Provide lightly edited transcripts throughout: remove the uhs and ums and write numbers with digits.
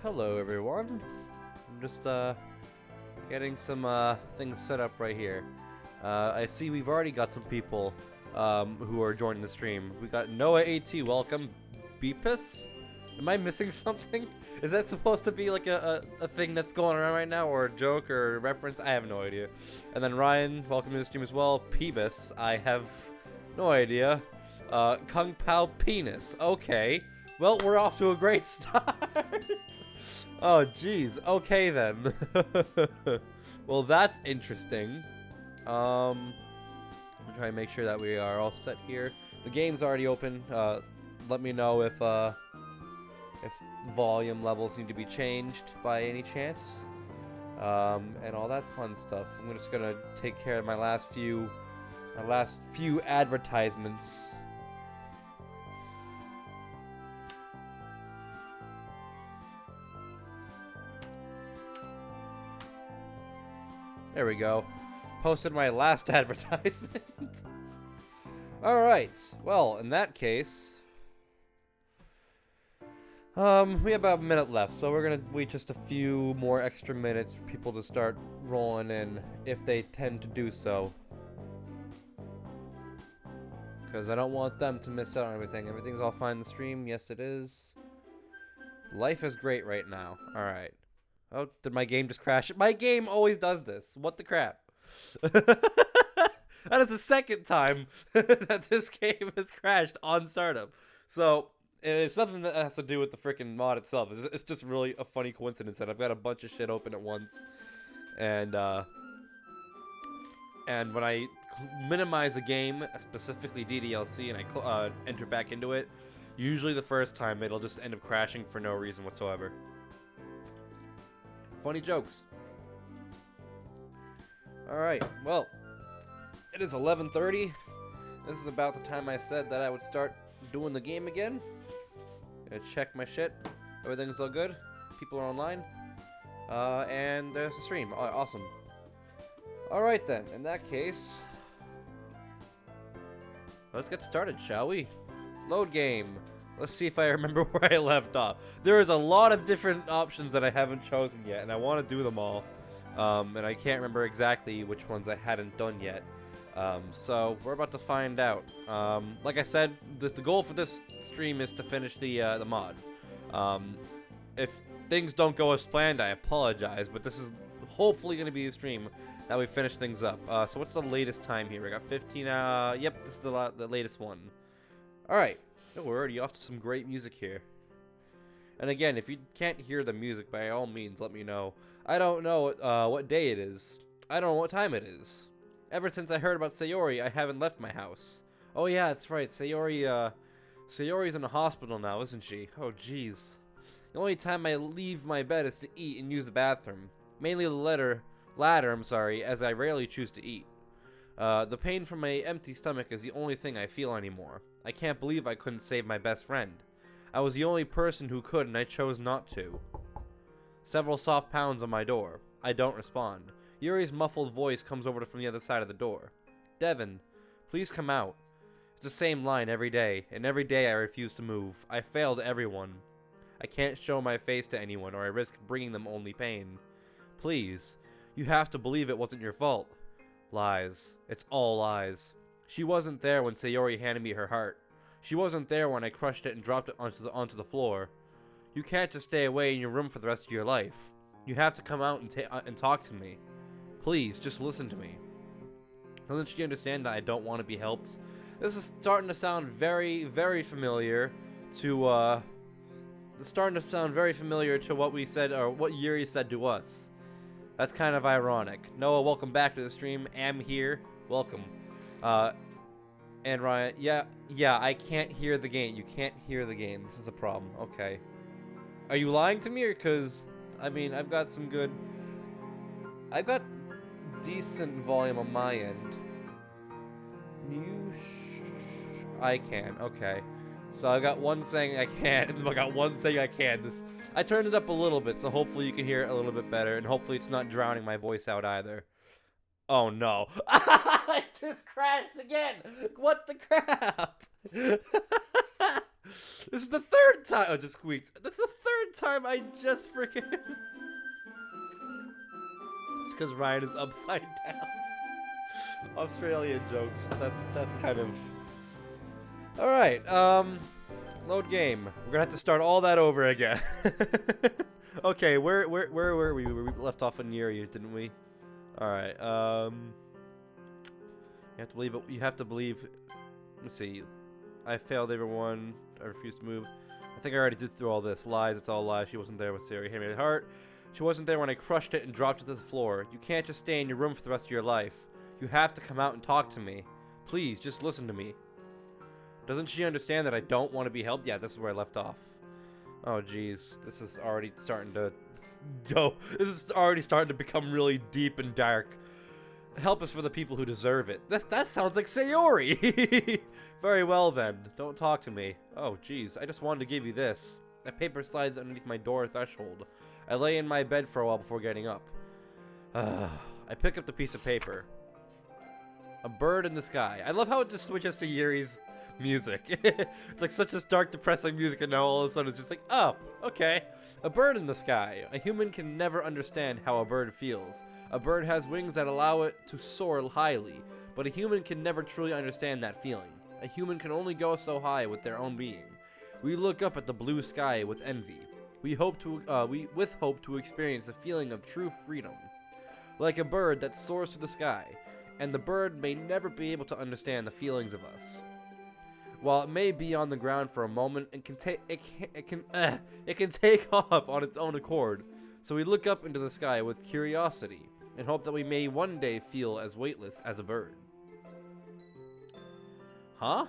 hello everyone. I'm just getting some things set up right here. I see we've already got some people who are joining the stream. We got Noah AT, welcome. Beepus? Am I missing something? Is that supposed to be like a thing that's going around right now, or a joke or a reference? I have no idea. And then Ryan, welcome to the stream as well. Peebus, I have no idea. Kung Pao Penis, okay. Well, we're off to a great start. Oh, jeez. Okay, then. Well, that's interesting. I'll try and make sure that we are all set here. The game's already open. Let me know if volume levels need to be changed by any chance. And all that fun stuff. I'm just gonna take care of my last few advertisements. There we go. Posted my last advertisement. Alright. Well, in that case, we have about a minute left, so we're gonna wait just a few more extra minutes for people to start rolling in, if they tend to do so. Because I don't want them to miss out on everything. Everything's all fine in the stream. Yes, it is. Life is great right now. Alright. Oh, did my game just crash? My game always does this. What the crap? That is the second time that this game has crashed on startup. So, it's nothing that has to do with the freaking mod itself. It's just really a funny coincidence that I've got a bunch of shit open at once. And when I minimize a game, specifically DDLC, and I enter back into it, usually the first time it'll just end up crashing for no reason whatsoever. Funny jokes. Alright, well, it is 11:30. This is about the time I said that I would start doing the game again. Gonna check my shit. Everything's all good. People are online. And there's the stream. Awesome. Alright then, in that case, let's get started, shall we? Load game. Let's see if I remember where I left off. There is a lot of different options that I haven't chosen yet, and I want to do them all. And I can't remember exactly which ones I hadn't done yet. So we're about to find out. Like I said, the goal for this stream is to finish the mod. If things don't go as planned, I apologize, but this is hopefully going to be a stream that we finish things up. So what's the latest time here? We got 15. Yep, this is the latest one. All right. Oh, we're already off to some great music here. And again, if you can't hear the music, by all means, let me know. I don't know what day it is. I don't know what time it is. Ever since I heard about Sayori, I haven't left my house. Oh yeah, that's right. Sayori's in a hospital now, isn't she? Oh jeez. The only time I leave my bed is to eat and use the bathroom. Mainly the ladder, as I rarely choose to eat. The pain from my empty stomach is the only thing I feel anymore. I can't believe I couldn't save my best friend. I was the only person who could, and I chose not to. Several soft pounds on my door. I don't respond. Yuri's muffled voice comes over from the other side of the door. Devin, please come out. It's the same line every day, and every day I refuse to move. I failed everyone. I can't show my face to anyone, or I risk bringing them only pain. Please, you have to believe it wasn't your fault. Lies. It's all lies. She wasn't there when Sayori handed me her heart. She wasn't there when I crushed it and dropped it onto the floor. You can't just stay away in your room for the rest of your life. You have to come out and talk to me. Please, just listen to me. Doesn't she understand that I don't want to be helped? This is starting to sound very, very familiar to, it's starting to sound very familiar to what we said, or what Yuri said to us. That's kind of ironic. Noah, welcome back to the stream. Am here. Welcome. And Ryan, yeah, I can't hear the game. You can't hear the game. This is a problem. Okay. Are you lying to me, or because, I mean, I've got decent volume on my end. I can. Okay. So I got one saying I can't, and I got one saying I can. I turned it up a little bit, so hopefully you can hear it a little bit better, and hopefully it's not drowning my voice out either. Oh no. I just crashed again! What the crap? This is the third time. Oh, just squeaked. That's the third time I just freaking. It's because Ryan is upside down. Australian jokes. That's kind of. All right. Load game. We're gonna have to start all that over again. Okay. Where were we? We left off in Yuri, didn't we? All right. You have to believe it. You have to believe. Let's see. I failed everyone. I refused to move. I think I already did through all this. Lies. It's all lies. She wasn't there with Siri. Hit me in the heart. She wasn't there when I crushed it and dropped it to the floor. You can't just stay in your room for the rest of your life. You have to come out and talk to me. Please, just listen to me. Doesn't she understand that I don't want to be helped? Yeah, this is where I left off. Oh, jeez. This is already starting to go. This is already starting to become really deep and dark. Help is for the people who deserve it. That sounds like Sayori. Very well then. Don't talk to me. Oh, jeez. I just wanted to give you this. A paper slides underneath my door threshold. I lay in my bed for a while before getting up. I pick up the piece of paper. A bird in the sky. I love how it just switches to Yuri's music. It's like such a dark, depressing music, and now all of a sudden it's just like, oh, okay. A bird in the sky. A human can never understand how a bird feels. A bird has wings that allow it to soar highly, but a human can never truly understand that feeling. A human can only go so high with their own being. We look up at the blue sky with envy. We hope to experience a feeling of true freedom. Like a bird that soars to the sky, and the bird may never be able to understand the feelings of us. While it may be on the ground for a moment, it can take off on its own accord. So we look up into the sky with curiosity and hope that we may one day feel as weightless as a bird. Huh?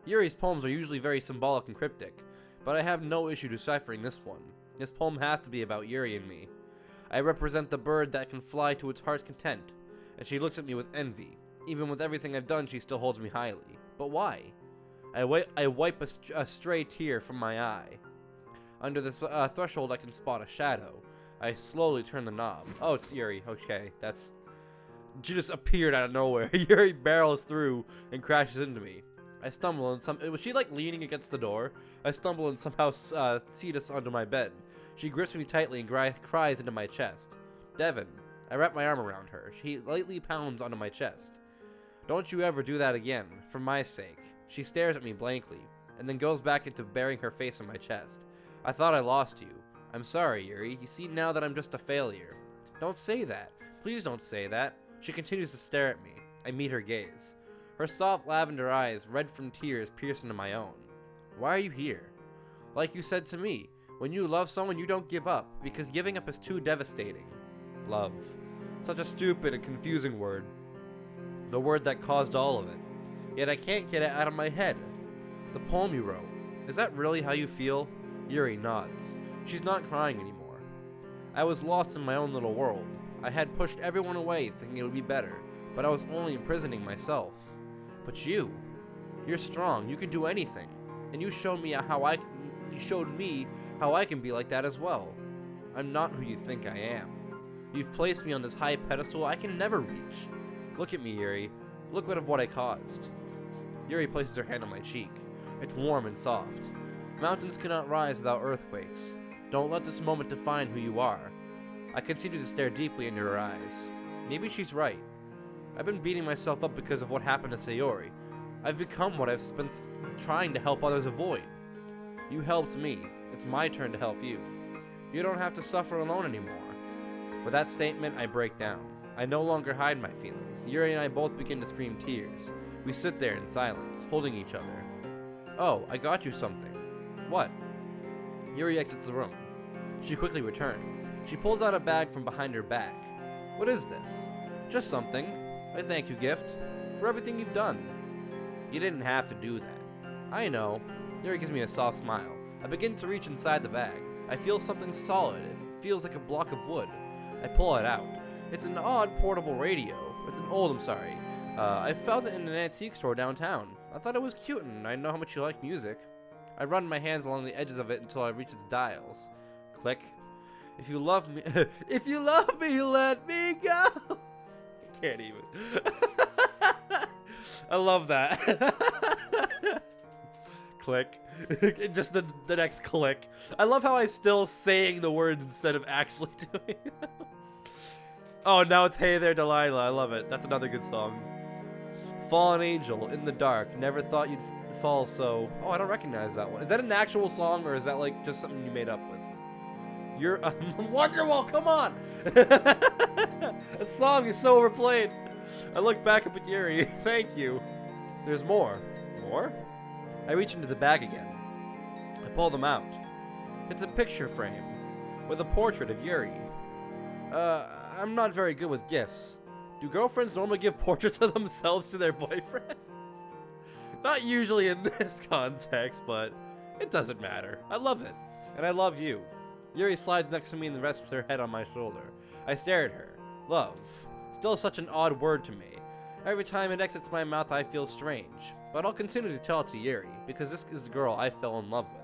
Yuri's poems are usually very symbolic and cryptic, but I have no issue deciphering this one. This poem has to be about Yuri and me. I represent the bird that can fly to its heart's content, and she looks at me with envy. Even with everything I've done, she still holds me highly. But why? I wipe a stray tear from my eye. Under this threshold, I can spot a shadow. I slowly turn the knob. Oh, it's Yuri. Okay, that's... She just appeared out of nowhere. Yuri barrels through and crashes into me. I stumble and was she like leaning against the door? I stumble and somehow seat us onto my bed. She grips me tightly and cries into my chest. Devin. I wrap my arm around her. She lightly pounds onto my chest. Don't you ever do that again, for my sake. She stares at me blankly, and then goes back into burying her face on my chest. I thought I lost you. I'm sorry, Yuri. You see now that I'm just a failure. Don't say that. Please don't say that. She continues to stare at me. I meet her gaze. Her soft lavender eyes, red from tears, pierce into my own. Why are you here? Like you said to me, when you love someone, you don't give up, because giving up is too devastating. Love. Such a stupid and confusing word. The word that caused all of it. Yet I can't get it out of my head. The poem you wrote. Is that really how you feel? Yuri nods. She's not crying anymore. I was lost in my own little world. I had pushed everyone away thinking it would be better, but I was only imprisoning myself. But you're strong. You can do anything. And you showed me how I can be like that as well. I'm not who you think I am. You've placed me on this high pedestal I can never reach. Look at me, Yuri. Look at what I caused. Yuri places her hand on my cheek. It's warm and soft. Mountains cannot rise without earthquakes. Don't let this moment define who you are. I continue to stare deeply into her eyes. Maybe she's right. I've been beating myself up because of what happened to Sayori. I've become what I've been trying to help others avoid. You helped me. It's my turn to help you. You don't have to suffer alone anymore. With that statement, I break down. I no longer hide my feelings. Yuri and I both begin to stream tears. We sit there in silence, holding each other. Oh, I got you something. What? Yuri exits the room. She quickly returns. She pulls out a bag from behind her back. What is this? Just something. A thank you gift. For everything you've done. You didn't have to do that. I know. Yuri gives me a soft smile. I begin to reach inside the bag. I feel something solid. It feels like a block of wood. I pull it out. It's an odd portable radio. It's an old, I found it in an antique store downtown. I thought it was cute and I know how much you like music. I run my hands along the edges of it until I reach its dials. Click. If you love me, let me go. I can't even. I love that. Click. Just the next click. I love how I still saying the words instead of actually doing it. Oh, now it's Hey There Delilah. I love it. That's another good song. Fallen Angel, In the Dark. Never thought you'd fall so... Oh, I don't recognize that one. Is that an actual song or is that like just something you made up with? You're... Wonderwall, come on! That song is so overplayed. I look back up at Yuri. Thank you. There's more. More? I reach into the bag again. I pull them out. It's a picture frame with a portrait of Yuri. I'm not very good with gifts. Do girlfriends normally give portraits of themselves to their boyfriends? Not usually in this context, but it doesn't matter. I love it. And I love you. Yuri slides next to me and rests her head on my shoulder. I stare at her. Love. Still such an odd word to me. Every time it exits my mouth, I feel strange. But I'll continue to tell it to Yuri, because this is the girl I fell in love with.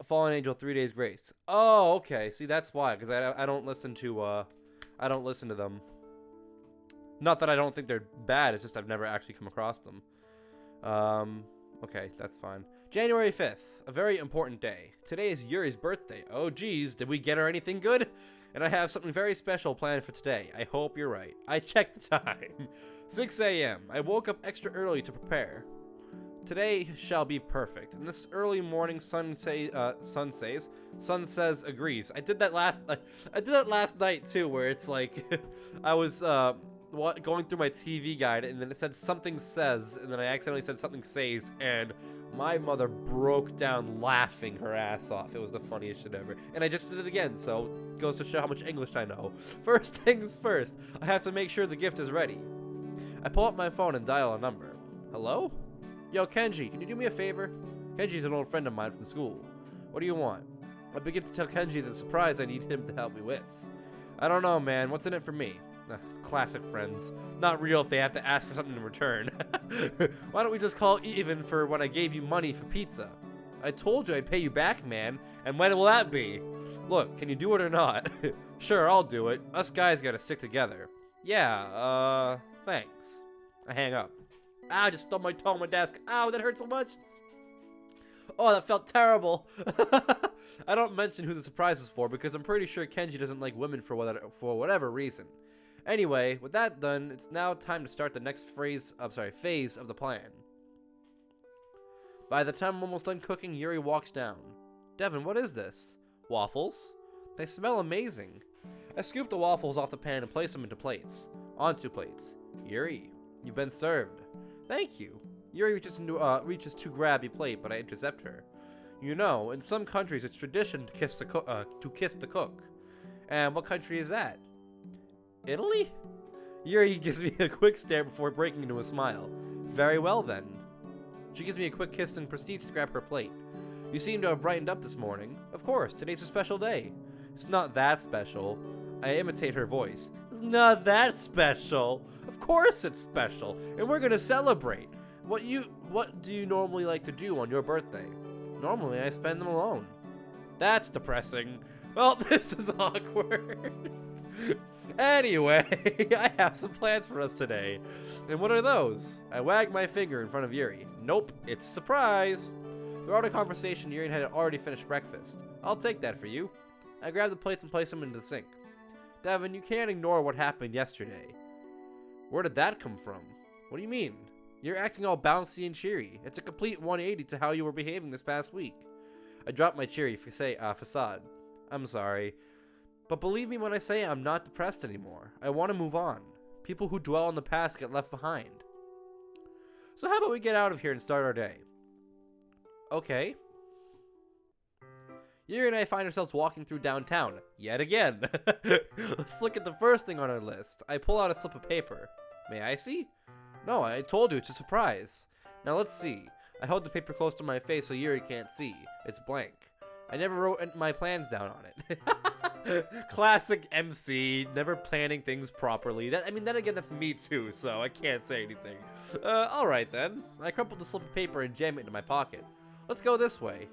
Fallen Angel, 3 Days Grace. Oh, okay. See, that's why, because I don't listen to, I don't listen to them. Not that I don't think they're bad, it's just I've never actually come across them. Okay, that's fine. January 5th, a very important day. Today is Yuri's birthday. Oh, geez, did we get her anything good? And I have something very special planned for today. I hope you're right. I checked the time. 6 a.m. I woke up extra early to prepare. Today shall be perfect. And this early morning sun says agrees. I did that last night too, where it's like I was going through my TV guide and then it said something says and then I accidentally said something says and my mother broke down laughing her ass off. It was the funniest shit ever. And I just did it again, so it goes to show how much English I know. First things first, I have to make sure the gift is ready. I pull up my phone and dial a number. Hello? Yo, Kenji, can you do me a favor? Kenji's an old friend of mine from school. What do you want? I begin to tell Kenji the surprise I need him to help me with. I don't know, man. What's in it for me? Classic friends. Not real if they have to ask for something in return. Why don't we just call even for when I gave you money for pizza? I told you I'd pay you back, man. And when will that be? Look, can you do it or not? Sure, I'll do it. Us guys gotta stick together. Yeah, thanks. I hang up. Ow, I just stubbed my toe on my desk. Ow, that hurt so much. Oh, that felt terrible. I don't mention who the surprise is for because I'm pretty sure Kenji doesn't like women for whatever reason. Anyway, with that done, it's now time to start the next phase of the plan. By the time I'm almost done cooking, Yuri walks down. Devin, what is this? Waffles? They smell amazing. I scoop the waffles off the pan and place them into plates. Onto plates. Yuri, you've been served. Thank you. Yuri reaches to grab a plate, but I intercept her. You know, in some countries it's tradition to kiss the cook. And what country is that? Italy? Yuri gives me a quick stare before breaking into a smile. Very well then. She gives me a quick kiss and proceeds to grab her plate. You seem to have brightened up this morning. Of course, today's a special day. It's not that special. I imitate her voice. It's not that special. Of course it's special, and we're gonna celebrate. What do you normally like to do on your birthday? Normally, I spend them alone. That's depressing. Well, this is awkward. Anyway, I have some plans for us today. And what are those? I wag my finger in front of Yuri. Nope, it's a surprise. Throughout our conversation, Yuri had already finished breakfast. I'll take that for you. I grab the plates and place them into the sink. Devin, you can't ignore what happened yesterday. Where did that come from? What do you mean? You're acting all bouncy and cheery. It's a complete 180 to how you were behaving this past week. I dropped my cheery facade. I'm sorry. But believe me when I say I'm not depressed anymore. I want to move on. People who dwell on the past get left behind. So how about we get out of here and start our day? Okay. Yuri and I find ourselves walking through downtown, yet again. Let's look at the first thing on our list. I pull out a slip of paper. May I see? No, I told you, it's a surprise. Now let's see. I hold the paper close to my face so Yuri can't see. It's blank. I never wrote my plans down on it. Classic MC, never planning things properly. Then again, that's me too, so I can't say anything. Alright then. I crumpled the slip of paper and jam it into my pocket. Let's go this way.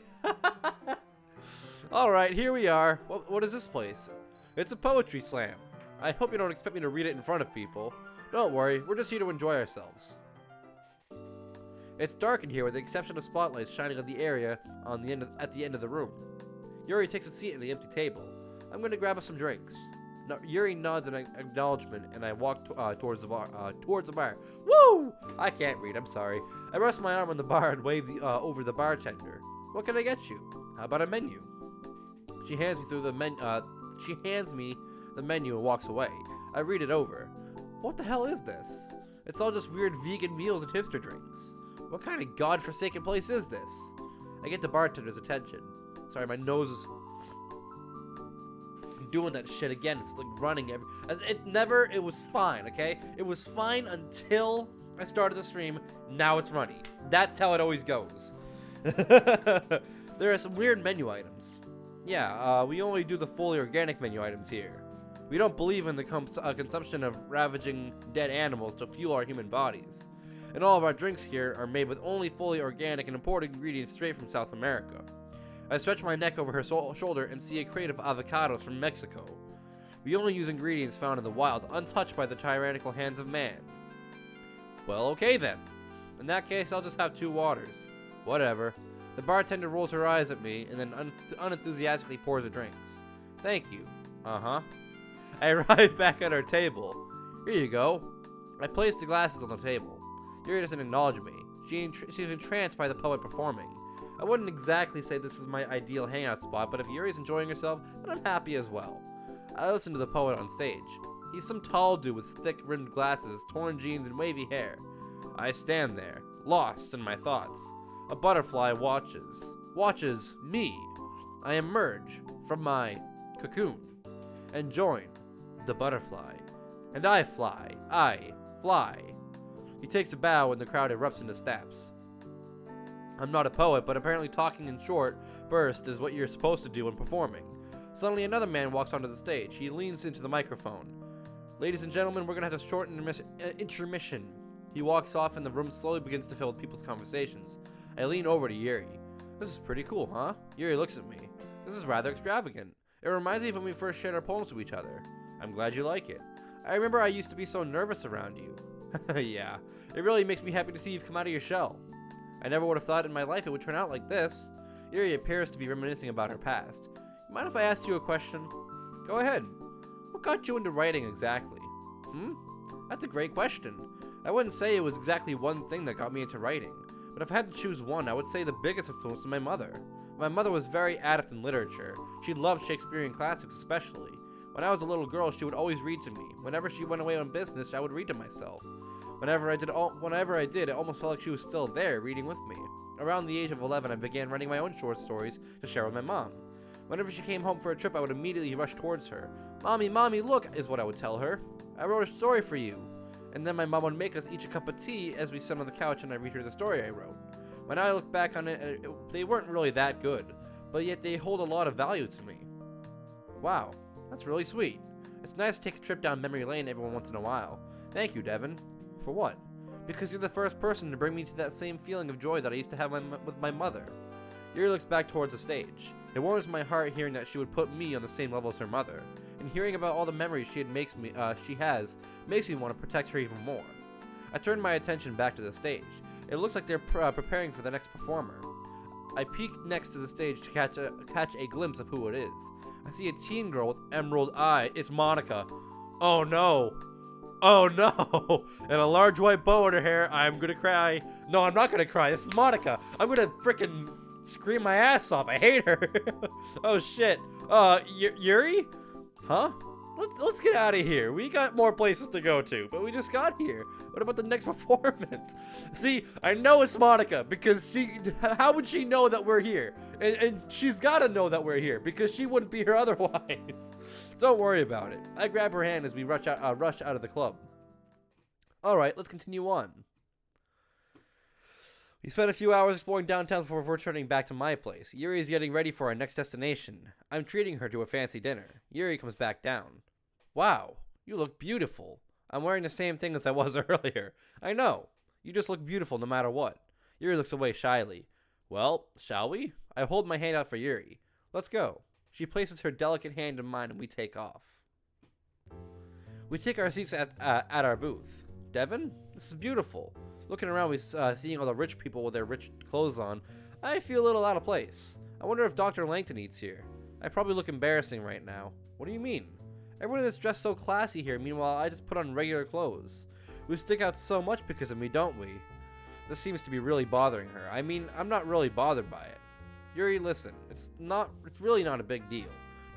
Alright, here we are. What is this place? It's a poetry slam. I hope you don't expect me to read it in front of people. Don't worry, we're just here to enjoy ourselves. It's dark in here with the exception of spotlights shining on the area at the end of the room. Yuri takes a seat at the empty table. I'm going to grab us some drinks. No, Yuri nods in acknowledgement, and I walk towards the bar. Woo! I can't read. I'm sorry. I rest my arm on the bar and wave over the bartender. What can I get you? How about a menu? She hands me the menu and walks away. I read it over. What the hell is this? It's all just weird vegan meals and hipster drinks. What kind of godforsaken place is this? I get the bartender's attention. Sorry, my nose is doing that shit again. It's like running it was fine, okay? It was fine until I started the stream. Now it's runny. That's how it always goes. There are some weird menu items. Yeah, we only do the fully organic menu items here. We don't believe in the consumption of ravaging dead animals to fuel our human bodies. And all of our drinks here are made with only fully organic and imported ingredients straight from South America. I stretch my neck over her shoulder and see a crate of avocados from Mexico. We only use ingredients found in the wild, untouched by the tyrannical hands of man. Well, okay then. In that case, I'll just have 2 waters. Whatever. The bartender rolls her eyes at me and then unenthusiastically pours the drinks. Thank you. Uh-huh. I arrive back at our table. Here you go. I place the glasses on the table. Yuri doesn't acknowledge me. She's entranced by the poet performing. I wouldn't exactly say this is my ideal hangout spot, but if Yuri's enjoying herself, then I'm happy as well. I listen to the poet on stage. He's some tall dude with thick-rimmed glasses, torn jeans, and wavy hair. I stand there, lost in my thoughts. A butterfly watches me. I emerge from my cocoon and join the butterfly. And I fly. He takes a bow and the crowd erupts into snaps. I'm not a poet, but apparently talking in short bursts is what you're supposed to do when performing. Suddenly another man walks onto the stage. He leans into the microphone. Ladies and gentlemen, we're going to have a short intermission. He walks off and the room slowly begins to fill with people's conversations. I lean over to Yuri. This is pretty cool, huh? Yuri looks at me. This is rather extravagant. It reminds me of when we first shared our poems with each other. I'm glad you like it. I remember I used to be so nervous around you. Yeah, it really makes me happy to see you've come out of your shell. I never would have thought in my life it would turn out like this. Yuri appears to be reminiscing about her past. Mind if I ask you a question? Go ahead. What got you into writing exactly? That's a great question. I wouldn't say it was exactly one thing that got me into writing, but if I had to choose one, I would say the biggest influence was my mother. My mother was very adept in literature. She loved Shakespearean classics especially. When I was a little girl, she would always read to me. Whenever she went away on business, I would read to myself. Whenever I did, it almost felt like she was still there, reading with me. Around the age of 11, I began writing my own short stories to share with my mom. Whenever she came home for a trip, I would immediately rush towards her. Mommy, look, is what I would tell her. I wrote a story for you. And then my mom would make us each a cup of tea as we sat on the couch and I read her the story I wrote. When I look back on it, they weren't really that good, but yet they hold a lot of value to me. Wow, that's really sweet. It's nice to take a trip down memory lane every once in a while. Thank you, Devin. For what? Because you're the first person to bring me to that same feeling of joy that I used to have with my mother. Yuri looks back towards the stage. It warms my heart hearing that she would put me on the same level as her mother, and hearing about all the memories she makes me want to protect her even more. I turn my attention back to the stage. It looks like they're preparing for the next performer. I peek next to the stage to catch a glimpse of who it is. I see a teen girl with emerald eye. It's Monica. Oh no. Oh no! And a large white bow in her hair. I'm gonna cry. No, I'm not gonna cry. This is Monica. I'm gonna frickin' scream my ass off. I hate her. Oh shit. Yuri? Huh? Let's get out of here. We got more places to go to, but we just got here. What about the next performance? See, I know it's Monica because how would she know that we're here? And she's gotta know that we're here because she wouldn't be here otherwise. Don't worry about it. I grab her hand as we rush out of the club. All right, let's continue on. We spent a few hours exploring downtown before returning back to my place. Yuri is getting ready for our next destination. I'm treating her to a fancy dinner. Yuri comes back down. Wow, you look beautiful. I'm wearing the same thing as I was earlier. I know. You just look beautiful no matter what. Yuri looks away shyly. Well, shall we? I hold my hand out for Yuri. Let's go. She places her delicate hand in mine and we take off. We take our seats at our booth. Devin? This is beautiful. Looking around, seeing all the rich people with their rich clothes on, I feel a little out of place. I wonder if Dr. Langton eats here. I probably look embarrassing right now. What do you mean? Everyone is dressed so classy here, meanwhile I just put on regular clothes. We stick out so much because of me, don't we? This seems to be really bothering her. I mean, I'm not really bothered by it. Yuri, listen, it's really not a big deal.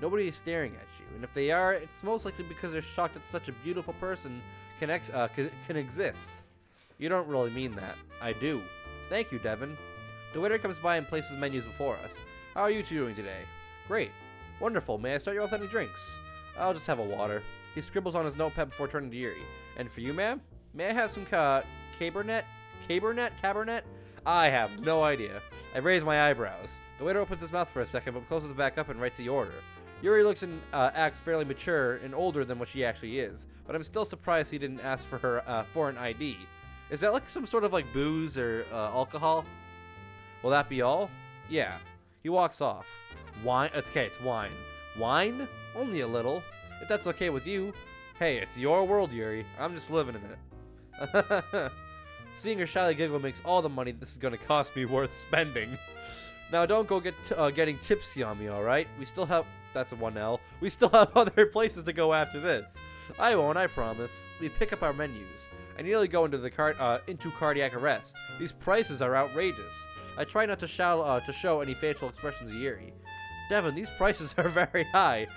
Nobody is staring at you, and if they are, it's most likely because they're shocked that such a beautiful person can exist. You don't really mean that. I do. Thank you, Devin. The waiter comes by and places menus before us. How are you two doing today? Great. Wonderful. May I start you off with any drinks? I'll just have a water. He scribbles on his notepad before turning to Yuri. And for you, ma'am? May I have some Cabernet? Cabernet? I have no idea. I raise my eyebrows. The waiter opens his mouth for a second, but closes it back up and writes the order. Yuri looks and acts fairly mature and older than what she actually is, but I'm still surprised he didn't ask for her for an ID. Is that like some sort of like booze or alcohol? Will that be all? Yeah. He walks off. Wine? It's okay, it's wine. Wine? Only a little. If that's okay with you. Hey, it's your world, Yuri. I'm just living in it. Seeing her shyly giggle makes all the money this is going to cost me worth spending. Now, don't go getting tipsy on me, alright? We still have... That's a 1L. We still have other places to go after this. I won't, I promise. We pick up our menus. I nearly go into cardiac arrest. These prices are outrageous. I try not to show any facial expressions of Yuri. Devin, these prices are very high.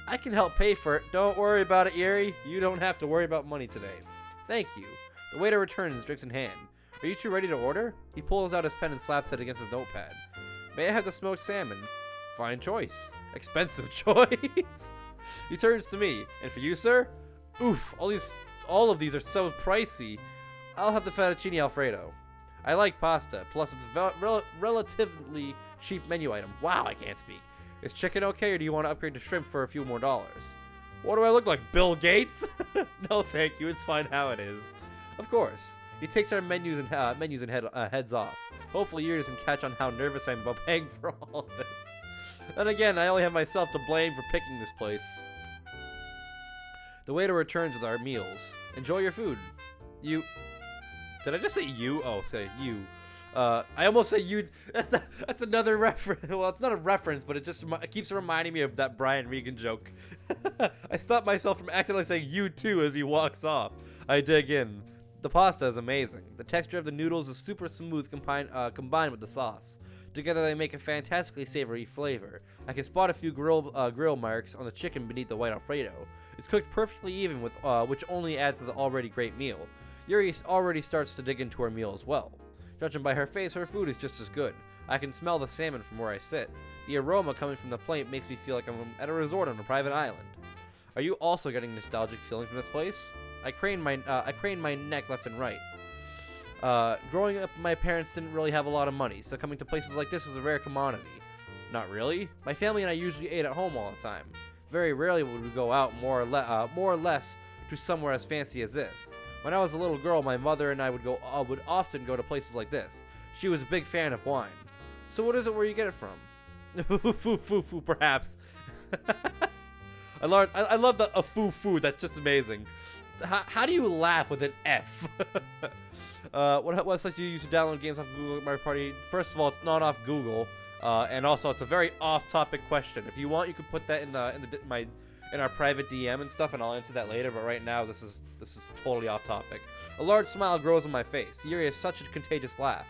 I can help pay for it. Don't worry about it, Yuri. You don't have to worry about money today. Thank you. The waiter returns, drinks in hand. Are you two ready to order? He pulls out his pen and slaps it against his notepad. May I have the smoked salmon? Fine choice. Expensive choice. He turns to me. And for you, sir? Oof, all of these are so pricey. I'll have the fettuccine alfredo. I like pasta, plus it's a relatively cheap menu item. Wow, I can't speak. Is chicken okay, or do you want to upgrade to shrimp for a few more dollars? What do I look like, Bill Gates? No, thank you. It's fine how it is. Of course. He takes our menus and heads off. Hopefully Yuri doesn't catch on how nervous I am about paying for all this. And again, I only have myself to blame for picking this place. The waiter returns with our meals. Enjoy your food. You... Did I just say you? Oh, say you. I almost say you. That's another reference. Well, it's not a reference, but it keeps reminding me of that Brian Regan joke. I stop myself from accidentally saying you too as he walks off. I dig in. The pasta is amazing. The texture of the noodles is super smooth combined with the sauce. Together they make a fantastically savory flavor. I can spot a few grill marks on the chicken beneath the white Alfredo. It's cooked perfectly even, with which only adds to the already great meal. Yuri already starts to dig into her meal as well. Judging by her face, her food is just as good. I can smell the salmon from where I sit. The aroma coming from the plate makes me feel like I'm at a resort on a private island. Are you also getting nostalgic feeling from this place? I crane my neck left and right. Growing up, my parents didn't really have a lot of money, so coming to places like this was a rare commodity. Not really. My family and I usually ate at home all the time. Very rarely would we go out more or less to somewhere as fancy as this. When I was a little girl, my mother and I would often go to places like this. She was a big fan of wine. So what is it where you get it from? Foo, perhaps. I love the foo. That's just amazing. How do you laugh with an F? What websites do you use to download games off Google Mario Party? First of all, it's not off Google, and also it's a very off-topic question. If you want, you could put that in our private DM and stuff, and I'll answer that later. But right now, this is totally off-topic. A large smile grows on my face. Yuri has such a contagious laugh.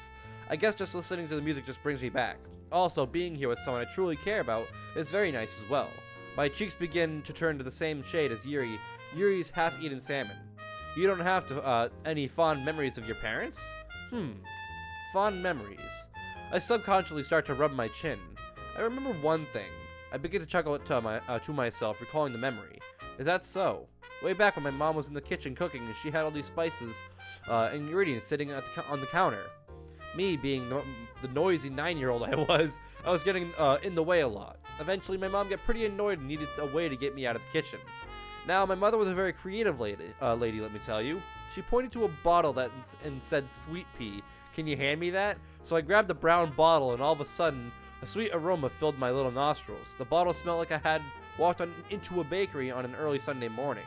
I guess just listening to the music just brings me back. Also, being here with someone I truly care about is very nice as well. My cheeks begin to turn to the same shade as Yuri's half-eaten salmon. You don't have to, any fond memories of your parents? Fond memories. I subconsciously start to rub my chin. I remember one thing. I begin to chuckle it to myself, recalling the memory. Is that so? Way back when my mom was in the kitchen cooking, and she had all these spices and ingredients sitting on the counter. Me, being the noisy 9-year-old I was getting in the way a lot. Eventually, my mom got pretty annoyed and needed a way to get me out of the kitchen. Now, my mother was a very creative lady, let me tell you. She pointed to a bottle and said, "Sweet pea, can you hand me that?" So I grabbed the brown bottle, and all of a sudden, a sweet aroma filled my little nostrils. The bottle smelled like I had walked into a bakery on an early Sunday morning.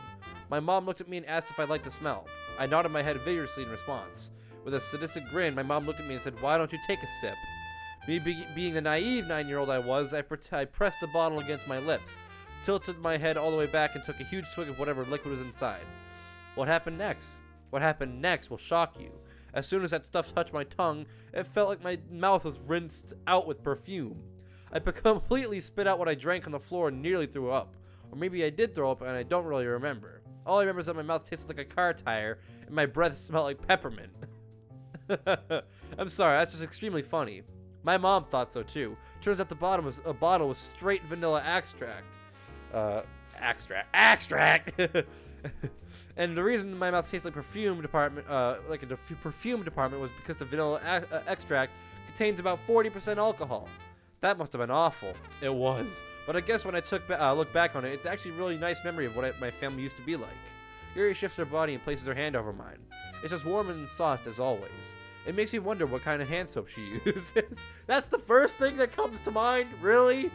My mom looked at me and asked if I'd like to smell. I nodded my head vigorously in response. With a sadistic grin, my mom looked at me and said, "Why don't you take a sip?" Me being the naive 9-year-old I was, I pressed the bottle against my lips, tilted my head all the way back, and took a huge swig of whatever liquid was inside. What happened next? What happened next will shock you. As soon as that stuff touched my tongue, it felt like my mouth was rinsed out with perfume. I completely spit out what I drank on the floor and nearly threw up. Or maybe I did throw up and I don't really remember. All I remember is that my mouth tasted like a car tire and my breath smelled like peppermint. I'm sorry, that's just extremely funny. My mom thought so too. Turns out the bottom was a bottle with straight vanilla extract. Extract! And the reason my mouth tastes like perfume department, perfume department, was because the vanilla extract contains about 40% alcohol. That must have been awful. It was. But I guess when I look back on it, it's actually a really nice memory of what my family used to be like. Yuri shifts her body and places her hand over mine. It's as warm and soft as always. It makes me wonder what kind of hand soap she uses. That's the first thing that comes to mind? Really?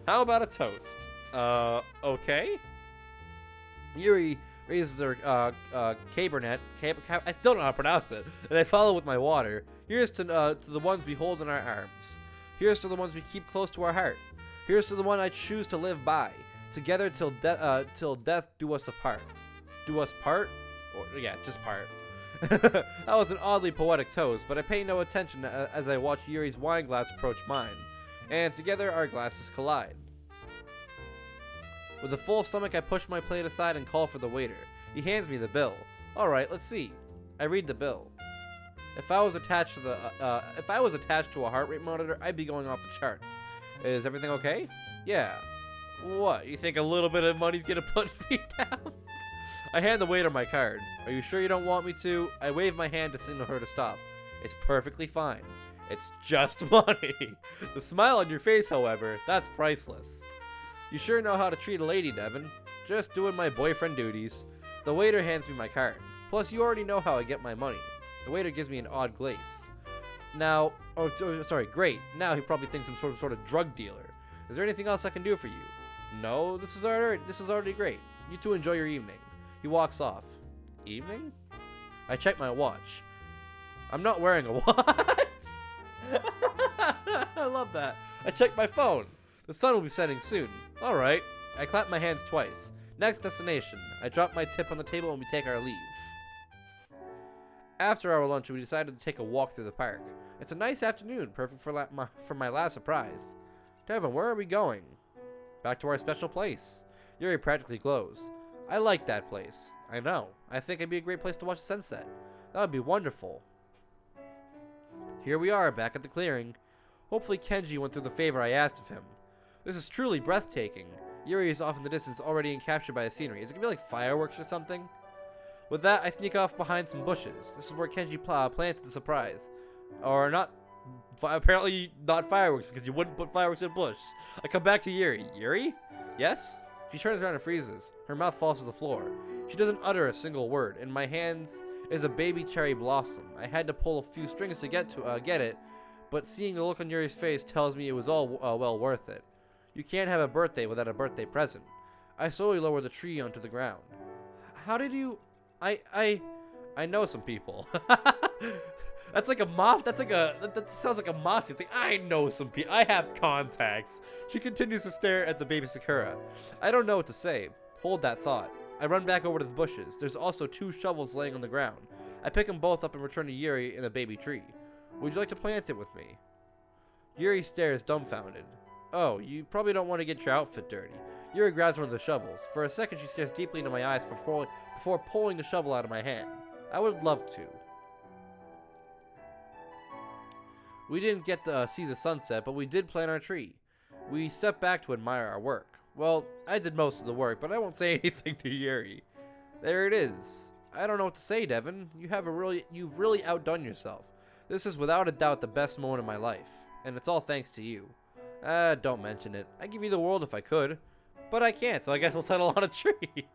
How about a toast? Okay. Yuri raises her cabernet. I still don't know how to pronounce it. And I follow with my water. Here's to the ones we hold in our arms. Here's to the ones we keep close to our heart. Here's to the one I choose to live by. Together till death do us apart. Do us part? Or, yeah, just part. That was an oddly poetic toast, but I pay no attention as I watch Yuri's wine glass approach mine. And together our glasses collide. With a full stomach, I push my plate aside and call for the waiter. He hands me the bill. Alright, let's see. I read the bill. If I was attached to a heart rate monitor, I'd be going off the charts. Is everything okay? Yeah. What, you think a little bit of money's gonna put me down? I hand the waiter my card. Are you sure you don't want me to? I wave my hand to signal her to stop. It's perfectly fine. It's just money. The smile on your face, however, that's priceless. You sure know how to treat a lady, Devin. Just doing my boyfriend duties. The waiter hands me my card. Plus, you already know how I get my money. The waiter gives me an odd glaze. Now, great. Now he probably thinks I'm some sort of drug dealer. Is there anything else I can do for you? No, this is already great. You two enjoy your evening. He walks off. Evening? I check my watch. I'm not wearing a watch. I love that. I check my phone. The sun will be setting soon. Alright. I clap my hands twice. Next destination. I drop my tip on the table and we take our leave. After our lunch, we decided to take a walk through the park. It's a nice afternoon, perfect for my last surprise. Devin, where are we going? Back to our special place. Yuri practically glows. I like that place. I know. I think it'd be a great place to watch the sunset. That would be wonderful. Here we are, back at the clearing. Hopefully Kenji went through the favor I asked of him. This is truly breathtaking. Yuri is off in the distance, already captured by the scenery. Is it gonna be like fireworks or something? With that, I sneak off behind some bushes. This is where Kenji planted the surprise. Or not, apparently not fireworks, because you wouldn't put fireworks in a bush. I come back to Yuri. Yuri? Yes? She turns around and freezes. Her mouth falls to the floor. She doesn't utter a single word. In my hands is a baby cherry blossom. I had to pull a few strings to get it, but seeing the look on Yuri's face tells me it was all well worth it. You can't have a birthday without a birthday present. I slowly lower the tree onto the ground. How did you... I know some people. That's like a that sounds like a mafia. It's like, I know some people. I have contacts. She continues to stare at the baby Sakura. I don't know what to say. Hold that thought. I run back over to the bushes. There's also 2 shovels laying on the ground. I pick them both up and return to Yuri in a baby tree. Would you like to plant it with me? Yuri stares dumbfounded. Oh, you probably don't want to get your outfit dirty. Yuri grabs one of the shovels. For a second, she stares deeply into my eyes before pulling the shovel out of my hand. I would love to. We didn't get to see the sunset, but we did plant our tree. We stepped back to admire our work. Well, I did most of the work, but I won't say anything to Yuri. There it is. I don't know what to say, Devin. You've really outdone yourself. This is without a doubt the best moment of my life, and it's all thanks to you. Don't mention it. I'd give you the world if I could, but I can't, so I guess we'll settle on a tree.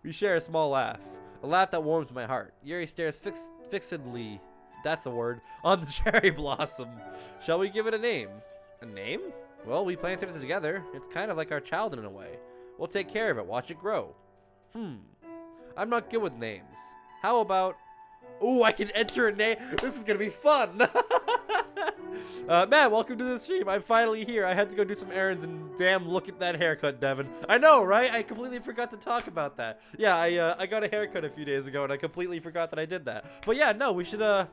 We share a small laugh, a laugh that warms my heart. Yuri stares fixedly, that's a word, on the cherry blossom. Shall we give it a name? A name? Well, we planted it together. It's kind of like our child in a way. We'll take care of it, watch it grow. I'm not good with names. How about... Ooh, I can enter a name. This is gonna be fun. Man, welcome to the stream. I'm finally here. I had to go do some errands, and damn, look at that haircut, Devin. I know, right? I completely forgot to talk about that. Yeah, I got a haircut a few days ago, and I completely forgot that I did that. But yeah, no, we should, do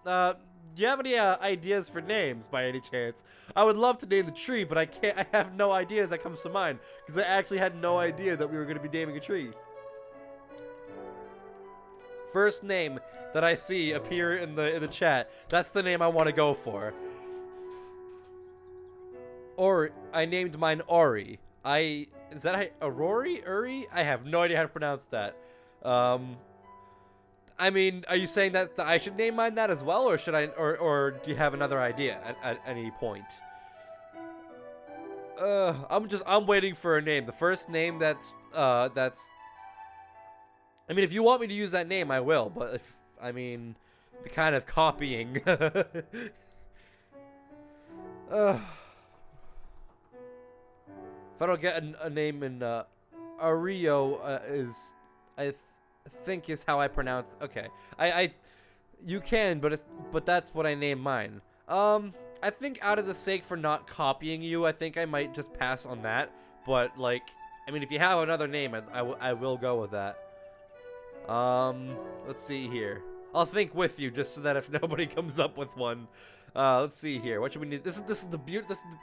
you have any ideas for names by any chance? I would love to name the tree, but I have no ideas that comes to mind, because I actually had no idea that we were going to be naming a tree. First name that I see appear in the chat, that's the name I want to go for. Or I named mine Ori. Is that Aurori? Uri? I have no idea how to pronounce that. I mean, are you saying that I should name mine that as well, or should I, or do you have another idea at any point? I'm waiting for a name. The first name that's I mean, if you want me to use that name, I will, but if, I mean, be kind of copying. If I don't get a name in, Ario, I think is how I pronounce, okay. You can, but that's what I named mine. I think out of the sake for not copying you, I think I might just pass on that, but, like, I mean, if you have another name, I will go with that. Let's see here. I'll think with you just so that if nobody comes up with one. Let's see here. What should we need? This is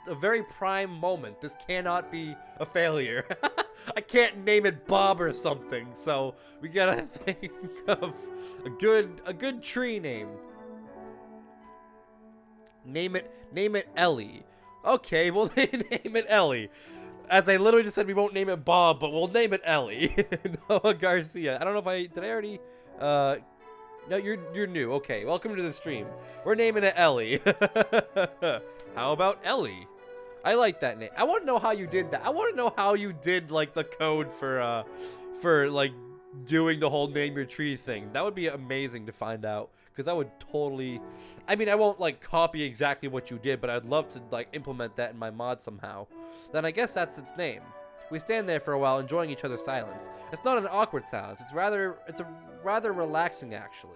a very prime moment. This cannot be a failure. I can't name it Bob or something. So we gotta think of a good tree name. Name it Ellie. Okay, we'll name it Ellie. As I literally just said, we won't name it Bob, but we'll name it Ellie. Noah Garcia. I don't know if did I already, no, you're new. Okay, welcome to the stream. We're naming it Ellie. How about Ellie? I like that name. I want to know how you did that. I want to know how you did, like, the code for like, doing the whole name your tree thing. That would be amazing to find out. Because I would totally... I mean, I won't, like, copy exactly what you did, but I'd love to, like, implement that in my mod somehow. Then I guess that's its name. We stand there for a while, enjoying each other's silence. It's not an awkward silence. It's a rather relaxing, actually.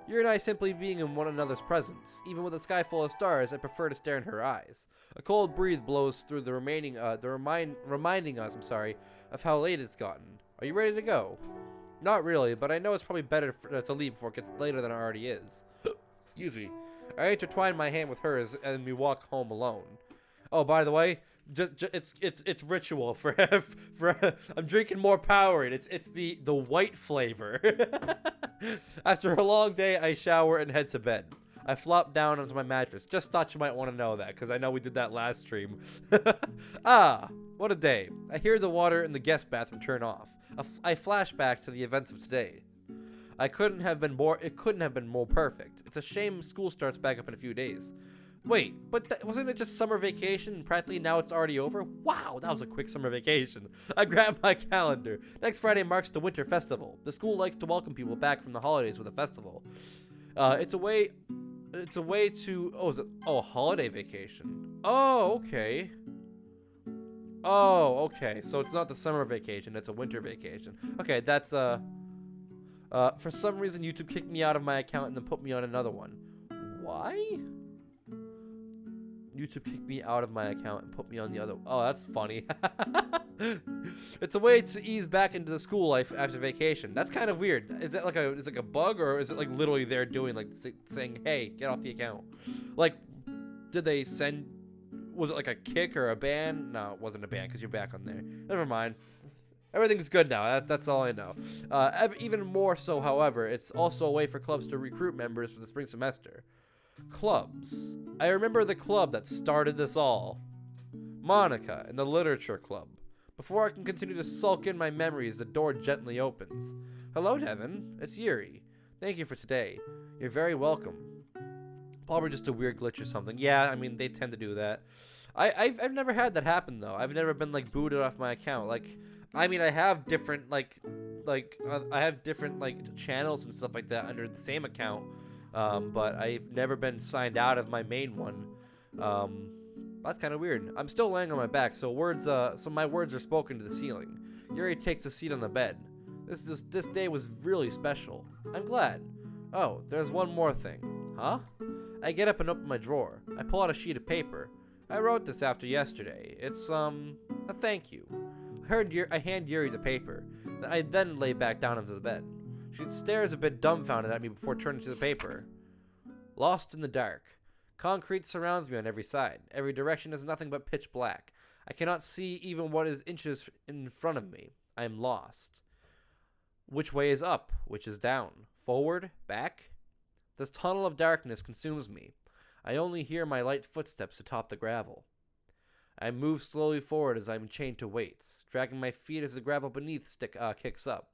You and I simply being in one another's presence. Even with a sky full of stars, I prefer to stare in her eyes. A cold breeze blows through the reminding us, of how late it's gotten. Are you ready to go? Not really, but I know it's probably better to leave before it gets later than it already is. Excuse me. I intertwine my hand with hers, and we walk home alone. Oh, by the way, it's ritual for I'm drinking more Powerade. It's the white flavor. After a long day, I shower and head to bed. I flop down onto my mattress. Just thought you might want to know that, because I know we did that last stream. Ah, what a day. I hear the water in the guest bathroom turn off. I flash back to the events of today. It couldn't have been more perfect. It's a shame school starts back up in a few days. Wait, but wasn't it just summer vacation and practically now it's already over? Wow, that was a quick summer vacation. I grabbed my calendar. Next Friday marks the winter festival. The school likes to welcome people back from the holidays with a festival. It's a way to, a holiday vacation. Oh, okay. Oh, okay. So it's not the summer vacation, it's a winter vacation. Okay, that's, for some reason YouTube kicked me out of my account and then put me on another one. Why? YouTube kicked me out of my account and put me on the other. Oh, that's funny. It's a way to ease back into the school life after vacation. That's kind of weird. Is it like a bug, or is it like literally they're doing, like, saying, hey, get off the account? Like, did they send, was it like a kick or a ban? No, it wasn't a ban because you're back on there. Never mind. Everything's good now. That's all I know. Even more so, however, it's also a way for clubs to recruit members for the spring semester. Clubs. I remember the club that started this all. Monica and the literature club. Before I can continue to sulk in my memories, the door gently opens. Hello, Devin. It's Yuri. Thank you for today. You're very welcome. Probably just a weird glitch or something. Yeah, I mean, they tend to do that. I've never had that happen, though. I've never been, like, booted off my account. Like, I mean, I have different, I have different, like, channels and stuff like that under the same account. But I've never been signed out of my main one. That's kind of weird. I'm still laying on my back, so my words are spoken to the ceiling. Yuri takes a seat on the bed. This day was really special. I'm glad. Oh, there's one more thing. Huh? I get up and open my drawer. I pull out a sheet of paper. I wrote this after yesterday. It's, a thank you. I hand Yuri the paper. I then lay back down into the bed. She stares a bit dumbfounded at me before turning to the paper. Lost in the dark. Concrete surrounds me on every side. Every direction is nothing but pitch black. I cannot see even what is inches in front of me. I am lost. Which way is up? Which is down? Forward? Back? This tunnel of darkness consumes me. I only hear my light footsteps atop the gravel. I move slowly forward as I am chained to weights, dragging my feet as the gravel beneath kicks up.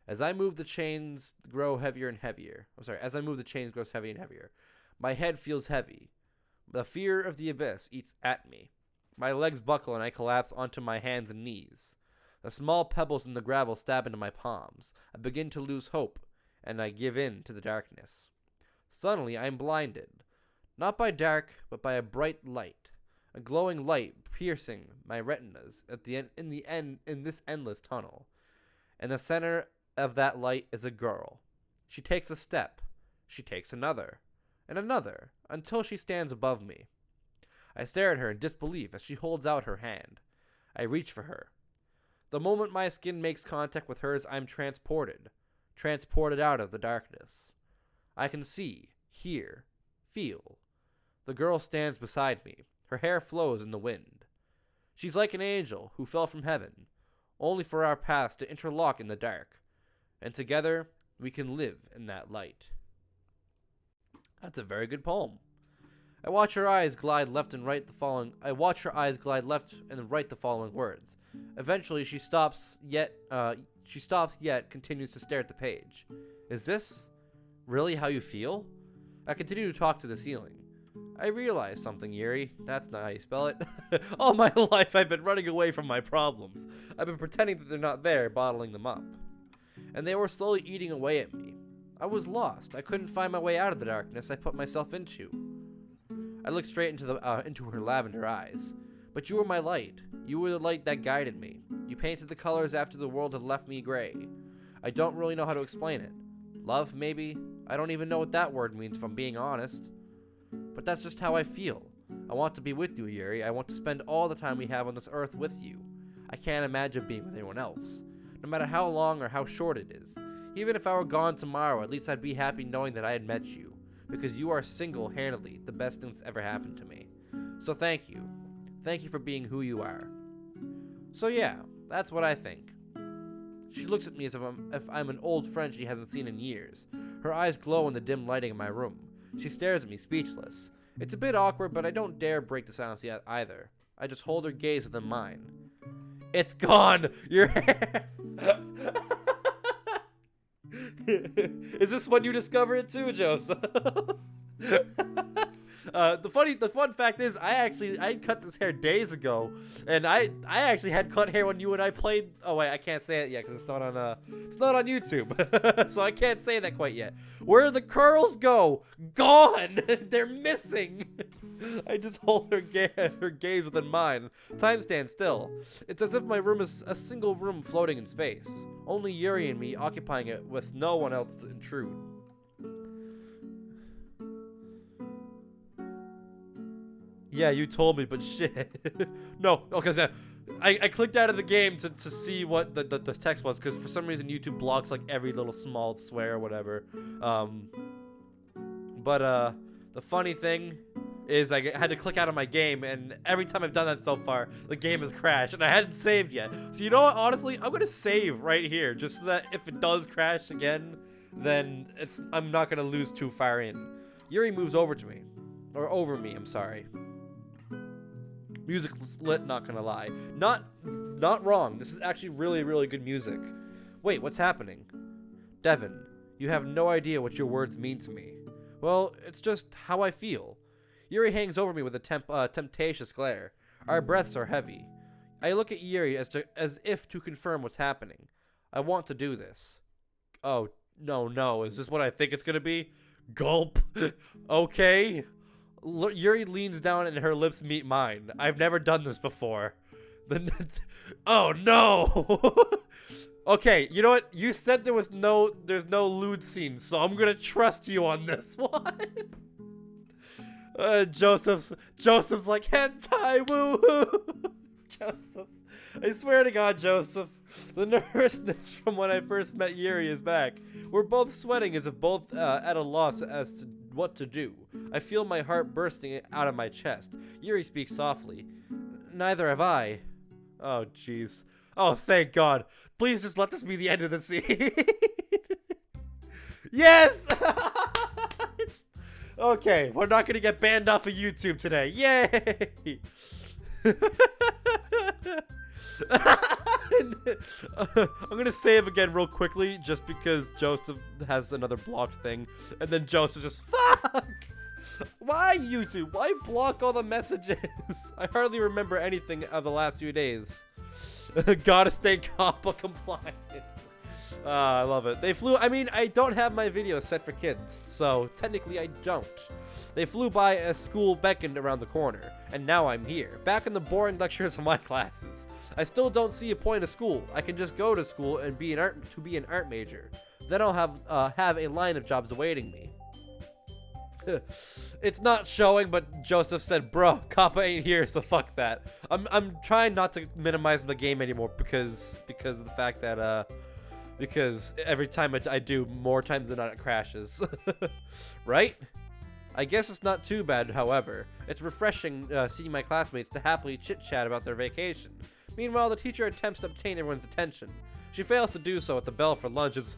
As I move, the chains grow heavier and heavier. As I move, the chains grows heavier and heavier. My head feels heavy. The fear of the abyss eats at me. My legs buckle and I collapse onto my hands and knees. The small pebbles in the gravel stab into my palms. I begin to lose hope, and I give in to the darkness. Suddenly, I am blinded. Not by dark, but by a bright light. A glowing light piercing my retinas in this endless tunnel. In the center of that light is a girl. She takes a step. She takes another. And another, until she stands above me. I stare at her in disbelief as she holds out her hand. I reach for her. The moment my skin makes contact with hers, I'm transported out of the darkness. I can see, hear, feel. The girl stands beside me. Her hair flows in the wind. She's like an angel who fell from heaven, only for our paths to interlock in the dark, and together we can live in that light. That's a very good poem. I watch her eyes glide left and right the following words. Eventually she stops yet continues to stare at the page. Is this really how you feel? I continue to talk to the ceiling. I realize something, Yuri. That's not how you spell it. All my life I've been running away from my problems. I've been pretending that they're not there, bottling them up. And they were slowly eating away at me. I was lost. I couldn't find my way out of the darkness I put myself into. I looked straight into her lavender eyes. But you were my light. You were the light that guided me. You painted the colors after the world had left me gray. I don't really know how to explain it. Love, maybe? I don't even know what that word means, if I'm being honest. But that's just how I feel. I want to be with you, Yuri. I want to spend all the time we have on this earth with you. I can't imagine being with anyone else, no matter how long or how short it is. Even if I were gone tomorrow, at least I'd be happy knowing that I had met you, because you are single-handedly the best thing that's ever happened to me. So thank you. Thank you for being who you are. So yeah, that's what I think. She looks at me as if I'm an old friend she hasn't seen in years. Her eyes glow in the dim lighting of my room. She stares at me, speechless. It's a bit awkward, but I don't dare break the silence yet either. I just hold her gaze within mine. It's gone! Your hair! Is this when you discover it too, Joseph? The fun fact is, I cut this hair days ago, and I actually had cut hair when you and I played. Oh wait, I can't say it yet because it's not on YouTube, so I can't say that quite yet. Where the curls go? Gone. They're missing. I just hold her gaze within mine. Time stands still. It's as if my room is a single room floating in space, only Yuri and me occupying it with no one else to intrude. Yeah, you told me, but shit. No, okay, I clicked out of the game to see what the text was, because for some reason YouTube blocks like every little small swear or whatever. But the funny thing is I had to click out of my game, and every time I've done that so far, the game has crashed, and I hadn't saved yet. So you know what, honestly, I'm gonna save right here, just so that if it does crash again, then I'm not gonna lose too far in. Yuri moves over to me. Or over me, I'm sorry. Music lit, not gonna lie. Not wrong. This is actually really, really good music. Wait, what's happening? Devin, you have no idea what your words mean to me. Well, it's just how I feel. Yuri hangs over me with a temptatious glare. Our breaths are heavy. I look at Yuri as if to confirm what's happening. I want to do this. Oh, no. Is this what I think it's gonna be? Gulp. Okay. Yuri leans down and her lips meet mine. I've never done this before. Oh no! Okay, you know what? You said there's no lewd scene, so I'm gonna trust you on this one. Joseph's like, hentai, woo-hoo. Joseph, I swear to God, Joseph, the nervousness from when I first met Yuri is back. We're both sweating as if both at a loss as to what to do. I feel my heart bursting out of my chest. Yuri speaks softly. Neither have I. Oh, jeez. Oh, thank God. Please just let this be the end of the scene. Yes! Okay, we're not gonna get banned off of YouTube today. Yay! I'm gonna save again real quickly just because Joseph has another blocked thing. And then Joseph just, fuck! Why YouTube? Why block all the messages? I hardly remember anything of the last few days. Gotta stay COPPA compliant. I love it. They flew. I mean, I don't have my video set for kids, so technically I don't. They flew by as school beckoned around the corner, and now I'm here, back in the boring lectures of my classes. I still don't see a point of school. I can just go to school and be an art major. Then I'll have a line of jobs awaiting me. It's not showing, but Joseph said, bro, COPPA ain't here, so fuck that. I'm trying not to minimize the game anymore because of the fact that because every time I do, more times than not it crashes. Right? I guess it's not too bad, however. It's refreshing seeing my classmates to happily chit-chat about their vacation. Meanwhile, the teacher attempts to obtain everyone's attention. She fails to do so at the bell for lunch as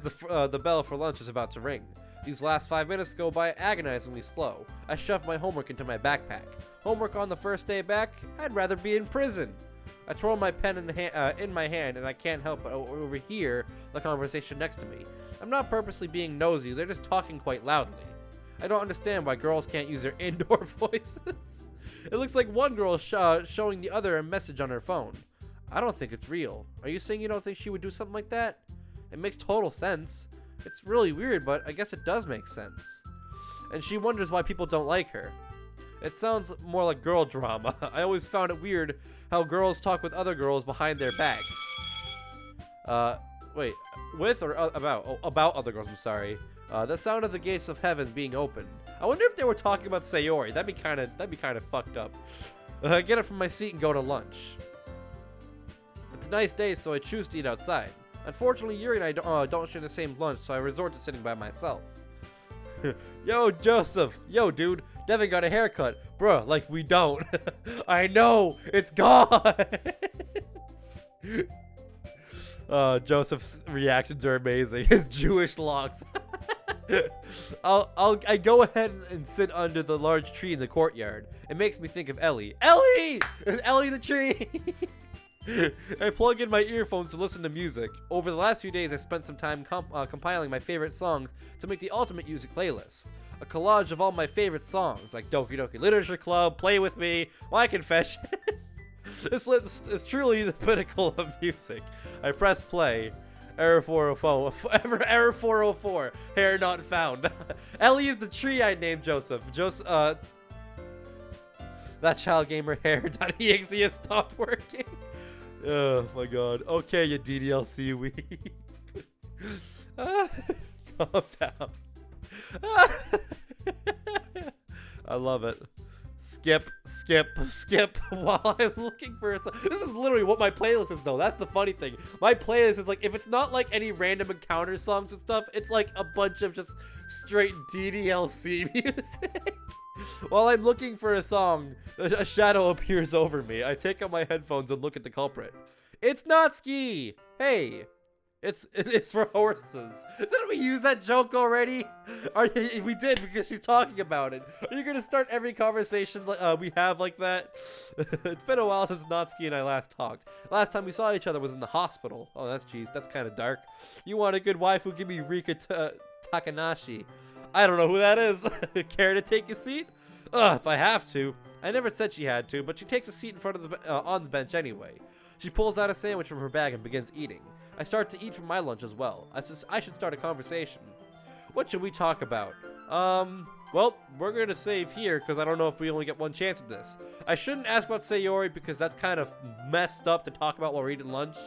the bell for lunch is about to ring. These last 5 minutes go by agonizingly slow. I shove my homework into my backpack. Homework on the first day back? I'd rather be in prison. I throw my pen in my hand, and I can't help but overhear the conversation next to me. I'm not purposely being nosy, they're just talking quite loudly. I don't understand why girls can't use their indoor voices. It looks like one girl is showing the other a message on her phone. I don't think it's real. Are you saying you don't think she would do something like that? It makes total sense. It's really weird, but I guess it does make sense. And she wonders why people don't like her. It sounds more like girl drama. I always found it weird how girls talk with other girls behind their backs. Wait, with or about? Oh, about other girls, I'm sorry. The sound of the gates of heaven being opened. I wonder if they were talking about Sayori. That'd be kind of fucked up. I get up from my seat and go to lunch. It's a nice day, so I choose to eat outside. Unfortunately, Yuri and I don't share the same lunch, so I resort to sitting by myself. Yo, Joseph. Yo, dude. Devin got a haircut. Bruh, like we don't. I know. It's gone. Joseph's reactions are amazing. His Jewish locks. I go ahead and sit under the large tree in the courtyard. It makes me think of Ellie. Ellie! Ellie the tree! I plug in my earphones to listen to music. Over the last few days, I spent some time compiling my favorite songs to make the ultimate music playlist. A collage of all my favorite songs, like Doki Doki Literature Club, Play With Me, My Confession. This list is truly the pinnacle of music. I press play. Error 404. Error 404. Hair not found. Ellie is the tree I named Joseph. That child gamer hair.exe has stopped working. Oh my god. Okay, you DDLC week. Calm down. I love it. Skip while I'm looking for it. This is literally what my playlist is, though. That's the funny thing. My playlist is like, if it's not like any random encounter songs and stuff, it's like a bunch of just straight DDLC music. While I'm looking for a song, a shadow appears over me. I take out my headphones and look at the culprit. It's Natsuki! Hey! It's for horses. Didn't we use that joke already? We did, because she's talking about it. Are you gonna start every conversation we have like that? It's been a while since Natsuki and I last talked. Last time we saw each other was in the hospital. Oh, that's kind of dark. You want a good waifu? Give me Rika Takanashi. I don't know who that is. Care to take a seat? If I have to. I never said she had to, but she takes a seat in front of on the bench anyway. She pulls out a sandwich from her bag and begins eating. I start to eat from my lunch as well. I should start a conversation. What should we talk about? Well, we're gonna save here because I don't know if we only get one chance at this. I shouldn't ask about Sayori because that's kind of messed up to talk about while we're eating lunch.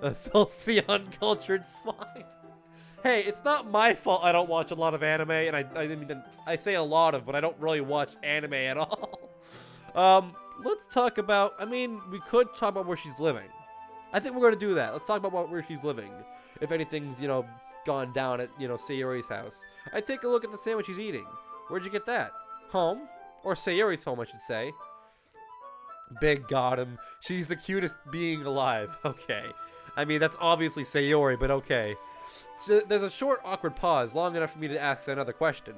A filthy, uncultured swine. Hey, it's not my fault I don't watch a lot of anime, and I mean, I say a lot of, but I don't really watch anime at all. Let's talk about, I mean, we could talk about where she's living. I think we're going to do that. Let's talk about where she's living. If anything's, you know, gone down at, you know, Sayori's house. I take a look at the sandwich she's eating. Where'd you get that? Home? Or Sayori's home, I should say. Big got him. She's the cutest being alive. Okay. I mean, that's obviously Sayori, but okay. So there's a short, awkward pause, long enough for me to ask another question.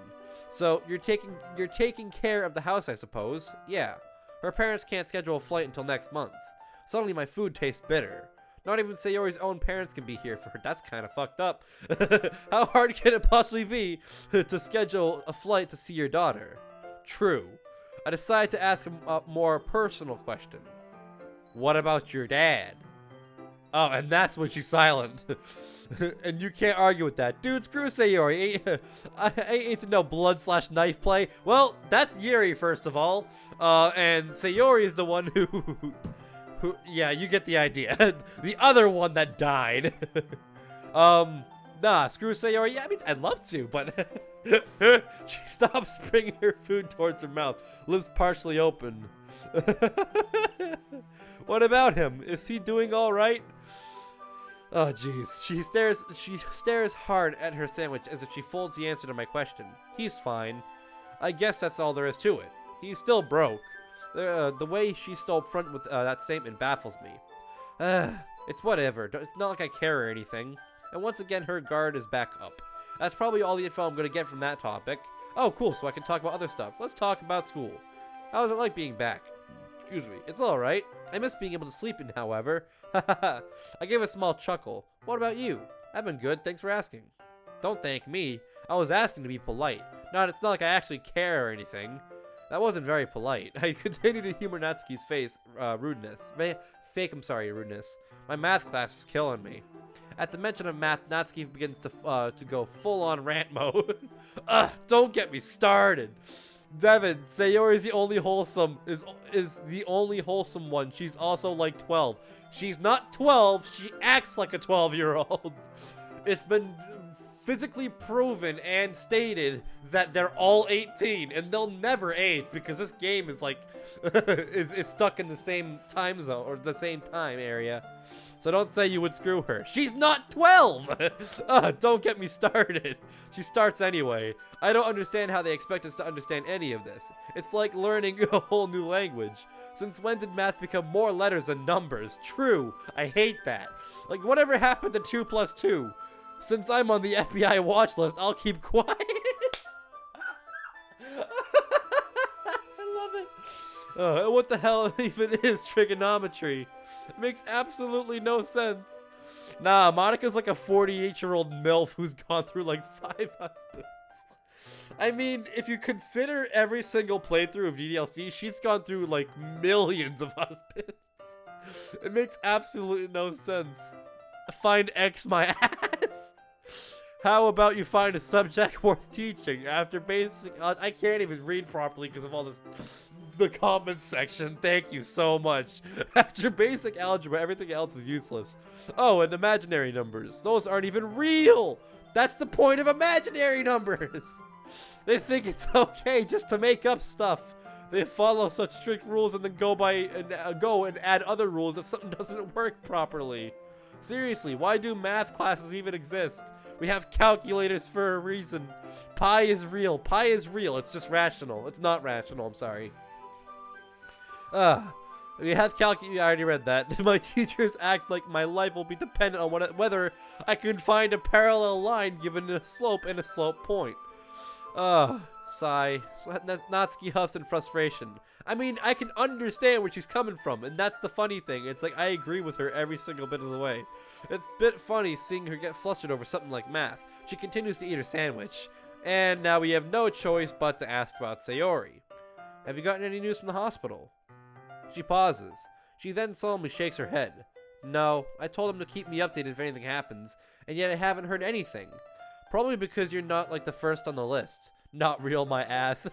So, you're taking care of the house, I suppose? Yeah. Her parents can't schedule a flight until next month. Suddenly my food tastes bitter. Not even Sayori's own parents can be here for her. That's kind of fucked up. How hard can it possibly be to schedule a flight to see your daughter? True. I decide to ask a more personal question. What about your dad? Oh, and that's when she's silent. And you can't argue with that. Dude, screw Sayori. I ain't to know blood/knife play. Well, that's Yuri, first of all. And Sayori is the one who yeah, you get the idea. The other one that died. Nah, screw Sayori. Yeah, I mean, I'd love to, but she stops bringing her food towards her mouth, lips partially open. What about him? Is he doing all right? Oh, jeez. She stares hard at her sandwich as if she folds the answer to my question. He's fine. I guess that's all there is to it. He's still broke. The way she stole front with that statement baffles me. It's whatever. It's not like I care or anything. And once again, her guard is back up. That's probably all the info I'm going to get from that topic. Oh, cool. So I can talk about other stuff. Let's talk about school. How was it like being back? Excuse me. It's all right. I miss being able to sleep in, however. I gave a small chuckle. What about you? I've been good. Thanks for asking. Don't thank me. I was asking to be polite. It's not like I actually care or anything. That wasn't very polite. I continued to humor Natsuki's face, rudeness. Rudeness. My math class is killing me. At the mention of math, Natsuki begins to go full-on rant mode. Don't get me started. Devin, Sayori is the only wholesome is the only wholesome one. She's also like 12. She's not 12. She acts like a 12-year-old. It's been physically proven and stated that they're all 18 and they'll never age because this game is like is stuck in the same time zone or the same time area. So don't say you would screw her. She's not 12! Don't get me started. She starts anyway. I don't understand how they expect us to understand any of this. It's like learning a whole new language. Since when did math become more letters than numbers? True. I hate that. Like, whatever happened to 2 plus 2? Since I'm on the FBI watch list, I'll keep quiet. I love it. What the hell even is trigonometry? It makes absolutely no sense. Nah, Monica's like a 48-year-old MILF who's gone through like 5 husbands. I mean, if you consider every single playthrough of DDLC, she's gone through like millions of husbands. It makes absolutely no sense. Find X my ass. How about you find a subject worth teaching? After basic... I can't even read properly because of all this... The comments section. Thank you so much. After basic algebra, everything else is useless. Oh, and imaginary numbers. Those aren't even real. That's the point of imaginary numbers. They think it's okay just to make up stuff. They follow such strict rules and then go and add other rules if something doesn't work properly. Seriously, why do math classes even exist? We have calculators for a reason. Pi is real. Pi is real. It's just rational. It's not rational. I'm sorry. We have I already read that. My teachers act like my life will be dependent on whether I can find a parallel line given a slope and a slope point. Sigh. Natsuki huffs in frustration. I mean, I can understand where she's coming from, and that's the funny thing. It's like I agree with her every single bit of the way. It's a bit funny seeing her get flustered over something like math. She continues to eat her sandwich. And now we have no choice but to ask about Sayori. Have you gotten any news from the hospital? She pauses. She then solemnly shakes her head. No, I told him to keep me updated if anything happens, and yet I haven't heard anything. Probably because you're not like the first on the list. Not real, my ass.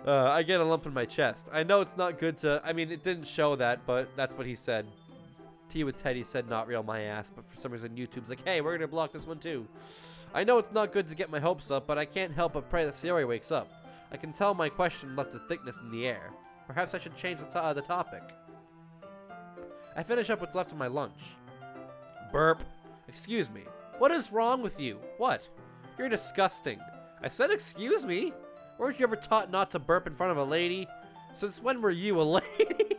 I get a lump in my chest. I know it's not good to... I mean, it didn't show that, but that's what he said. Tea with Teddy said not real my ass, but for some reason YouTube's like, hey, we're gonna block this one too. I know it's not good to get my hopes up, but I can't help but pray that Sayori wakes up. I can tell my question left a thickness in the air. Perhaps I should change the topic. I finish up what's left of my lunch. Burp. Excuse me. What is wrong with you? What? You're disgusting. I said excuse me? Weren't you ever taught not to burp in front of a lady? Since when were you a lady?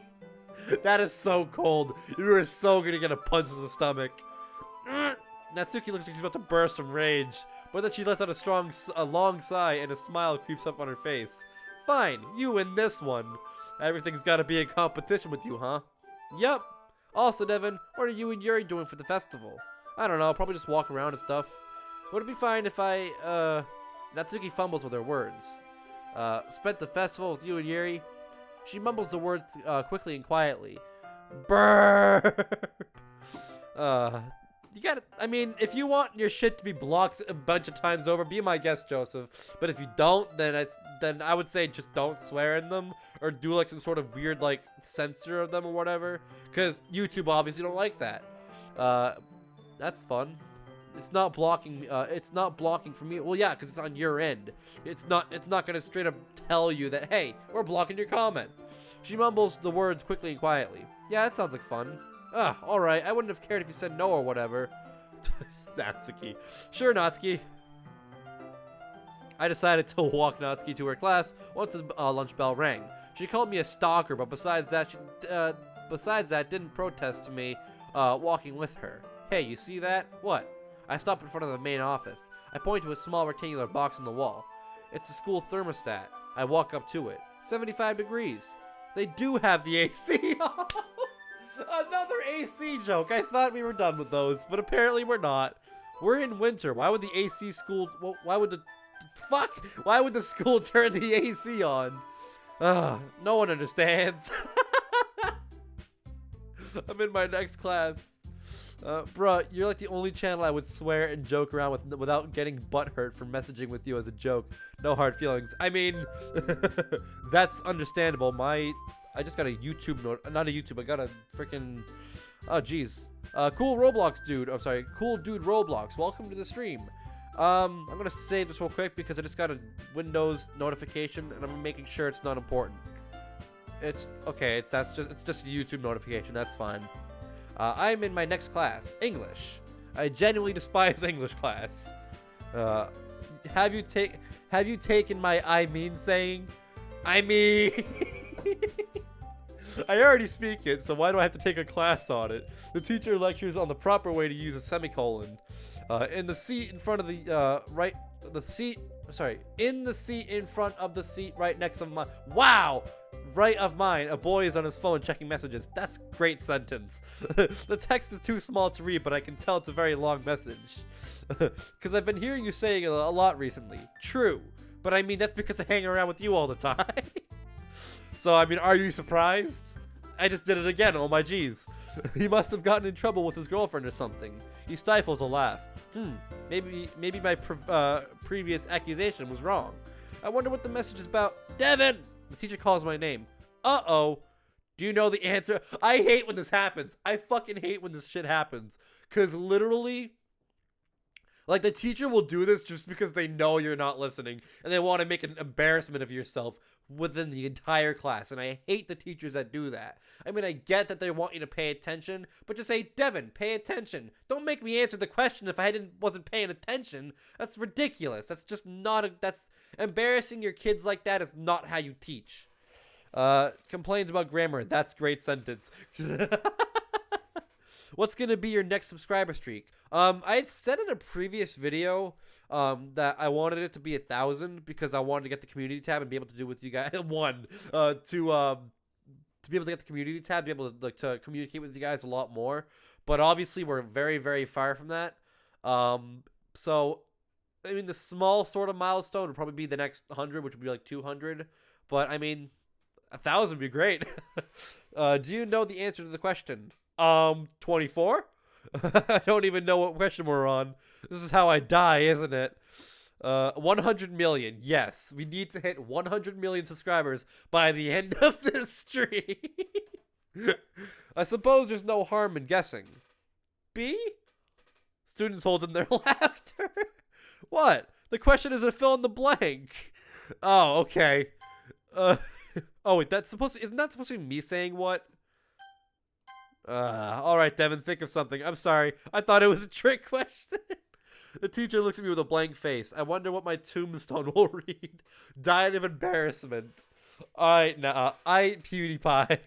That is so cold. You are so gonna get a punch in the stomach. Natsuki looks like she's about to burst from rage, but then she lets out a long sigh and a smile creeps up on her face. Fine, you win this one. Everything's gotta be a competition with you, huh? Yup. Also, Devin, what are you and Yuri doing for the festival? I don't know, I'll probably just walk around and stuff. Would it be fine if Natsuki fumbles with her words. Spent the festival with you and Yuri? She mumbles the words quickly and quietly. Burp! You gotta, I mean, if you want your shit to be blocked a bunch of times over, be my guest, Joseph. But if you don't, then I would say just don't swear in them, or do like some sort of weird like censor of them or whatever, because YouTube obviously don't like that. That's fun. It's not blocking. It's not blocking for me. Well, yeah, because it's on your end. It's not gonna straight up tell you that, hey, we're blocking your comment. She mumbles the words quickly and quietly. Yeah, that sounds like fun. All right. I wouldn't have cared if you said no or whatever. Natsuki. Sure, Natsuki. I decided to walk Natsuki to her class once the lunch bell rang. She called me a stalker, but besides that, didn't protest me walking with her. Hey, you see that? What? I stop in front of the main office. I point to a small rectangular box on the wall. It's a school thermostat. I walk up to it. 75 degrees. They do have the AC. Another AC joke. I thought we were done with those, but apparently we're not. We're in winter. Why would the AC school... Why would the school turn the AC on? No one understands. I'm in my next class. Bruh, you're like the only channel I would swear and joke around with without getting butthurt for messaging with you as a joke. No hard feelings. I mean, that's understandable. I just got a YouTube not a YouTube. I got a freaking, oh jeez. Cool Roblox dude. I'm sorry, cool dude Roblox. Welcome to the stream. I'm gonna save this real quick because I just got a Windows notification and I'm making sure it's not important. It's okay. It's just a YouTube notification. That's fine. I'm in my next class, English. I genuinely despise English class. Have you taken my I mean saying? I mean. I already speak it, so why do I have to take a class on it? The teacher lectures on the proper way to use a semicolon. In the seat in front of the in the seat in front of the seat right next to my right of mine, a boy is on his phone checking messages. That's a great sentence. The text is too small to read, but I can tell it's a very long message. Because I've been hearing you saying it a lot recently. True, but I mean that's because I hang around with you all the time. So, I mean, are you surprised? I just did it again, oh my geez. He must have gotten in trouble with his girlfriend or something. He stifles a laugh. Maybe my previous accusation was wrong. I wonder what the message is about. Devin! The teacher calls my name. Uh-oh. Do you know the answer? I hate when this happens. I fucking hate when this shit happens. Because literally... like, the teacher will do this just because they know you're not listening, and they want to make an embarrassment of yourself within the entire class, and I hate the teachers that do that. I mean, I get that they want you to pay attention, but just say, Devin, pay attention. Don't make me answer the question if I wasn't paying attention. That's ridiculous. That's just not that's embarrassing your kids like that is not how you teach. Complains about grammar. That's a great sentence. What's gonna be your next subscriber streak? I had said in a previous video that I wanted it to be 1,000 because I wanted to get the community tab and be able to do with you guys. To be able to get the community tab, be able to to communicate with you guys a lot more. But obviously, we're very, very far from that. So I mean, the small sort of milestone would probably be the next 100, which would be like 200. But I mean, 1,000 would be great. Do you know the answer to the question? 24? I don't even know what question we're on. This is how I die, isn't it? 100 million. Yes, we need to hit 100 million subscribers by the end of this stream. I suppose there's no harm in guessing. B? Students hold in their laughter. What? The question is a fill in the blank. Oh, okay. Oh wait, isn't that supposed to be me saying what? All right, Devin, think of something. I'm sorry. I thought it was a trick question. The teacher looks at me with a blank face. I wonder what my tombstone will read. Died of embarrassment. Alright, nah, I PewDiePie.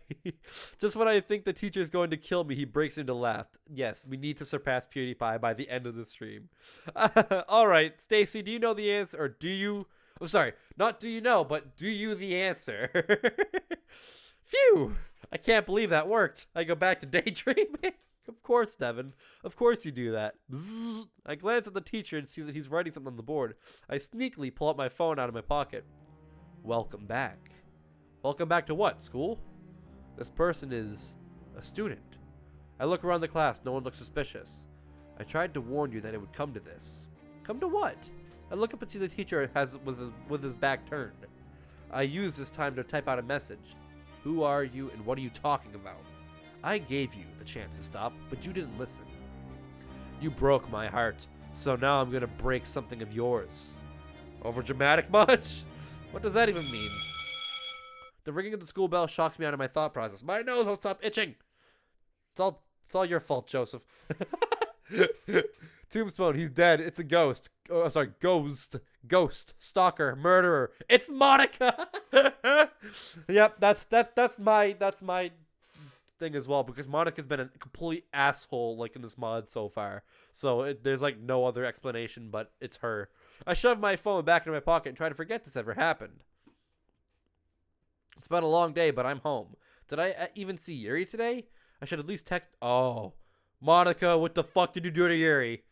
Just when I think the teacher is going to kill me, he breaks into laugh. Yes, we need to surpass PewDiePie by the end of the stream. Alright, Stacy, do you know the answer? Or do you... I'm sorry, not do you know, but do you the answer? Phew! I can't believe that worked. I go back to daydreaming. Of course, Devin. Of course you do that. Bzzz. I glance at the teacher and see that he's writing something on the board. I sneakily pull up my phone out of my pocket. Welcome back. Welcome back to what, school? This person is a student. I look around the class. No one looks suspicious. I tried to warn you that it would come to this. Come to what? I look up and see the teacher has with his back turned. I use this time to type out a message. Who are you and what are you talking about? I gave you the chance to stop, but you didn't listen. You broke my heart, so now I'm gonna break something of yours. Over dramatic much? What does that even mean? The ringing of the school bell shocks me out of my thought process. My nose won't stop itching. It's all your fault, Joseph. Tombstone, he's dead. It's a ghost. Oh, I'm sorry, ghost, stalker, murderer. It's Monica. Yep, that's my thing as well, because Monica's been a complete asshole like in this mod so far. So there's like no other explanation, but it's her. I shoved my phone back into my pocket and tried to forget this ever happened. It's been a long day, but I'm home. Did I even see Yuri today? I should at least text. Oh, Monica, what the fuck did you do to Yuri?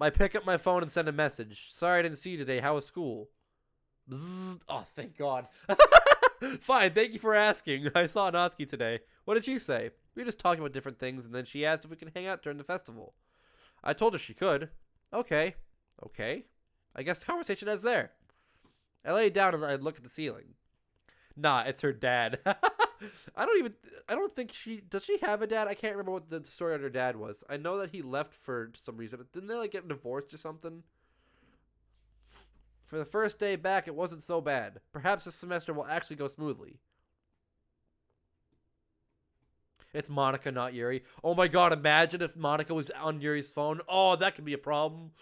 I pick up my phone and send a message. Sorry I didn't see you today. How was school? Bzzz. Oh, thank God. Fine, thank you for asking. I saw Natsuki today. What did she say? We were just talking about different things, and then she asked if we could hang out during the festival. I told her she could. Okay. I guess the conversation ends there. I lay down and I look at the ceiling. Nah, it's her dad. I don't think does she have a dad? I can't remember what the story on her dad was. I know that he left for some reason. Didn't they like get divorced or something? For the first day back, it wasn't so bad. Perhaps this semester will actually go smoothly. It's Monica, not Yuri. Oh my God, imagine if Monica was on Yuri's phone. Oh, that could be a problem.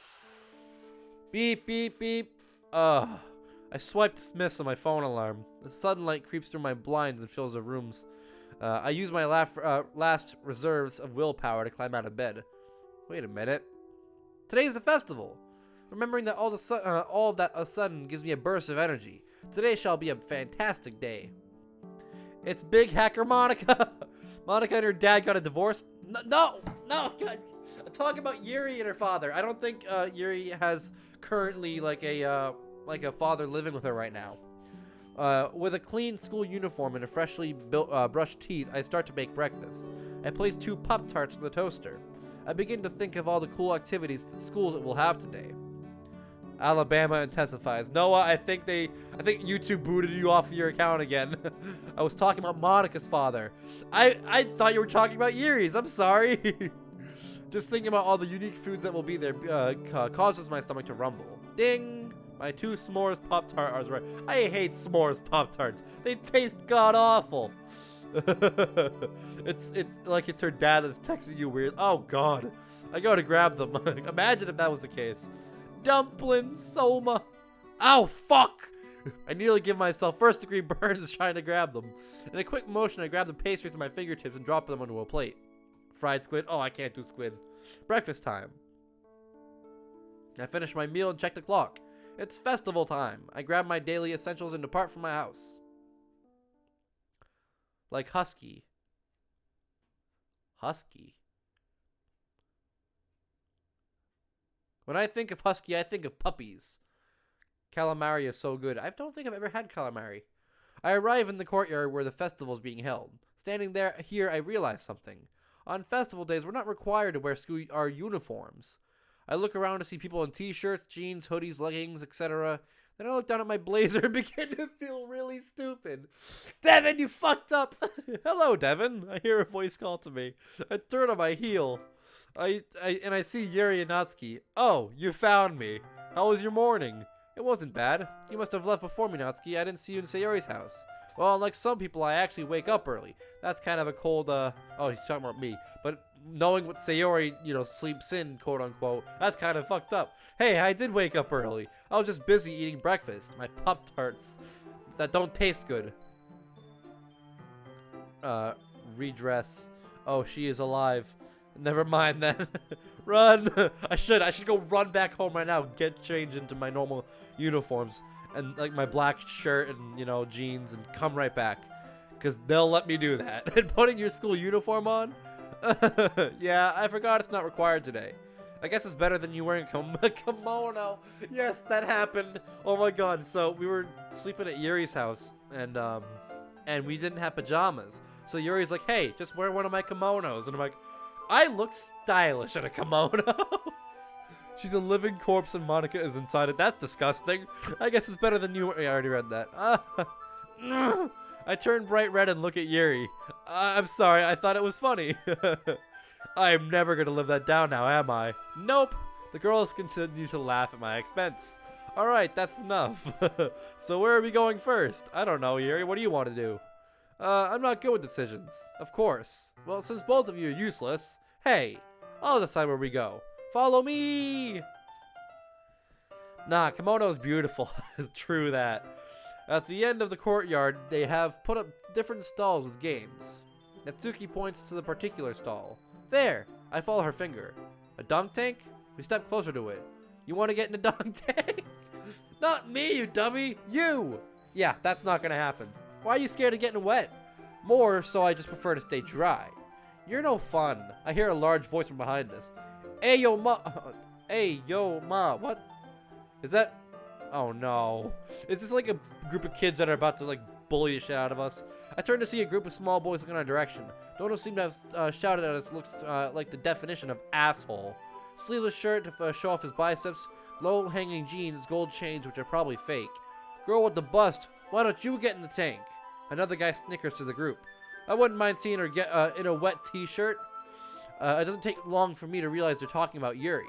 Beep, beep, beep. I swipe dismiss on my phone alarm. The sunlight creeps through my blinds and fills the rooms. I use my last reserves of willpower to climb out of bed. Wait a minute. Today is a festival. Remembering that all of that a sudden gives me a burst of energy. Today shall be a fantastic day. It's Big Hacker Monica. Monica and her dad got a divorce. No, God. I'm talking about Yuri and her father. I don't think Yuri has currently like a father living with her right now. With a clean school uniform and a freshly brushed teeth, I start to make breakfast. I place 2 Pop-Tarts in the toaster. I begin to think of all the cool activities that school will have today. Alabama intensifies. Noah, I think YouTube booted you off of your account again. I was talking about Monica's father. I thought you were talking about Yuri's. I'm sorry. Just thinking about all the unique foods that will be there causes my stomach to rumble. Ding! My 2 s'mores Pop-Tart are right. I hate s'mores Pop-Tarts. They taste god-awful. It's like it's her dad that's texting you weird. Oh God. I go to grab them. Imagine if that was the case. Dumplings, Soma. Ow, fuck! I nearly give myself first-degree burns trying to grab them. In a quick motion, I grab the pastries with my fingertips and drop them onto a plate. Fried squid. Oh, I can't do squid. Breakfast time. I finish my meal and check the clock. It's festival time. I grab my daily essentials and depart from my house. Like Husky. Husky. When I think of Husky, I think of puppies. Calamari is so good. I don't think I've ever had calamari. I arrive in the courtyard where the festival is being held. Standing here, I realize something. On festival days, we're not required to wear our uniforms. I look around to see people in t-shirts, jeans, hoodies, leggings, etc. Then I look down at my blazer and begin to feel really stupid. Devin, you fucked up! Hello, Devin. I hear a voice call to me. I turn on my heel. I see Yuri and Natsuki. Oh, you found me. How was your morning? It wasn't bad. You must have left before me, Natsuki. I didn't see you in Sayori's house. Well, unlike some people, I actually wake up early. That's kind of a cold, oh, he's talking about me. But knowing what Sayori, sleeps in, quote unquote, that's kind of fucked up. Hey, I did wake up early. I was just busy eating breakfast. My Pop-Tarts that don't taste good. Redress. Oh, she is alive. Never mind then. Run! I should go run back home right now, get changed into my normal uniforms and like my black shirt and jeans and come right back. Cause they'll let me do that. And putting your school uniform on? Yeah, I forgot it's not required today. I guess it's better than you wearing a kimono. Yes, that happened. Oh my god. So we were sleeping at Yuri's house and we didn't have pajamas. So Yuri's like, hey, just wear one of my kimonos. And I'm like, I look stylish in a kimono. She's a living corpse and Monica is inside it. That's disgusting. I guess it's better than you. I already read that. I turn bright red and look at Yuri. I'm sorry, I thought it was funny. I'm never going to live that down now, am I? Nope. The girls continue to laugh at my expense. Alright, that's enough. So where are we going first? I don't know, Yuri. What do you want to do? I'm not good with decisions. Of course. Well, since both of you are useless, hey, I'll decide where we go. Follow me! Nah, kimono's beautiful. It's true that. At the end of the courtyard, they have put up different stalls with games. Natsuki points to the particular stall. There! I follow her finger. A dunk tank? We step closer to it. You want to get in a dunk tank? Not me, you dummy! You! Yeah, that's not gonna happen. Why are you scared of getting wet? More so I just prefer to stay dry. You're no fun. I hear a large voice from behind us. Hey, yo, ma. Hey, yo, ma. What? Is that? Oh, no. Is this like a group of kids that are about to, like, bully the shit out of us? I turn to see a group of small boys looking in our direction. No one seem to have shouted at us. Looks like the definition of asshole. Sleeveless shirt to show off his biceps. Low-hanging jeans, gold chains, which are probably fake. Girl with the bust. Why don't you get in the tank? Another guy snickers to the group. I wouldn't mind seeing her get in a wet t-shirt. It doesn't take long for me to realize they're talking about Yuri.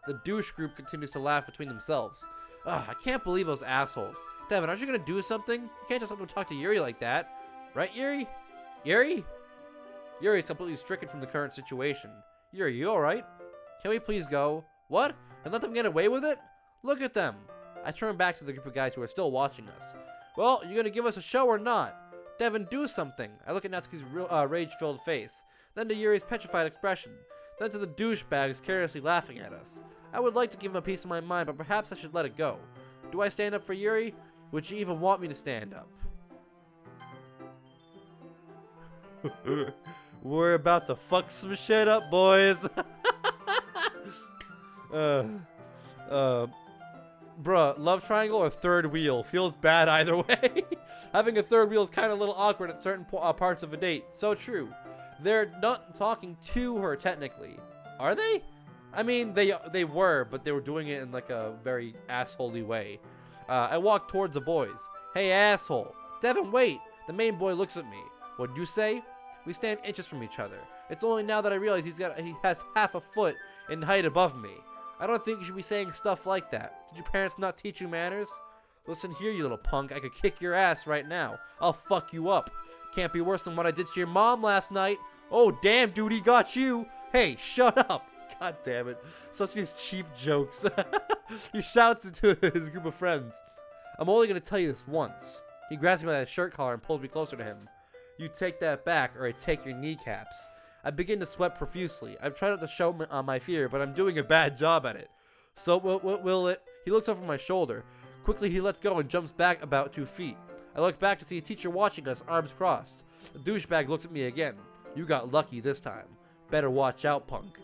The douche group continues to laugh between themselves. Ugh, I can't believe those assholes. Devin, aren't you gonna do something? You can't just let them talk to Yuri like that. Right, Yuri? Yuri? Yuri's completely stricken from the current situation. Yuri, you alright? Can we please go? What? And let them get away with it? Look at them. I turn back to the group of guys who are still watching us. Well, you gonna give us a show or not? Devin, do something. I look at Natsuki's rage-filled face, then to Yuri's petrified expression, then to the douchebags carelessly laughing at us. I would like to give him a piece of my mind, but perhaps I should let it go. Do I stand up for Yuri? Would you even want me to stand up? We're about to fuck some shit up, boys. Bruh, love triangle or third wheel? Feels bad either way. Having a third wheel is kind of a little awkward at certain parts of a date. So true. They're not talking to her technically. Are they? I mean, they were, but they were doing it in like a very assholey way. I walk towards the boys. Hey, asshole. Devin, wait. The main boy looks at me. What'd you say? We stand inches from each other. It's only now that I realize he has half a foot in height above me. I don't think you should be saying stuff like that. Did your parents not teach you manners? Listen here, you little punk. I could kick your ass right now. I'll fuck you up. Can't be worse than what I did to your mom last night. Oh, damn, dude, he got you. Hey, shut up. God damn it. Such these cheap jokes. He shouts into his group of friends. I'm only going to tell you this once. He grabs me by the shirt collar and pulls me closer to him. You take that back or I take your kneecaps. I begin to sweat profusely. I'm trying not to show my fear, but I'm doing a bad job at it. So, will it? He looks over my shoulder. Quickly, he lets go and jumps back about 2 feet. I look back to see a teacher watching us, arms crossed. The douchebag looks at me again. You got lucky this time. Better watch out, punk.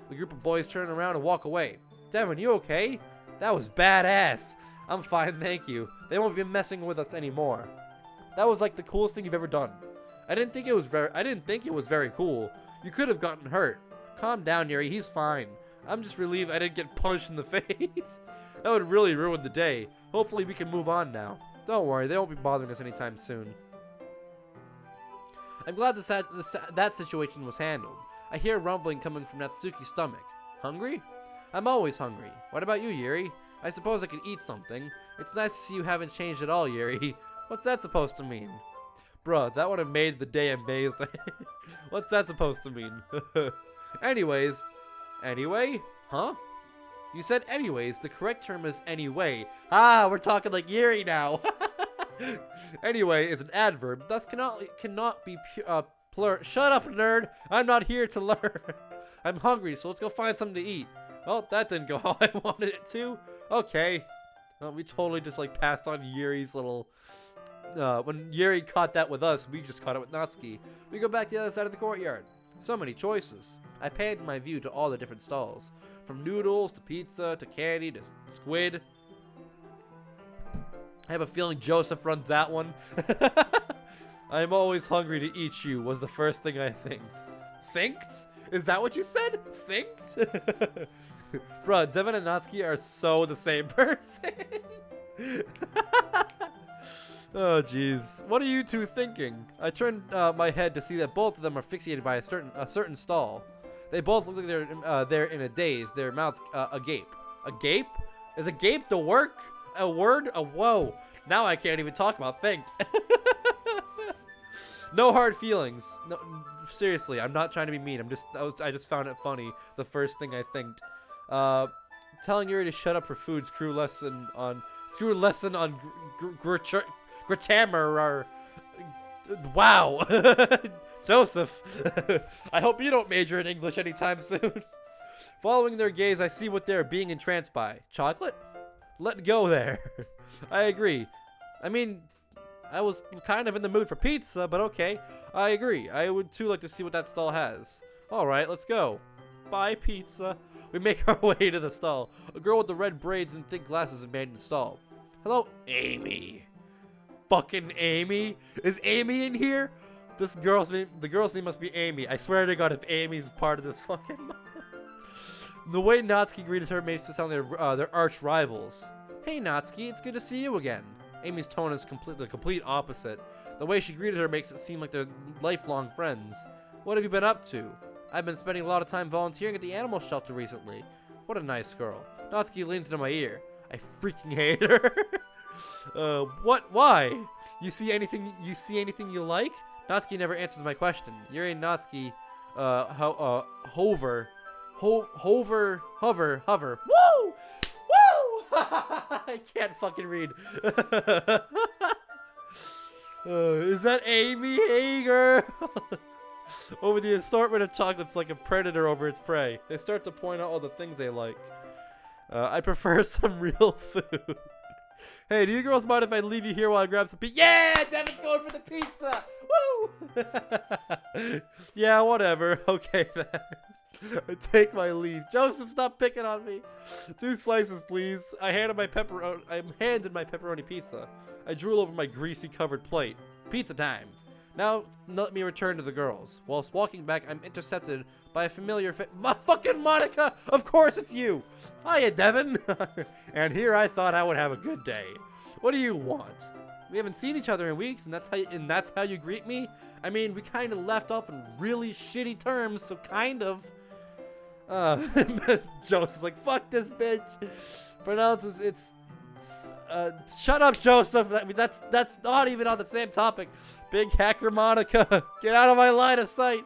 The group of boys turn around and walk away. Devin, you okay? That was badass. I'm fine, thank you. They won't be messing with us anymore. That was like the coolest thing you've ever done. I didn't think it was very cool. You could have gotten hurt. Calm down, Yuri. He's fine. I'm just relieved I didn't get punched in the face. That would really ruin the day. Hopefully we can move on now. Don't worry, they won't be bothering us anytime soon. I'm glad that situation was handled. I hear rumbling coming from Natsuki's stomach. Hungry? I'm always hungry. What about you, Yuri? I suppose I could eat something. It's nice to see you haven't changed at all, Yuri. What's that supposed to mean? Bruh, that would have made the day amazing. What's that supposed to mean? Anyways. Anyway? Huh? You said anyways. The correct term is anyway. Ah, we're talking like Yuri now. Anyway is an adverb, thus cannot be plural. Shut up, nerd. I'm not here to learn. I'm hungry, so let's go find something to eat. Oh, that didn't go how I wanted it to. Okay. Well, we totally just like passed on Yuri's little... when Yuri caught that with us, we just caught it with Natsuki. We go back to the other side of the courtyard. So many choices. I panned my view to all the different stalls. From noodles, to pizza, to candy, to squid. I have a feeling Joseph runs that one. I'm always hungry to eat you was the first thing I thinked. Thinked? Is that what you said? Thinked? Bruh, Devin and Natsuki are so the same person. Oh, jeez. What are you two thinking? I turned my head to see that both of them are fixated by a certain stall. They both look like they're in a daze, their mouth agape. Agape? Is agape the work? A word? Whoa. Now I can't even talk about thinked. No hard feelings. No, seriously, I'm not trying to be mean. I just found it funny. The first thing I thinked. Telling Yuri to shut up for food. Screw lesson on grammar. Wow. Joseph. I hope you don't major in English anytime soon. Following their gaze, I see what they're being entranced by. Chocolate? Let go there. I agree. I mean, I was kind of in the mood for pizza, but okay. I agree. I would too like to see what that stall has. Alright, let's go. Buy pizza. We make our way to the stall. A girl with the red braids and thick glasses is manning the stall. Hello, Amy. Fucking Amy? Is Amy in here? The girl's name must be Amy. I swear to God, if Amy's part of this fucking... The way Natsuki greeted her makes it sound like their arch rivals. Hey Natsuki, it's good to see you again. Amy's tone is the complete opposite. The way she greeted her makes it seem like they're lifelong friends. What have you been up to? I've been spending a lot of time volunteering at the animal shelter recently. What a nice girl. Natsuki leans into my ear. I freaking hate her. What? Why? You see anything you like? Natsuki never answers my question. Yuri and Natsuki, hover. Woo! Woo! I can't fucking read. Is that Amy? Hey, girl. Over the assortment of chocolates like a predator over its prey. They start to point out all the things they like. I prefer some real food. Hey, do you girls mind if I leave you here while I grab some pizza? Yeah! Devin's going for the pizza! Woo! Yeah, whatever. Okay, then. I take my leave. Joseph, stop picking on me. 2 slices, please. I'm handed my pepperoni pizza. I drool over my greasy covered plate. Pizza time. Now, let me return to the girls. Whilst walking back, I'm intercepted by a familiar fucking Monica! Of course it's you! Hiya, Devin! And here I thought I would have a good day. What do you want? We haven't seen each other in weeks, and that's how you greet me? I mean, we kind of left off in really shitty terms, so kind of. Joseph's like, fuck this bitch. Pronounces it's shut up, Joseph. I mean, that's not even on the same topic. Big hacker Monica, get out of my line of sight.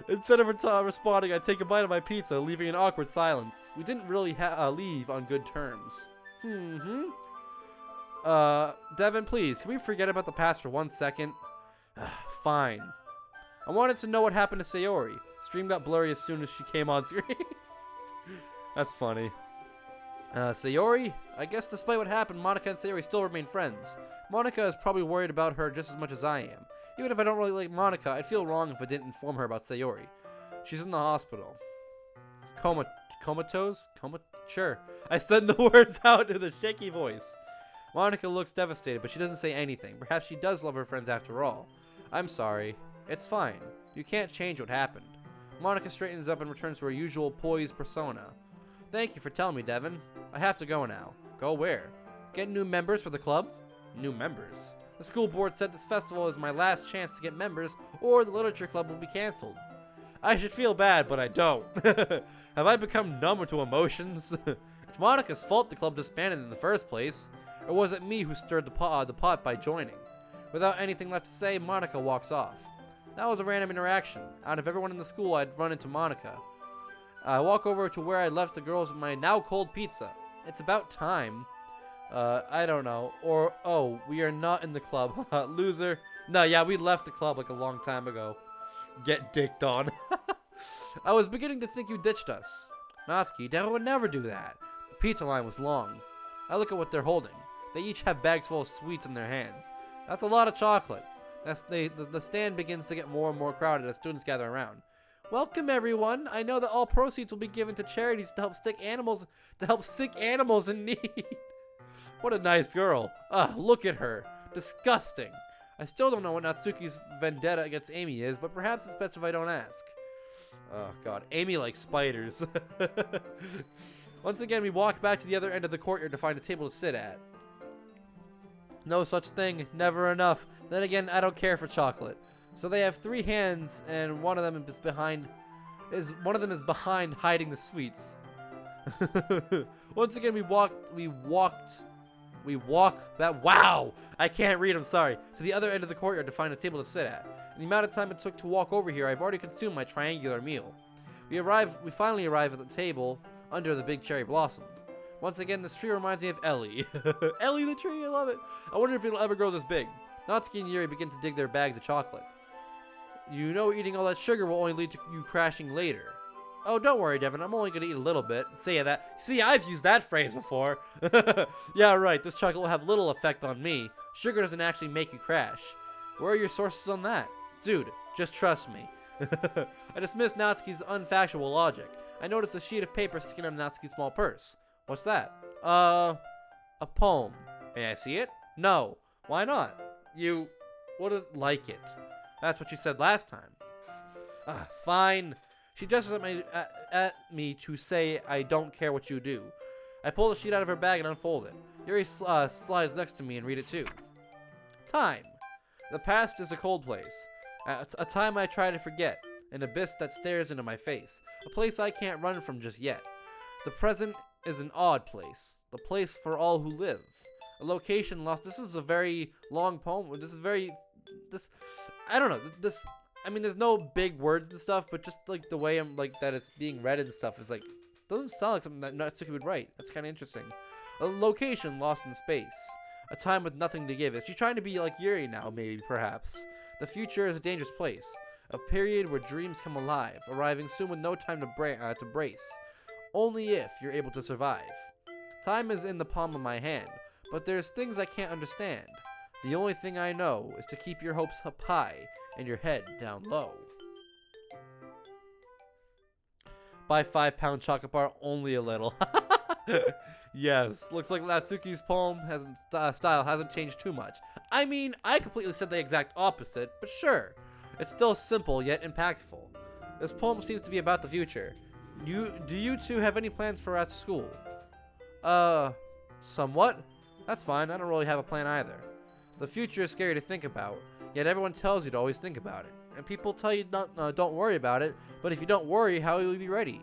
Instead of responding, I take a bite of my pizza, leaving an awkward silence. We didn't really leave on good terms. Devin, please, can we forget about the past for 1 second? Fine. I wanted to know what happened to Sayori. Stream got blurry as soon as she came on screen. That's funny. Sayori? I guess despite what happened, Monica and Sayori still remain friends. Monica is probably worried about her just as much as I am. Even if I don't really like Monica, I'd feel wrong if I didn't inform her about Sayori. She's in the hospital. Comatose? Sure. I send the words out in a shaky voice. Monica looks devastated, but she doesn't say anything. Perhaps she does love her friends after all. I'm sorry. It's fine. You can't change what happened. Monica straightens up and returns to her usual poised persona. Thank you for telling me, Devin. I have to go now. Go where? Get new members for the club? New members? The school board said this festival is my last chance to get members, or the literature club will be cancelled. I should feel bad, but I don't. Have I become numb to emotions? It's Monica's fault the club disbanded in the first place. Or was it me who stirred the pot by joining? Without anything left to say, Monica walks off. That was a random interaction. Out of everyone in the school, I'd run into Monica. I walk over to where I left the girls with my now cold pizza. It's about time. I don't know. Or, oh, we are not in the club. Loser. No, yeah, we left the club like a long time ago. Get dicked on. I was beginning to think you ditched us. Natsuki, Devin would never do that. The pizza line was long. I look at what they're holding. They each have bags full of sweets in their hands. That's a lot of chocolate. The stand begins to get more and more crowded as students gather around. Welcome everyone. I know that all proceeds will be given to charities to help sick animals in need. What a nice girl. Look at her. Disgusting. I still don't know what Natsuki's vendetta against Amy is, but perhaps it's best if I don't ask. Oh god, Amy likes spiders. Once again, we walk back to the other end of the courtyard to find a table to sit at. No such thing, never enough. Then again, I don't care for chocolate. So they have 3 hands, and one of them is behind hiding the sweets. Once again, we walk wow, I can't read, I'm sorry, to the other end of the courtyard to find a table to sit at. In the amount of time it took to walk over here, I've already consumed my triangular meal. We finally arrive at the table under the big cherry blossom. Once again, this tree reminds me of Ellie. Ellie the tree, I love it. I wonder if it'll ever grow this big. Natsuki and Yuri begin to dig their bags of chocolate. You know eating all that sugar will only lead to you crashing later. Oh, don't worry, Devin. I'm only going to eat a little bit. Say that. See, I've used that phrase before. Yeah, right. This chocolate will have little effect on me. Sugar doesn't actually make you crash. Where are your sources on that? Dude, just trust me. I dismiss Natsuki's unfactual logic. I notice a sheet of paper sticking out of Natsuki's small purse. What's that? A poem. May I see it? No. Why not? You wouldn't like it. That's what you said last time. Fine. She gestures at me to say I don't care what you do. I pull the sheet out of her bag and unfold it. Yuri slides next to me and read it too. Time. The past is a cold place. A time I try to forget. An abyss that stares into my face. A place I can't run from just yet. The present is an odd place. The place for all who live. A location lost. This is a very long poem. I don't know. I mean, there's no big words and stuff, but just like the way that it's being read and stuff is like, doesn't sound like something that Natsuki would write. That's kind of interesting. A location lost in space. A time with nothing to give. Is she trying to be like Yuri now, maybe, perhaps? The future is a dangerous place. A period where dreams come alive, arriving soon with no time to brace. Only if you're able to survive. Time is in the palm of my hand, but there's things I can't understand. The only thing I know is to keep your hopes up high and your head down low. Buy 5-pound chocolate bar, only a little. Yes, looks like Natsuki's poem style hasn't changed too much. I mean, I completely said the exact opposite, but sure. It's still simple yet impactful. This poem seems to be about the future. Do you two have any plans for after school? Somewhat. That's fine, I don't really have a plan either. The future is scary to think about, yet everyone tells you to always think about it. And people tell you don't worry about it, but if you don't worry, how will you be ready?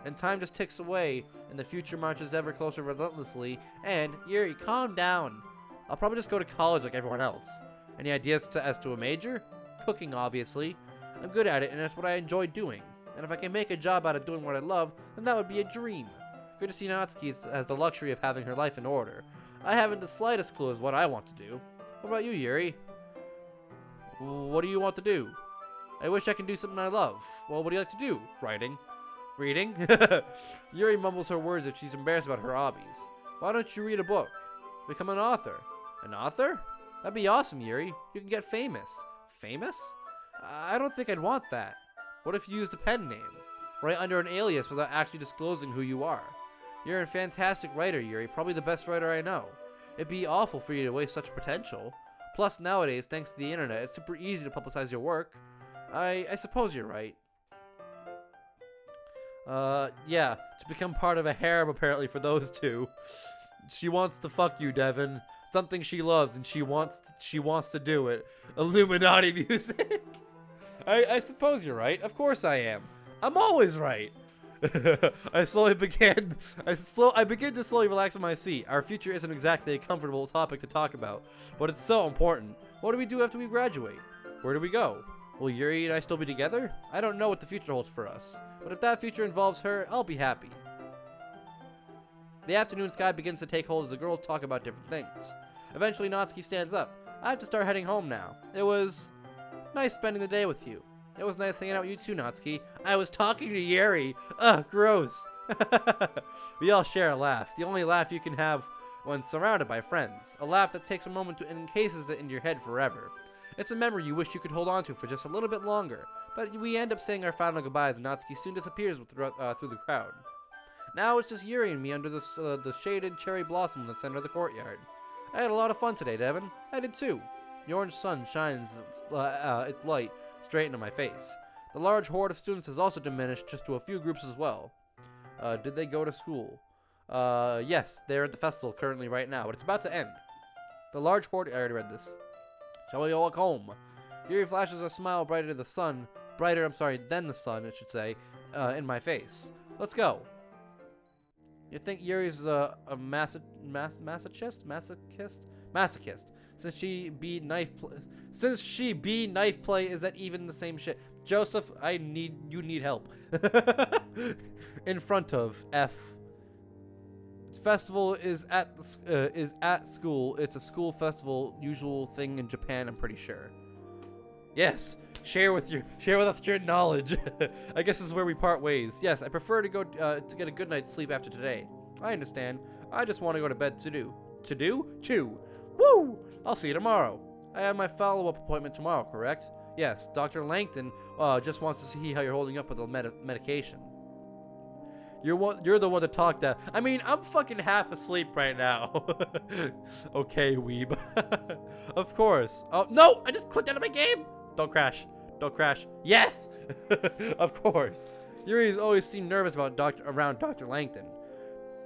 And time just ticks away, and the future marches ever closer relentlessly, and, Yuri, calm down. I'll probably just go to college like everyone else. Any ideas as to a major? Cooking, obviously. I'm good at it, and that's what I enjoy doing. And if I can make a job out of doing what I love, then that would be a dream. Good to see Natsuki has the luxury of having her life in order. I haven't the slightest clue as what I want to do. What about you, Yuri? What do you want to do? I wish I could do something I love. Well, what do you like to do? Writing. Reading? Yuri mumbles her words if she's embarrassed about her hobbies. Why don't you read a book? Become an author. An author? That'd be awesome, Yuri. You can get famous. Famous? I don't think I'd want that. What if you used a pen name? Write under an alias without actually disclosing who you are. You're a fantastic writer, Yuri. Probably the best writer I know. It'd be awful for you to waste such potential. Plus, nowadays, thanks to the internet, it's super easy to publicize your work. I suppose you're right. Yeah, to become part of a harem apparently for those two. She wants to fuck you, Devin. Something she loves and she wants to do it. Illuminati music. I suppose you're right. Of course I am. I'm always right. I begin to slowly relax in my seat. Our future isn't exactly a comfortable topic to talk about, but it's so important. What do we do after we graduate? Where do we go? Will Yuri and I still be together? I don't know what the future holds for us, but if that future involves her, I'll be happy. The afternoon sky begins to take hold as the girls talk about different things. Eventually, Natsuki stands up. I have to start heading home now. It was nice spending the day with you. It was nice hanging out with you too, Natsuki. I was talking to Yuri. Ugh, gross. We all share a laugh. The only laugh you can have when surrounded by friends. A laugh that takes a moment and encases it in your head forever. It's a memory you wish you could hold on to for just a little bit longer. But we end up saying our final goodbyes and Natsuki soon disappears through the crowd. Now it's just Yuri and me under the shaded cherry blossom in the center of the courtyard. I had a lot of fun today, Devin. I did too. The orange sun shines its light straight into my face. The large horde of students has also diminished just to a few groups as well. Did they go to school? Yes, they're at the festival currently right now, but it's about to end. The large horde... I already read this. Shall we walk home? Yuri flashes a smile brighter than the sun, I should say, in my face. Let's go. You think Yuri's a masochist? Since she be knife play, is that even the same shit? Joseph, you need help. In front of F. Festival is at school. It's a school festival, usual thing in Japan, I'm pretty sure. Yes, share with us your knowledge. I guess this is where we part ways. Yes, I prefer to go to get a good night's sleep after today. I understand. I just want to go to bed to do. Chew. Woo! I'll see you tomorrow. I have my follow-up appointment tomorrow, correct? Yes, Dr. Langton just wants to see how you're holding up with the medication. You're the one to talk that. I mean, I'm fucking half asleep right now. Okay, weeb. Of course. Oh, no! I just clicked out of my game! Don't crash. Yes! Of course. Yuri's always seemed nervous around Dr. Langton.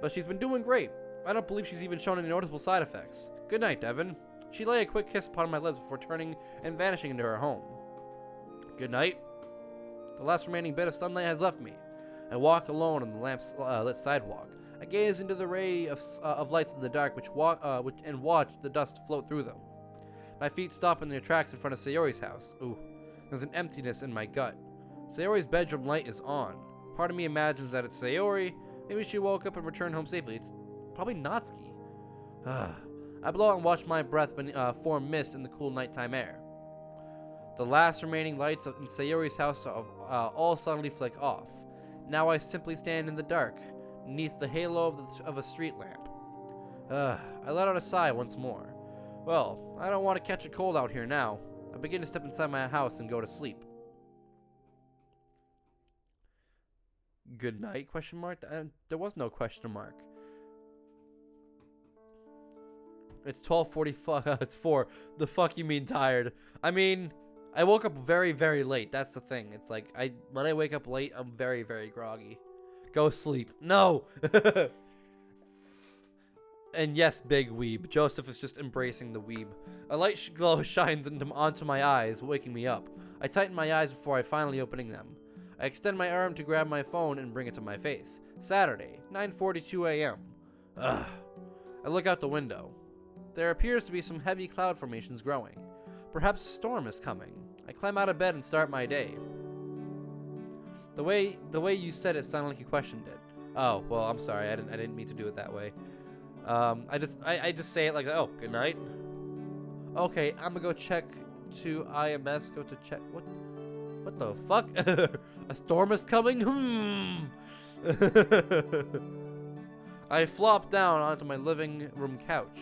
But she's been doing great. I don't believe she's even shown any noticeable side effects. Good night, Devin. She lay a quick kiss upon my lips before turning and vanishing into her home. Good night. The last remaining bit of sunlight has left me. I walk alone on the lit sidewalk. I gaze into the ray of lights in the dark, and watch the dust float through them. My feet stop in their tracks in front of Sayori's house. Ooh, there's an emptiness in my gut. Sayori's bedroom light is on. Part of me imagines that it's Sayori. Maybe she woke up and returned home safely. It's probably Natsuki. I blow out and watch my breath form mist in the cool nighttime air. The last remaining lights in Sayori's house all suddenly flick off. Now I simply stand in the dark, beneath the halo of a street lamp. I let out a sigh once more. Well, I don't want to catch a cold out here now. I begin to step inside my house and go to sleep. Good night, question mark? There was no question mark. It's 12:45. It's 4. The fuck you mean tired? I mean, I woke up very, very late. That's the thing. It's like, when I wake up late, I'm very, very groggy. Go sleep. No! And yes, big weeb. Joseph is just embracing the weeb. A light glow shines onto my eyes, waking me up. I tighten my eyes before I finally opening them. I extend my arm to grab my phone and bring it to my face. Saturday, 9:42 a.m. Ugh. I look out the window. There appears to be some heavy cloud formations growing. Perhaps a storm is coming. I climb out of bed and start my day. The way you said it sounded like you questioned it. Oh, well, I'm sorry. I didn't mean to do it that way. I just say it like, oh, good night. Okay, I'm gonna go check to IMS. Go to check. What the fuck? A storm is coming? I flop down onto my living room couch.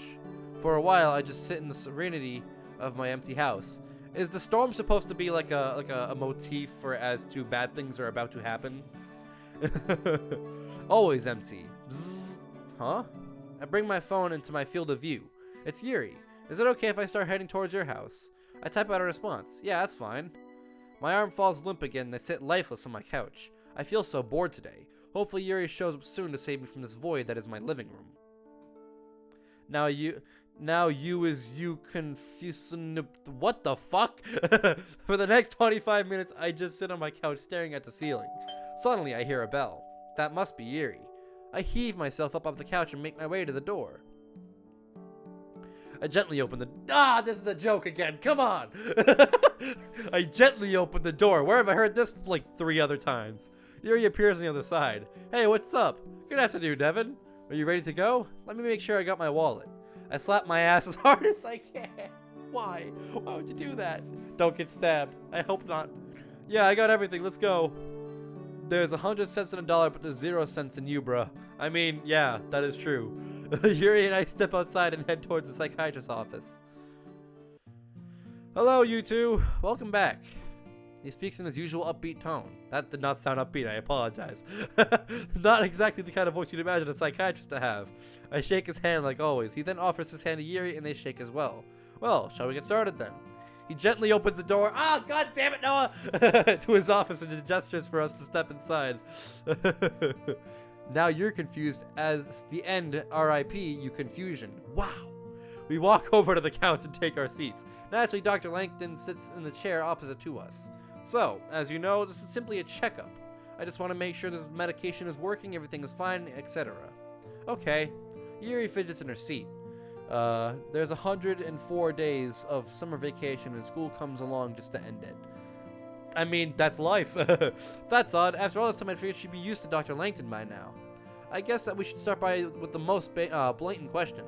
For a while, I just sit in the serenity of my empty house. Is the storm supposed to be like a motif for as to bad things are about to happen? Always empty. Bzzz. Huh? I bring my phone into my field of view. It's Yuri. Is it okay if I start heading towards your house? I type out a response. Yeah, that's fine. My arm falls limp again and I sit lifeless on my couch. I feel so bored today. Hopefully Yuri shows up soon to save me from this void that is my living room. Now you is you confusing. What the fuck? For the next 25 minutes, I just sit on my couch staring at the ceiling. Suddenly, I hear a bell. That must be Yuri. I heave myself up off the couch and make my way to the door. I gently open the... this is a joke again. Come on. I gently open the door. Where have I heard this like 3 other times? Yuri appears on the other side. Hey, what's up? Good afternoon, Devin. Are you ready to go? Let me make sure I got my wallet. I slap my ass as hard as I can. Why? Why would you do that? Don't get stabbed. I hope not. Yeah, I got everything. Let's go. There's 100 cents in a dollar, but there's 0 cents in you, bruh. I mean, yeah, that is true. Yuri and I step outside and head towards the psychiatrist's office. Hello, you two. Welcome back. He speaks in his usual upbeat tone. That did not sound upbeat, I apologize. Not exactly the kind of voice you'd imagine a psychiatrist to have. I shake his hand like always. He then offers his hand to Yuri and they shake as well. Well, shall we get started then? He gently opens the door. Ah, god damn it, Noah! To his office and gestures for us to step inside. Now you're confused as the end, RIP, you confusion. Wow. We walk over to the couch and take our seats. Naturally, Dr. Langton sits in the chair opposite to us. So, as you know, this is simply a checkup. I just want to make sure this medication is working, everything is fine, etc. Okay. Yuri fidgets in her seat. There's 104 days of summer vacation and school comes along just to end it. I mean, that's life. That's odd. After all this time, I figured she'd be used to Dr. Langton by now. I guess that we should start with the most blatant question.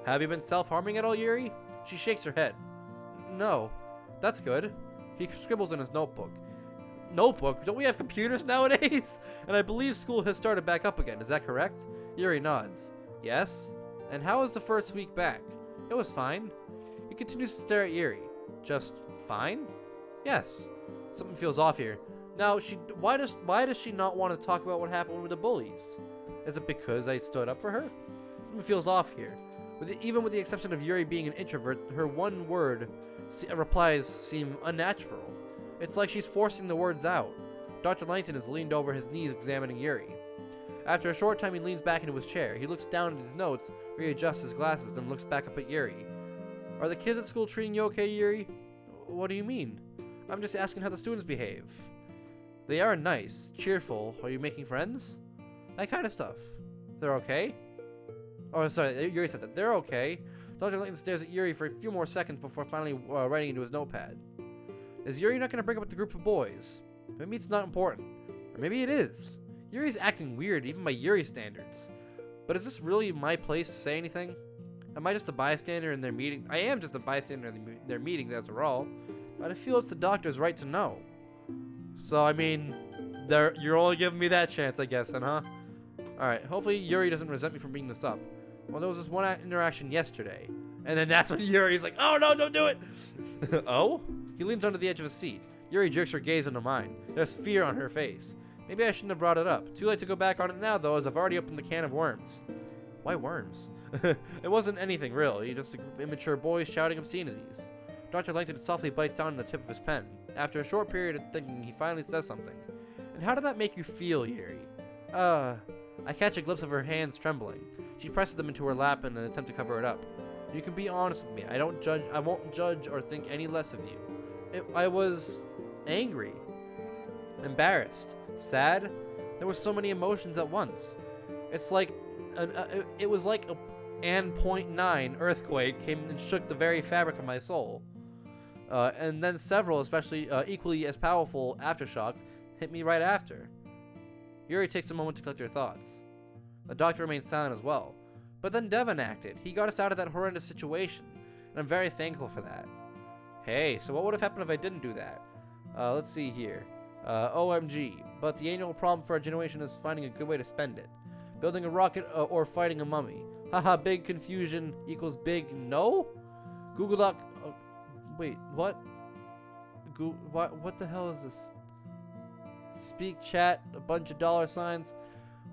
Have you been self-harming at all, Yuri? She shakes her head. No. That's good. He scribbles in his notebook. Notebook? Don't we have computers nowadays? And I believe school has started back up again. Is that correct? Yuri nods. Yes. And how was the first week back? It was fine. He continues to stare at Yuri. Just fine? Yes. Something feels off here. Now, why does she not want to talk about what happened with the bullies? Is it because I stood up for her? Something feels off here. Even with the exception of Yuri being an introvert, her one-word replies seem unnatural. It's like she's forcing the words out. Dr. Langton is leaned over his knees examining Yuri. After a short time, he leans back into his chair. He looks down at his notes, readjusts his glasses, then looks back up at Yuri. Are the kids at school treating you okay, Yuri? What do you mean? I'm just asking how the students behave. They are nice, cheerful. Are you making friends? That kind of stuff. They're okay? Oh, sorry, Yuri said that. They're okay. Dr. Layton stares at Yuri for a few more seconds before finally writing into his notepad. Is Yuri not going to bring up the group of boys? Maybe it's not important. Or maybe it is. Yuri's acting weird, even by Yuri standards. But is this really my place to say anything? Am I just a bystander in their meeting? I am just a bystander in their meetings, after all. But I feel it's the doctor's right to know. So, I mean, you're only giving me that chance, I guess, then, huh? Alright, hopefully Yuri doesn't resent me for bringing this up. Well, there was this one interaction yesterday. And then that's when Yuri's like, oh no, don't do it! Oh? He leans onto the edge of his seat. Yuri jerks her gaze onto mine. There's fear on her face. Maybe I shouldn't have brought it up. Too late to go back on it now, though, as I've already opened the can of worms. Why worms? It wasn't anything real. Just immature boys shouting obscenities. Dr. Langton softly bites down on the tip of his pen. After a short period of thinking, he finally says something. And how did that make you feel, Yuri? I catch a glimpse of her hands trembling. She presses them into her lap in an attempt to cover it up. You can be honest with me. I won't judge or think any less of you. I was angry, embarrassed, sad. There were so many emotions at once. It's like it was like an 0.9 earthquake came and shook the very fabric of my soul. And then several, especially equally as powerful aftershocks, hit me right after. Yuri takes a moment to collect her thoughts. The doctor remains silent as well. But then Devin acted. He got us out of that horrendous situation, and I'm very thankful for that. Hey, so what would have happened if I didn't do that? Let's see here. OMG. But the annual problem for our generation is finding a good way to spend it. Building a rocket or fighting a mummy. Haha, big confusion equals big no? Google Doc... wait, what? What the hell is this? Speak, chat, a bunch of dollar signs.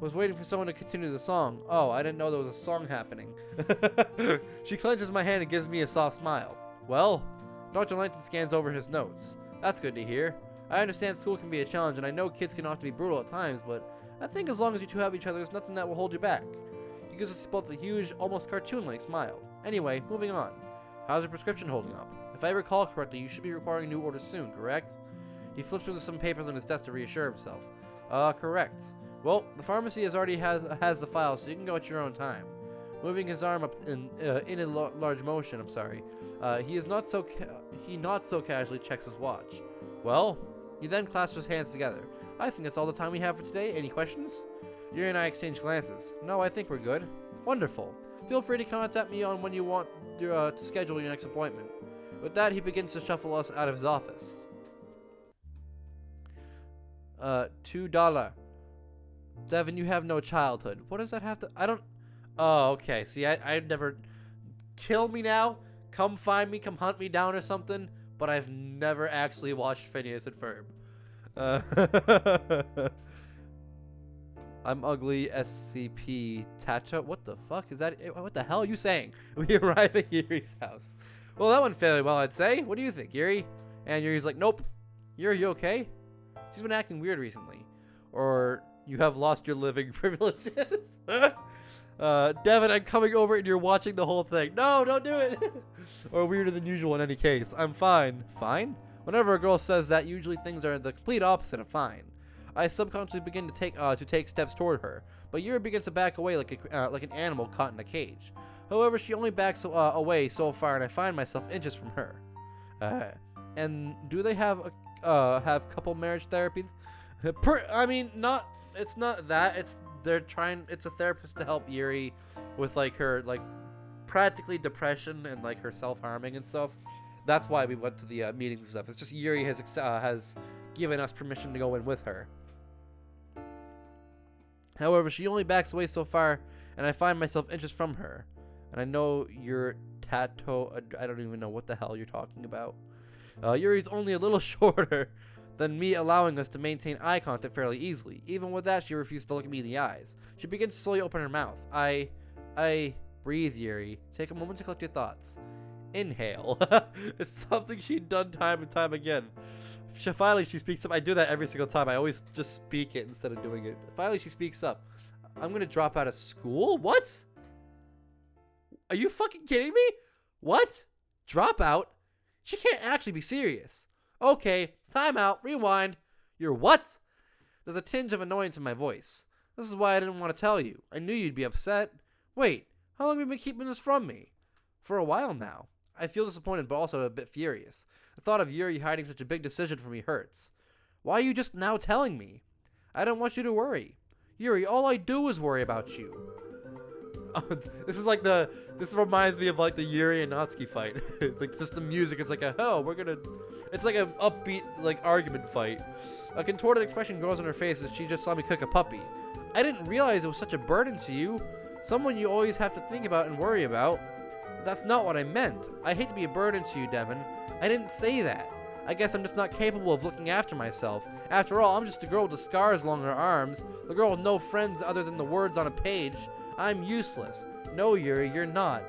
Was waiting for someone to continue the song. Oh, I didn't know there was a song happening. She clenches my hand and gives me a soft smile. Well, Dr. Langton scans over his notes. That's good to hear. I understand school can be a challenge, and I know kids can often be brutal at times, but I think as long as you two have each other, there's nothing that will hold you back. He gives us both a huge, almost cartoon-like smile. Anyway, moving on. How's your prescription holding up? If I recall correctly, you should be requiring a new order soon, correct? He flips through some papers on his desk to reassure himself. Correct. Well, the pharmacy already has the file, so you can go at your own time. Moving his arm up in a large motion, he not so casually checks his watch. Well, he then clasps his hands together. I think that's all the time we have for today. Any questions? Yuri and I exchange glances. No, I think we're good. Wonderful. Feel free to contact me on when you want to schedule your next appointment. With that, he begins to shuffle us out of his office. $2. Devin, you have no childhood. What does that have to... I don't... Oh, okay. See, I've never... Kill me now. Come find me. Come hunt me down or something. But I've never actually watched Phineas and Ferb. I'm ugly, SCP, Tacha. What the fuck is that? What the hell are you saying? We arrive at Yuri's house. Well, that went fairly well, I'd say. What do you think, Yuri? And Yuri's like, nope. Yuri, you okay? She's been acting weird recently. Or you have lost your living privileges. Devin, I'm coming over and you're watching the whole thing. No, don't do it. Or weirder than usual in any case. I'm fine. Fine? Whenever a girl says that, usually things are the complete opposite of fine. I subconsciously begin to take steps toward her, but Yuri begins to back away like an animal caught in a cage. However, she only backs away so far, and I find myself inches from her. And do they have couple marriage therapy? I mean, not. It's not that. It's a therapist to help Yuri with like her practically depression and like her self-harming and stuff. That's why we went to the meetings and stuff. It's just Yuri has given us permission to go in with her. However, she only backs away so far, and I find myself inches from her. And I know you're Tato. I don't even know what the hell you're talking about. Yuri's only a little shorter than me, allowing us to maintain eye contact fairly easily. Even with that, she refuses to look at me in the eyes. She begins to slowly open her mouth. I breathe, Yuri. Take a moment to collect your thoughts. Inhale. It's something she'd done time and time again. Finally, she speaks up. I do that every single time. I always just speak it instead of doing it. Finally, she speaks up. I'm gonna drop out of school? What? Are you fucking kidding me? What? Drop out? She can't actually be serious. Okay, time out, rewind. You're what? There's a tinge of annoyance in my voice. This is why I didn't want to tell you. I knew you'd be upset. Wait, how long have you been keeping this from me? For a while now. I feel disappointed but also a bit furious. The thought of Yuri hiding such a big decision from me hurts. Why are you just now telling me? I don't want you to worry. Yuri, all I do is worry about you. This reminds me of like the Yuri and Natsuki fight. Like just the music, it's like it's like an upbeat like argument fight. A contorted expression grows on her face as she just saw me cook a puppy. I didn't realize it was such a burden to you. Someone you always have to think about and worry about. That's not what I meant. I hate to be a burden to you, Devin. I didn't say that. I guess I'm just not capable of looking after myself. After all, I'm just a girl with scars along her arms. A girl with no friends other than the words on a page. I'm useless. No, Yuri, you're not.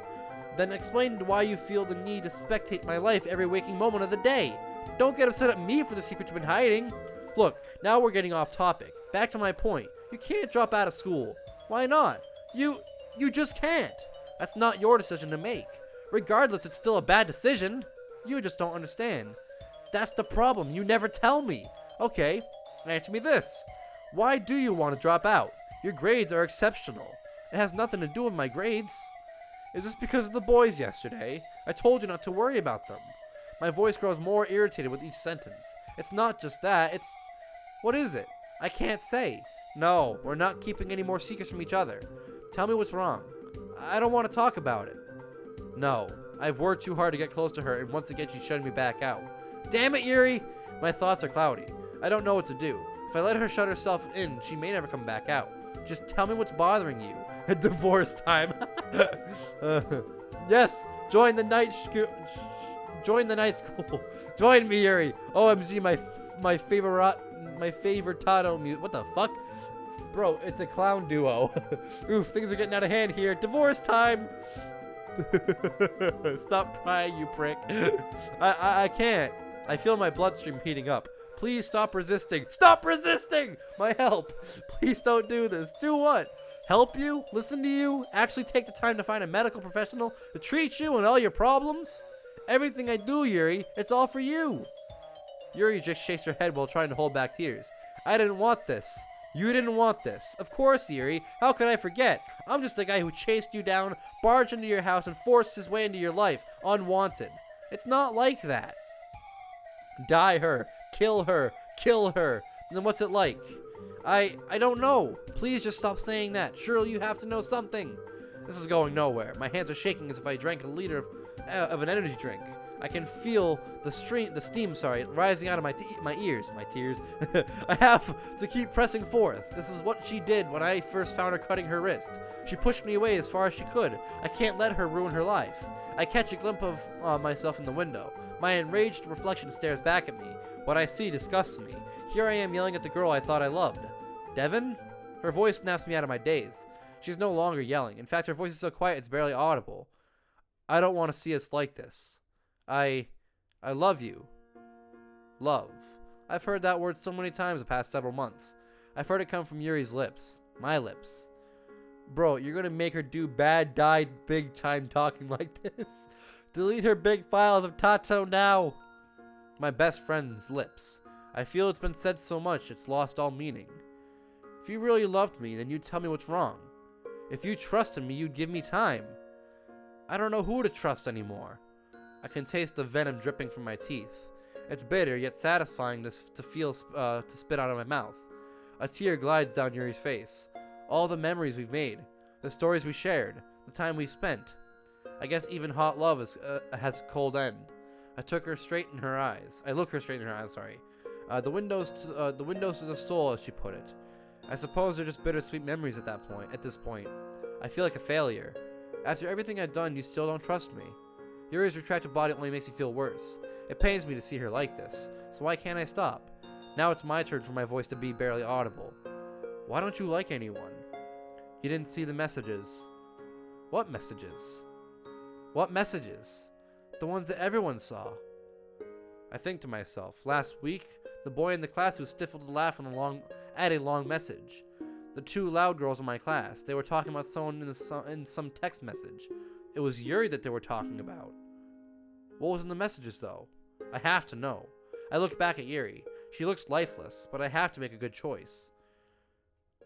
Then explain why you feel the need to spectate my life every waking moment of the day. Don't get upset at me for the secret you've been hiding. Look, now we're getting off topic. Back to my point. You can't drop out of school. Why not? You just can't. That's not your decision to make. Regardless, it's still a bad decision. You just don't understand. That's the problem. You never tell me. Okay, answer me this. Why do you want to drop out? Your grades are exceptional. It has nothing to do with my grades. Is this because of the boys yesterday? I told you not to worry about them. My voice grows more irritated with each sentence. It's not just that, it's... What is it? I can't say. No, we're not keeping any more secrets from each other. Tell me what's wrong. I don't want to talk about it. No, I've worked too hard to get close to her, and once again she's shutting me back out. Damn it, Yuri! My thoughts are cloudy. I don't know what to do. If I let her shut herself in, she may never come back out. Just tell me what's bothering you. Divorce time. Yes, join the night school. Join the night school. Join me, Yuri. OMG, my favorite Tato music. What the fuck? Bro, it's a clown duo. Oof, things are getting out of hand here. Divorce time. Stop crying, you prick. I can't. I feel my bloodstream heating up. Please stop resisting. Stop resisting! My help. Please don't do this. Do what? Help you? Listen to you? Actually take the time to find a medical professional to treat you and all your problems? Everything I do, Yuri, it's all for you. Yuri just shakes her head while trying to hold back tears. I didn't want this. You didn't want this. Of course, Yuri. How could I forget? I'm just the guy who chased you down, barged into your house, and forced his way into your life, unwanted. It's not like that. Die her. Kill her. Kill her. Then what's it like? I don't know. Please just stop saying that. Surely you have to know something. This is going nowhere. My hands are shaking as if I drank a liter of an energy drink. I can feel the steam, rising out of my ears, my tears. I have to keep pressing forth. This is what she did when I first found her cutting her wrist. She pushed me away as far as she could. I can't let her ruin her life. I catch a glimpse of myself in the window. My enraged reflection stares back at me. What I see disgusts me. Here I am yelling at the girl I thought I loved. Devin? Her voice snaps me out of my daze. She's no longer yelling. In fact, her voice is so quiet it's barely audible. I don't want to see us like this. I love you. Love. I've heard that word so many times the past several months. I've heard it come from Yuri's lips. My lips. Bro, you're gonna make her do bad, died, big time talking like this. Delete her big files of Tato now. My best friend's lips. I feel it's been said so much it's lost all meaning. If you really loved me, then you'd tell me what's wrong. If you trusted me, you'd give me time. I don't know who to trust anymore. I can taste the venom dripping from my teeth. It's bitter, yet satisfying to feel to spit out of my mouth. A tear glides down Yuri's face. All the memories we've made, the stories we shared, the time we spent. I guess even hot love has a cold end. I look her straight in her eyes. The windows to the soul, as she put it. I suppose they're just bittersweet memories at this point. I feel like a failure. After everything I've done, you still don't trust me. Yuri's retracted body only makes me feel worse. It pains me to see her like this, so why can't I stop? Now it's my turn for my voice to be barely audible. Why don't you like anyone? You didn't see the messages. What messages? What messages? The ones that everyone saw. I think to myself, last week, the boy in the class who stifled a laugh at a long message. The two loud girls in my class, they were talking about someone in some text message. It was Yuri that they were talking about. What was in the messages, though? I have to know. I looked back at Yuri. She looks lifeless, but I have to make a good choice.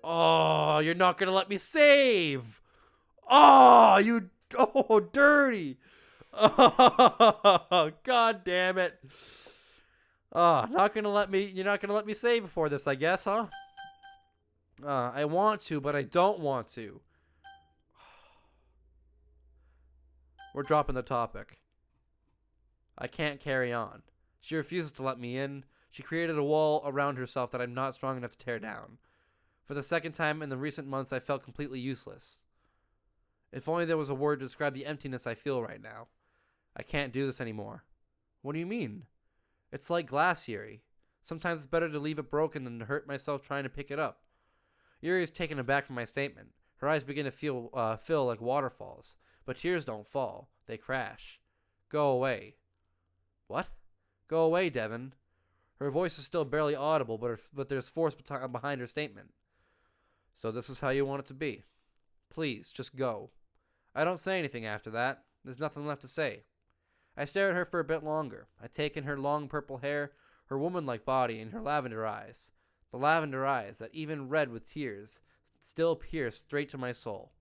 Oh, you're not gonna let me save! Oh, dirty! Oh, god damn it! Oh, you're not gonna let me save before this, I guess, huh? I want to, but I don't want to. We're dropping the topic. I can't carry on. She refuses to let me in. She created a wall around herself that I'm not strong enough to tear down. For the second time in the recent months, I felt completely useless. If only there was a word to describe the emptiness I feel right now. I can't do this anymore. What do you mean? It's like glass, Yuri. Sometimes it's better to leave it broken than to hurt myself trying to pick it up. Yuri is taken aback from my statement. Her eyes begin to fill like waterfalls. But tears don't fall. They crash. Go away. What? Go away, Devin. Her voice is still barely audible, but there's force behind her statement. So this is how you want it to be. Please, just go. I don't say anything after that. There's nothing left to say. I stare at her for a bit longer. I take in her long purple hair, her woman-like body, and her lavender eyes. The lavender eyes that, even red with tears, still pierce straight to my soul.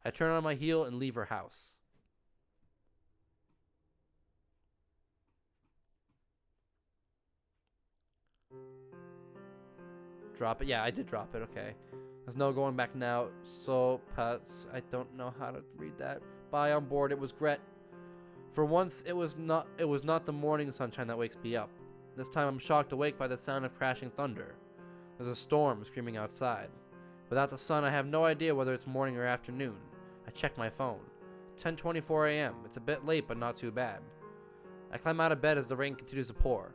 I turn on my heel and leave her house. Drop it? Yeah, I did drop it. Okay. There's no going back now. So, Pats, I don't know how to read that. Bye on board. It was Gret. For once, it was not the morning sunshine that wakes me up. This time I'm shocked awake by the sound of crashing thunder. There's a storm screaming outside. Without the sun, I have no idea whether it's morning or afternoon. I check my phone. 10:24 a.m. It's a bit late, but not too bad. I climb out of bed as the rain continues to pour.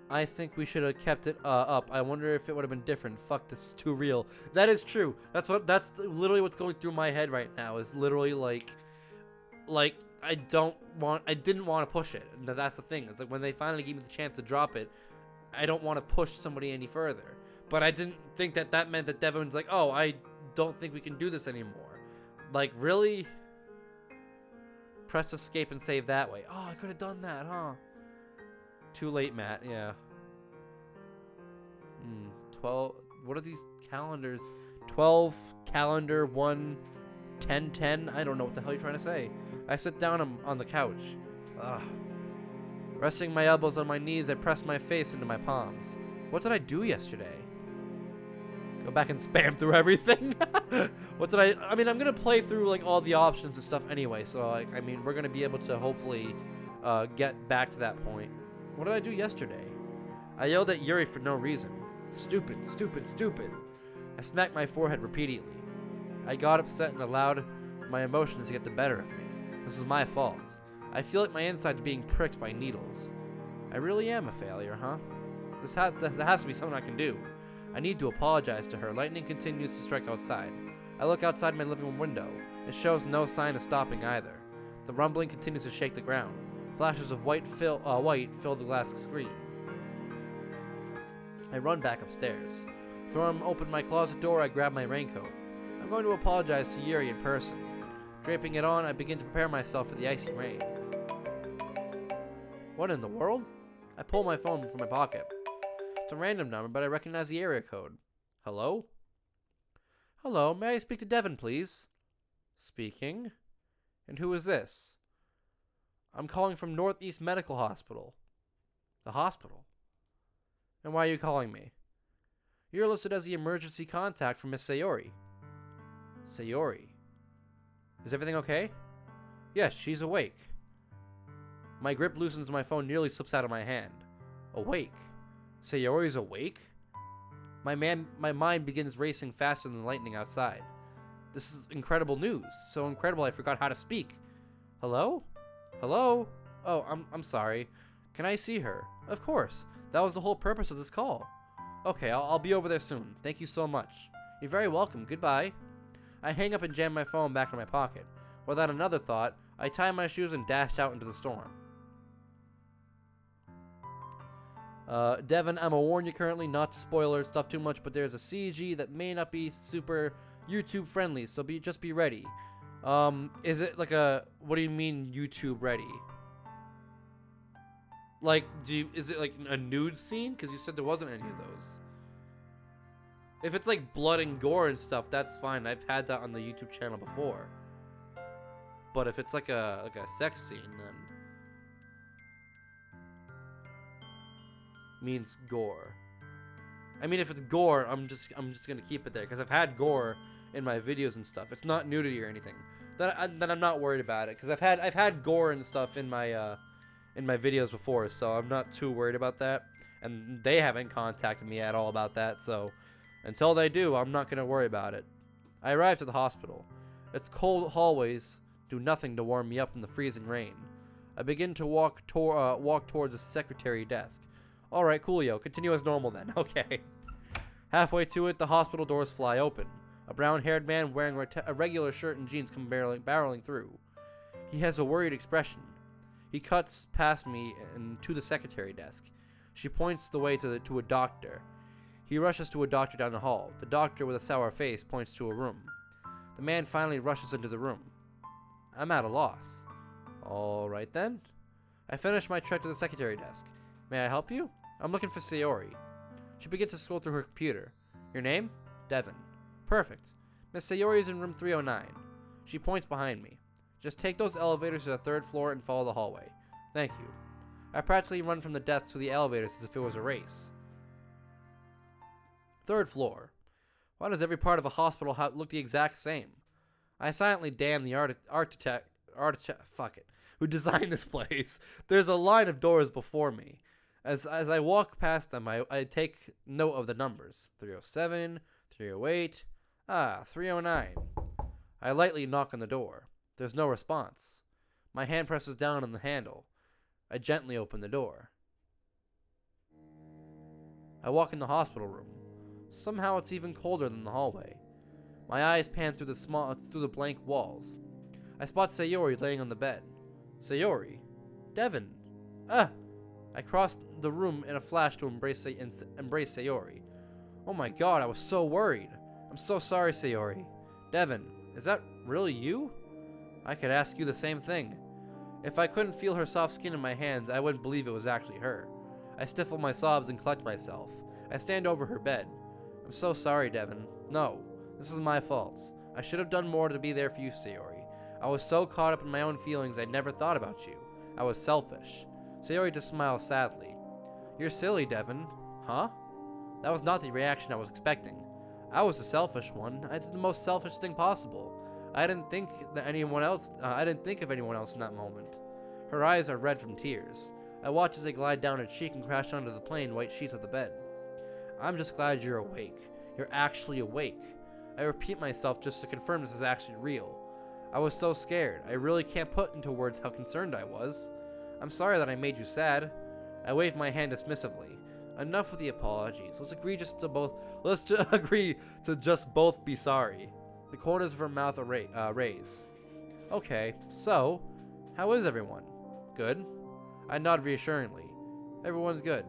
I think we should have kept it up. I wonder if it would have been different. Fuck, this is too real. That is true. That's literally what's going through my head right now. Is literally like I didn't want to push it. And that's the thing. It's like when they finally gave me the chance to drop it, I don't want to push somebody any further. But I didn't think that meant that Devin's like, oh, I don't think we can do this anymore. Like, really? Press escape and save that way. Oh, I could have done that, huh? Too late, Matt. Yeah. 12. What are these calendars? 12 calendar 1 10 10. I don't know what the hell you're trying to say. I sit down on the couch. Ugh. Resting my elbows on my knees, I press my face into my palms. What did I do yesterday? Go back and spam through everything. What did I mean, I'm gonna play through like all the options and stuff anyway. So like, I mean, we're gonna be able to hopefully get back to that point. What did I do yesterday? I yelled at Yuri for no reason. Stupid, stupid, stupid. I smacked my forehead repeatedly. I got upset and allowed my emotions to get the better of me. This is my fault. I feel like my insides are being pricked by needles. I really am a failure, huh? There has to be something I can do. I need to apologize to her. Lightning continues to strike outside. I look outside my living room window. It shows no sign of stopping either. The rumbling continues to shake the ground. Flashes of white fill the glass screen. I run back upstairs. Throwing open my closet door, I grab my raincoat. I'm going to apologize to Yuri in person. Draping it on, I begin to prepare myself for the icy rain. What in the world? I pull my phone from my pocket. It's a random number, but I recognize the area code. Hello? Hello, may I speak to Devin, please? Speaking. And who is this? I'm calling from Northeast Medical Hospital. The hospital? And why are you calling me? You're listed as the emergency contact for Miss Sayori. Sayori? Is everything okay? Yes, she's awake. My grip loosens, my phone nearly slips out of my hand. Awake? Sayori's awake? My mind begins racing faster than the lightning outside. This is incredible news. So incredible I forgot how to speak. Hello? Hello? Oh, I'm sorry. Can I see her? Of course. That was the whole purpose of this call. Okay, I'll be over there soon. Thank you so much. You're very welcome. Goodbye. I hang up and jam my phone back in my pocket. Without another thought, I tie my shoes and dash out into the storm. Devin, I'm gonna warn you currently not to spoiler stuff too much, but there's a CG that may not be super YouTube friendly, so just be ready. Is it like what do you mean YouTube ready? Like, is it like a nude scene? Because you said there wasn't any of those. If it's like blood and gore and stuff, that's fine. I've had that on the YouTube channel before. But if it's like a sex scene, then means gore. I mean, if it's gore, I'm just gonna keep it there because I've had gore in my videos and stuff. It's not nudity or anything. That I'm not worried about it because I've had gore and stuff in my videos before, so I'm not too worried about that. And they haven't contacted me at all about that, so until they do, I'm not gonna worry about it. I arrived at the hospital. Its cold hallways do nothing to warm me up from the freezing rain. I begin to walk towards the secretary desk. All right, coolio. Continue as normal then. Okay. Halfway to it, the hospital doors fly open. A brown-haired man wearing a regular shirt and jeans come barreling through. He has a worried expression. He cuts past me and to the secretary desk. She points the way to a doctor. He rushes to a doctor down the hall. The doctor, with a sour face, points to a room. The man finally rushes into the room. I'm at a loss. All right then. I finish my trek to the secretary desk. May I help you? I'm looking for Sayori. She begins to scroll through her computer. Your name? Devin. Perfect. Miss Sayori is in room 309. She points behind me. Just take those elevators to the 3rd floor and follow the hallway. Thank you. I practically run from the desk to the elevators as if it was a race. 3rd floor. Why does every part of a hospital look the exact same? I silently damn the architect, who designed this place. There's a line of doors before me. As I walk past them, I take note of the numbers. 307, 308, 309. I lightly knock on the door. There's no response. My hand presses down on the handle. I gently open the door. I walk in the hospital room. Somehow it's even colder than the hallway. My eyes pan through the blank walls. I spot Sayori laying on the bed. Sayori. Devin. Ah! I crossed the room in a flash to embrace Sayori. Oh my god, I was so worried. I'm so sorry, Sayori. Devin, is that really you? I could ask you the same thing. If I couldn't feel her soft skin in my hands, I wouldn't believe it was actually her. I stifle my sobs and collect myself. I stand over her bed. I'm so sorry, Devin. No, this is my fault. I should have done more to be there for you, Sayori. I was so caught up in my own feelings I never thought about you. I was selfish. Sayori just smiles sadly. You're silly, Devin. Huh? That was not the reaction I was expecting. I was the selfish one. I did the most selfish thing possible. I didn't think of anyone else in that moment. Her eyes are red from tears. I watch as they glide down her cheek and crash onto the plain white sheets of the bed. I'm just glad you're awake. You're actually awake. I repeat myself just to confirm this is actually real. I was so scared. I really can't put into words how concerned I was. I'm sorry that I made you sad. I waved my hand dismissively. Enough with the apologies. Let's agree to just both be sorry. The corners of her mouth raise. Okay, so, how is everyone? Good. I nod reassuringly. Everyone's good.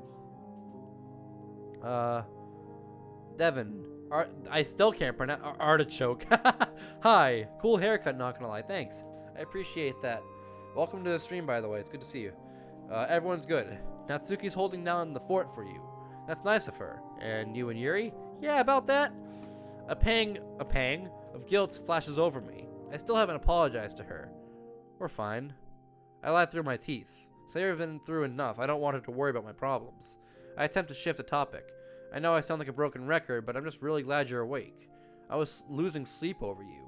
Devin. I still can't pronounce artichoke. Hi. Cool haircut, not gonna lie. Thanks. I appreciate that. Welcome to the stream, by the way. It's good to see you. Everyone's good. Natsuki's holding down the fort for you. That's nice of her. And you and Yuri? Yeah, about that. A pang of guilt flashes over me. I still haven't apologized to her. We're fine. I lie through my teeth. Sayori's been through enough. I don't want her to worry about my problems. I attempt to shift the topic. I know I sound like a broken record, but I'm just really glad you're awake. I was losing sleep over you.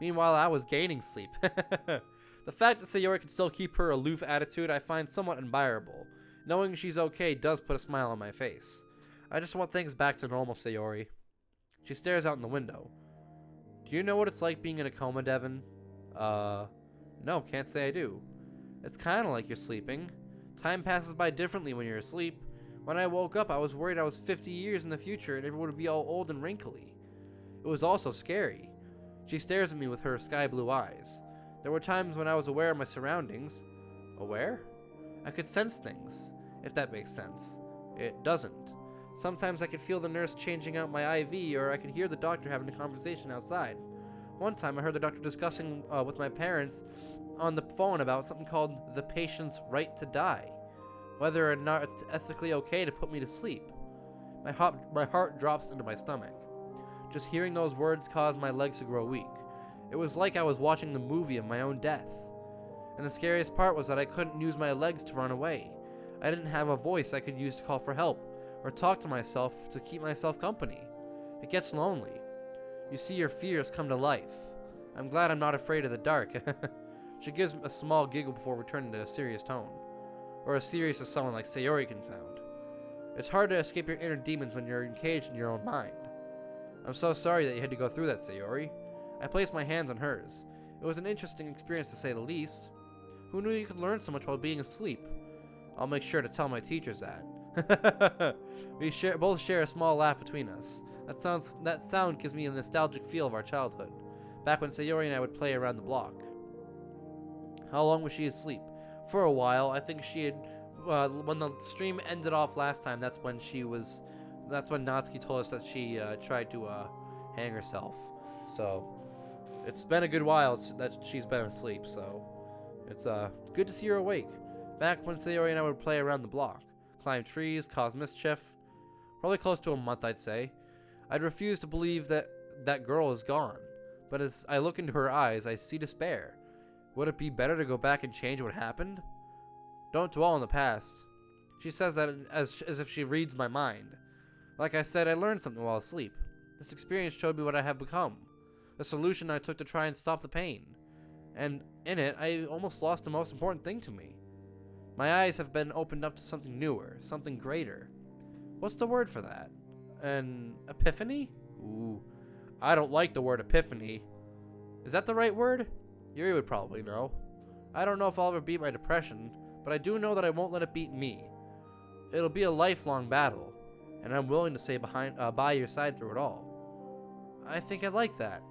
Meanwhile, I was gaining sleep. The fact that Sayori can still keep her aloof attitude I find somewhat unbearable. Knowing she's okay does put a smile on my face. I just want things back to normal, Sayori. She stares out in the window. Do you know what it's like being in a coma, Devin? No, can't say I do. It's kinda like you're sleeping. Time passes by differently when you're asleep. When I woke up, I was worried I was 50 years in the future and everyone would be all old and wrinkly. It was also scary. She stares at me with her sky blue eyes. There were times when I was aware of my surroundings. Aware? I could sense things, if that makes sense. It doesn't. Sometimes I could feel the nurse changing out my IV, or I could hear the doctor having a conversation outside. One time I heard the doctor discussing with my parents on the phone about something called the patient's right to die. Whether or not it's ethically okay to put me to sleep. My heart drops into my stomach. Just hearing those words caused my legs to grow weak. It was like I was watching the movie of my own death. And the scariest part was that I couldn't use my legs to run away. I didn't have a voice I could use to call for help, or talk to myself to keep myself company. It gets lonely. You see your fears come to life. I'm glad I'm not afraid of the dark. She gives a small giggle before returning to a serious tone. Or as serious as someone like Sayori can sound. It's hard to escape your inner demons when you're encaged in your own mind. I'm so sorry that you had to go through that, Sayori. I placed my hands on hers. It was an interesting experience to say the least. Who knew you could learn so much while being asleep? I'll make sure to tell my teachers that. We both share a small laugh between us. That sound gives me a nostalgic feel of our childhood, back when Sayori and I would play around the block. How long was she asleep? For a while. I think she had, when the stream ended off last time, that's when Natsuki told us that she tried to hang herself. So it's been a good while that she's been asleep, so it's good to see her awake. Back when Sayori and I would play around the block, climb trees, cause mischief. Probably close to a month, I'd say. I'd refuse to believe that that girl is gone, but as I look into her eyes, I see despair. Would it be better to go back and change what happened? Don't dwell on the past. She says that as if she reads my mind. Like I said, I learned something while asleep. This experience showed me what I have become. The solution I took to try and stop the pain. And in it, I almost lost the most important thing to me. My eyes have been opened up to something newer, something greater. What's the word for that? An epiphany? Ooh, I don't like the word epiphany. Is that the right word? Yuri would probably know. I don't know if I'll ever beat my depression, but I do know that I won't let it beat me. It'll be a lifelong battle, and I'm willing to stay by your side through it all. I think I like that.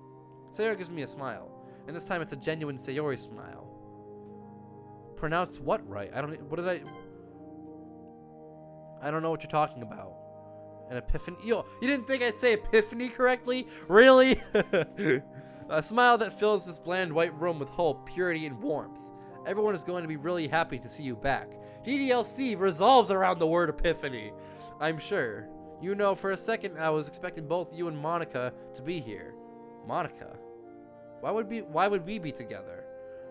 Sayori gives me a smile, and this time it's a genuine Sayori smile. pronounced what right? What did I don't know what you're talking about. An epiphany? Yo, you didn't think I'd say epiphany correctly? Really? A smile that fills this bland white room with hope, purity, and warmth. Everyone is going to be really happy to see you back. DDLC revolves around the word epiphany. I'm sure. You know, for a second I was expecting both you and Monica to be here. Monica? Why would we be together?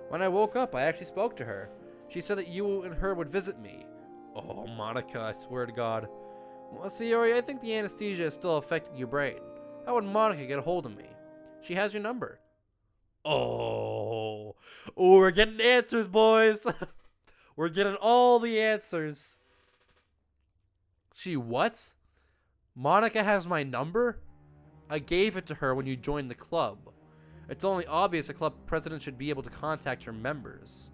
When I woke up, I actually spoke to her. She said that you and her would visit me. Oh, Monica, I swear to God. Well, Sayori, I think the anesthesia is still affecting your brain. How would Monica get a hold of me? She has your number. Oh, we're getting answers, boys. We're getting all the answers. She what? Monica has my number? I gave it to her when you joined the club. It's only obvious a club president should be able to contact her members.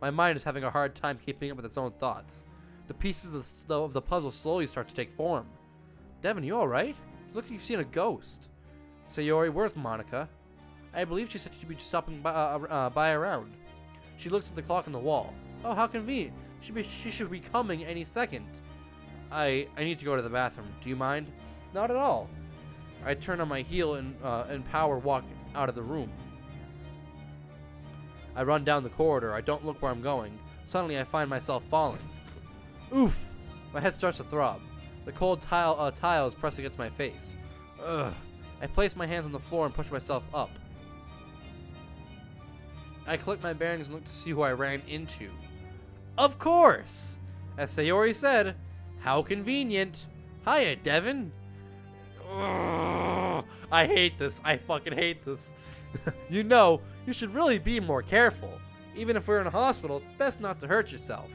My mind is having a hard time keeping up with its own thoughts. The pieces of the puzzle slowly start to take form. Devin, you alright? Look like you've seen a ghost. Sayori, where's Monica? I believe she said she'd be stopping by around. She looks at the clock on the wall. Oh, how convenient. She should be coming any second. I need to go to the bathroom. Do you mind? Not at all. I turn on my heel and power walk out of the room. I run down the corridor. I don't look where I'm going. Suddenly, I find myself falling. Oof! My head starts to throb. The cold tiles press against my face. Ugh. I place my hands on the floor and push myself up. I collect my bearings and look to see who I ran into. Of course! As Sayori said, how convenient. Hiya, Devin. Ugh. I hate this. I fucking hate this. You know, you should really be more careful. Even if we're in a hospital, it's best not to hurt yourself.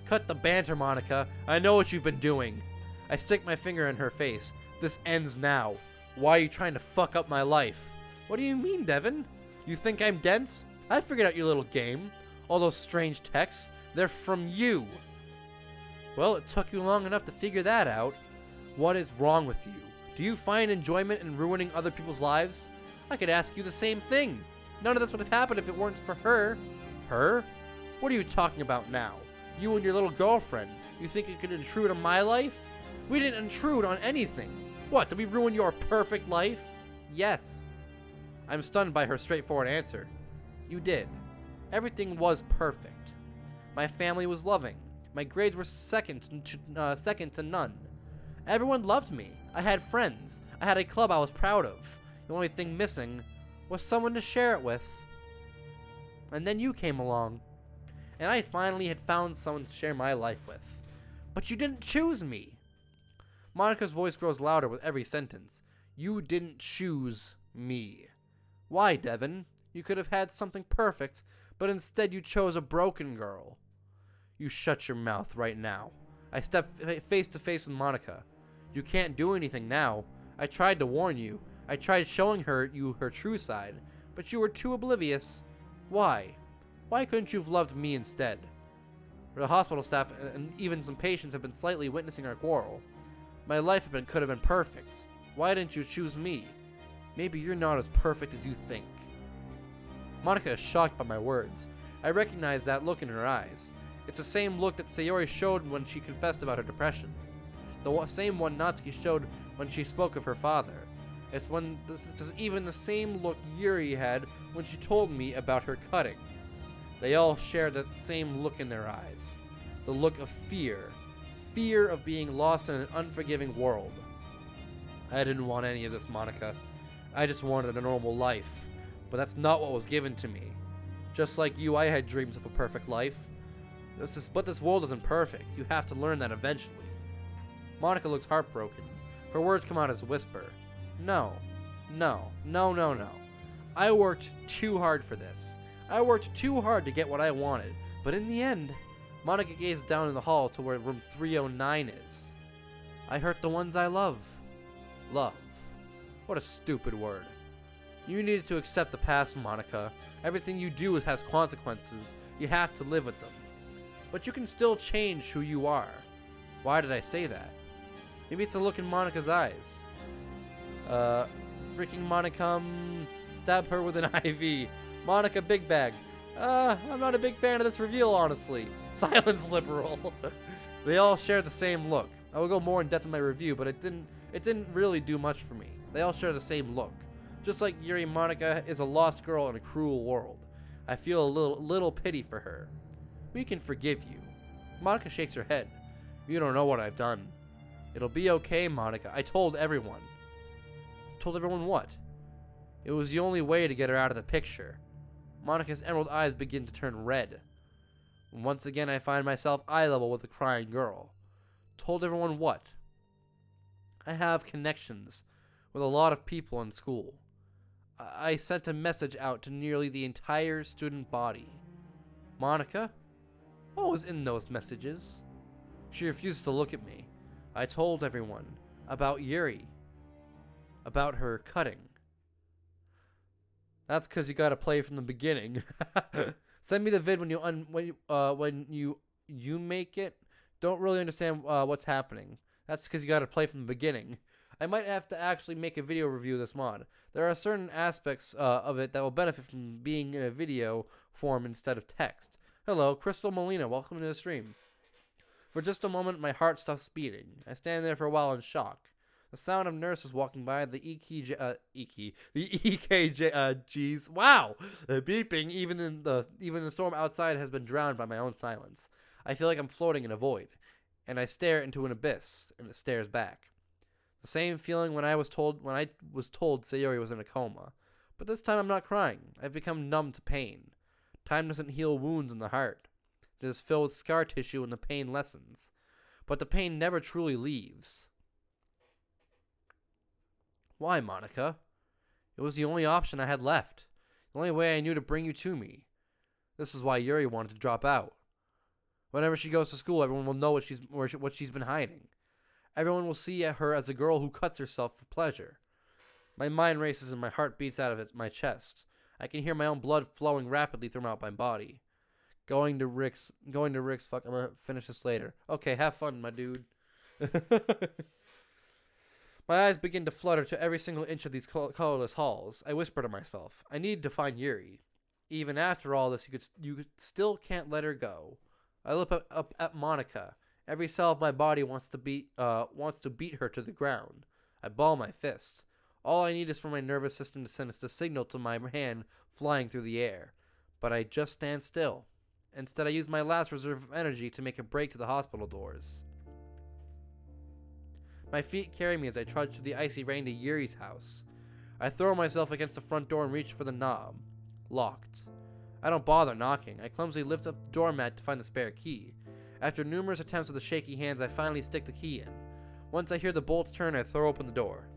Cut the banter, Monica. I know what you've been doing. I stick my finger in her face. This ends now. Why are you trying to fuck up my life? What do you mean, Devin? You think I'm dense? I figured out your little game. All those strange texts, they're from you. Well, it took you long enough to figure that out. What is wrong with you? Do you find enjoyment in ruining other people's lives? I could ask you the same thing. None of this would have happened if it weren't for her. Her? What are you talking about now? You and your little girlfriend. You think you could intrude on my life? We didn't intrude on anything. What, did we ruin your perfect life? Yes. I'm stunned by her straightforward answer. You did. Everything was perfect. My family was loving. My grades were second to none. Everyone loved me. I had friends. I had a club I was proud of. The only thing missing was someone to share it with. And then you came along. And I finally had found someone to share my life with. But you didn't choose me. Monica's voice grows louder with every sentence. You didn't choose me. Why, Devin? You could have had something perfect, but instead you chose a broken girl. You shut your mouth right now. I step face to face with Monica. You can't do anything now. I tried to warn you. I tried showing you her true side, but you were too oblivious. Why? Why couldn't you have loved me instead? The hospital staff and even some patients have been slightly witnessing our quarrel. My life could have been perfect. Why didn't you choose me? Maybe you're not as perfect as you think. Monica is shocked by my words. I recognize that look in her eyes. It's the same look that Sayori showed when she confessed about her depression. The same one Natsuki showed when she spoke of her father. It's even the same look Yuri had when she told me about her cutting. They all share that same look in their eyes. The look of fear. Fear of being lost in an unforgiving world. I didn't want any of this, Monica. I just wanted a normal life. But that's not what was given to me. Just like you, I had dreams of a perfect life. But this world isn't perfect. You have to learn that eventually. Monica looks heartbroken. Her words come out as a whisper. No. I worked too hard for this. I worked too hard to get what I wanted. But in the end, Monica gazed down in the hall to where room 309 is. I hurt the ones I love. Love. What a stupid word. You needed to accept the past, Monica. Everything you do has consequences. You have to live with them. But you can still change who you are. Why did I say that? Maybe it's the look in Monica's eyes. Freaking Monica, stab her with an IV. Monica, big bag. I'm not a big fan of this reveal, honestly. Silence, liberal. They all share the same look. I will go more in depth in my review, but it didn't really do much for me. They all share the same look. Just like Yuri, Monika is a lost girl in a cruel world. I feel a little pity for her. We can forgive you. Monika shakes her head. You don't know what I've done. It'll be okay, Monika. I told everyone. Told everyone what? It was the only way to get her out of the picture. Monika's emerald eyes begin to turn red. Once again, I find myself eye level with the crying girl. Told everyone what? I have connections with a lot of people in school. I sent a message out to nearly the entire student body. Monika? What was in those messages? She refuses to look at me. I told everyone about Yuri. About her cutting. That's because you gotta play from the beginning. Send me the vid when you make it. Don't really understand what's happening. That's because you gotta play from the beginning. I might have to actually make a video review of this mod. There are certain aspects of it that will benefit from being in a video form instead of text. Hello, Crystal Molina. Welcome to the stream. For just a moment, my heart stops beating. I stand there for a while in shock. The sound of nurses walking by, the EKGs, wow, beeping. Even the storm outside has been drowned by my own silence. I feel like I'm floating in a void, and I stare into an abyss, and it stares back. The same feeling when I was told Sayori was in a coma, but this time I'm not crying. I've become numb to pain. Time doesn't heal wounds in the heart. It is filled with scar tissue and the pain lessens. But the pain never truly leaves. Why, Monika? It was the only option I had left. The only way I knew to bring you to me. This is why Yuri wanted to drop out. Whenever she goes to school, everyone will know what she's been hiding. Everyone will see her as a girl who cuts herself for pleasure. My mind races and my heart beats out of my chest. I can hear my own blood flowing rapidly throughout my body. Going to Rick's, fuck, I'm gonna finish this later. Okay, have fun, my dude. My eyes begin to flutter to every single inch of these colorless halls. I whisper to myself, I need to find Yuri. Even after all this, you still can't let her go. I look up at Monika. Every cell of my body wants to beat her to the ground. I ball my fist. All I need is for my nervous system to send a signal to my hand flying through the air. But I just stand still. Instead, I use my last reserve of energy to make a break to the hospital doors. My feet carry me as I trudge through the icy rain to Yuri's house. I throw myself against the front door and reach for the knob. Locked. I don't bother knocking. I clumsily lift up the doormat to find the spare key. After numerous attempts with the shaky hands, I finally stick the key in. Once I hear the bolts turn, I throw open the door.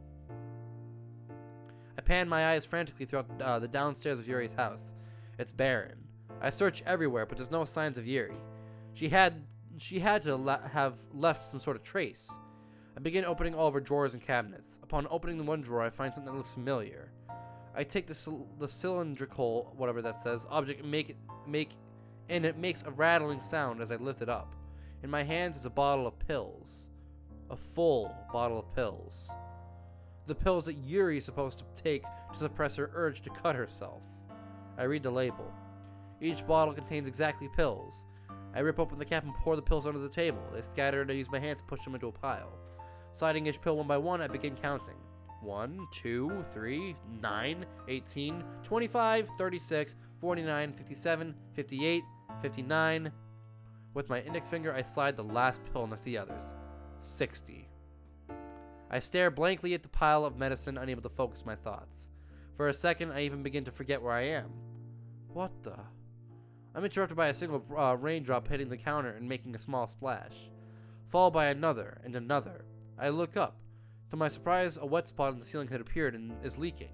I pan my eyes frantically throughout the downstairs of Yuri's house. It's barren. I search everywhere, but there's no signs of Yuri. She had to have left some sort of trace. I begin opening all of her drawers and cabinets. Upon opening the one drawer, I find something that looks familiar. I take the cylindrical, whatever that says, object and it makes a rattling sound as I lift it up. In my hands is a bottle of pills. A full bottle of pills. The pills that Yuri is supposed to take to suppress her urge to cut herself. I read the label. Each bottle contains exactly pills. I rip open the cap and pour the pills onto the table. They scatter and I use my hands to push them into a pile. Sliding each pill one by one, I begin counting. 1, 2, 3, 9, 18, 25, 36, 49, 57, 58, 59. With my index finger, I slide the last pill next to the others. 60. I stare blankly at the pile of medicine, unable to focus my thoughts. For a second, I even begin to forget where I am. What the? I'm interrupted by a single raindrop hitting the counter and making a small splash, followed by another and another. I look up. To my surprise, a wet spot in the ceiling had appeared and is leaking.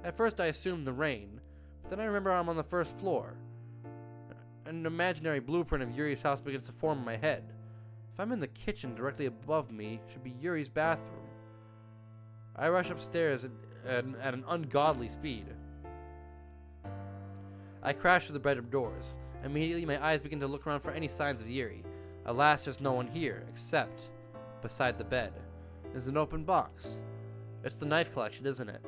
At first, I assumed the rain, but then I remember I'm on the first floor. An imaginary blueprint of Yuri's house begins to form in my head. If I'm in the kitchen directly above me, it should be Yuri's bathroom. I rush upstairs at an ungodly speed. I crash through the bedroom doors. Immediately, my eyes begin to look around for any signs of Yuri. Alas, there's no one here, except beside the bed. There's an open box. It's the knife collection, isn't it?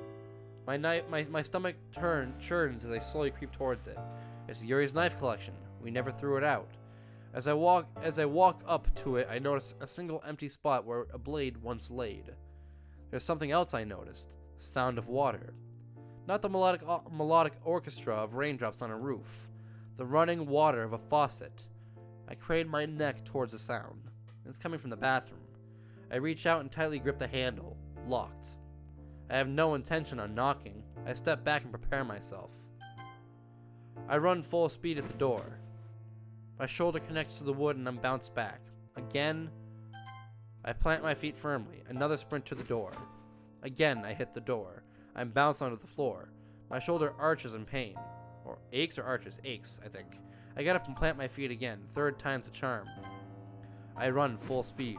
My stomach churns as I slowly creep towards it. It's Yuri's knife collection. We never threw it out. As I walk up to it, I notice a single empty spot where a blade once laid. There's something else I noticed. The sound of water. Not the melodic orchestra of raindrops on a roof. The running water of a faucet. I crane my neck towards the sound. It's coming from the bathroom. I reach out and tightly grip the handle. Locked. I have no intention on knocking. I step back and prepare myself. I run full speed at the door. My shoulder connects to the wood and I'm bounced back. Again, I plant my feet firmly. Another sprint to the door. Again, I hit the door. I'm bounced onto the floor. My shoulder arches in pain. Or aches or arches? Aches, I think. I get up and plant my feet again. Third time's a charm. I run full speed.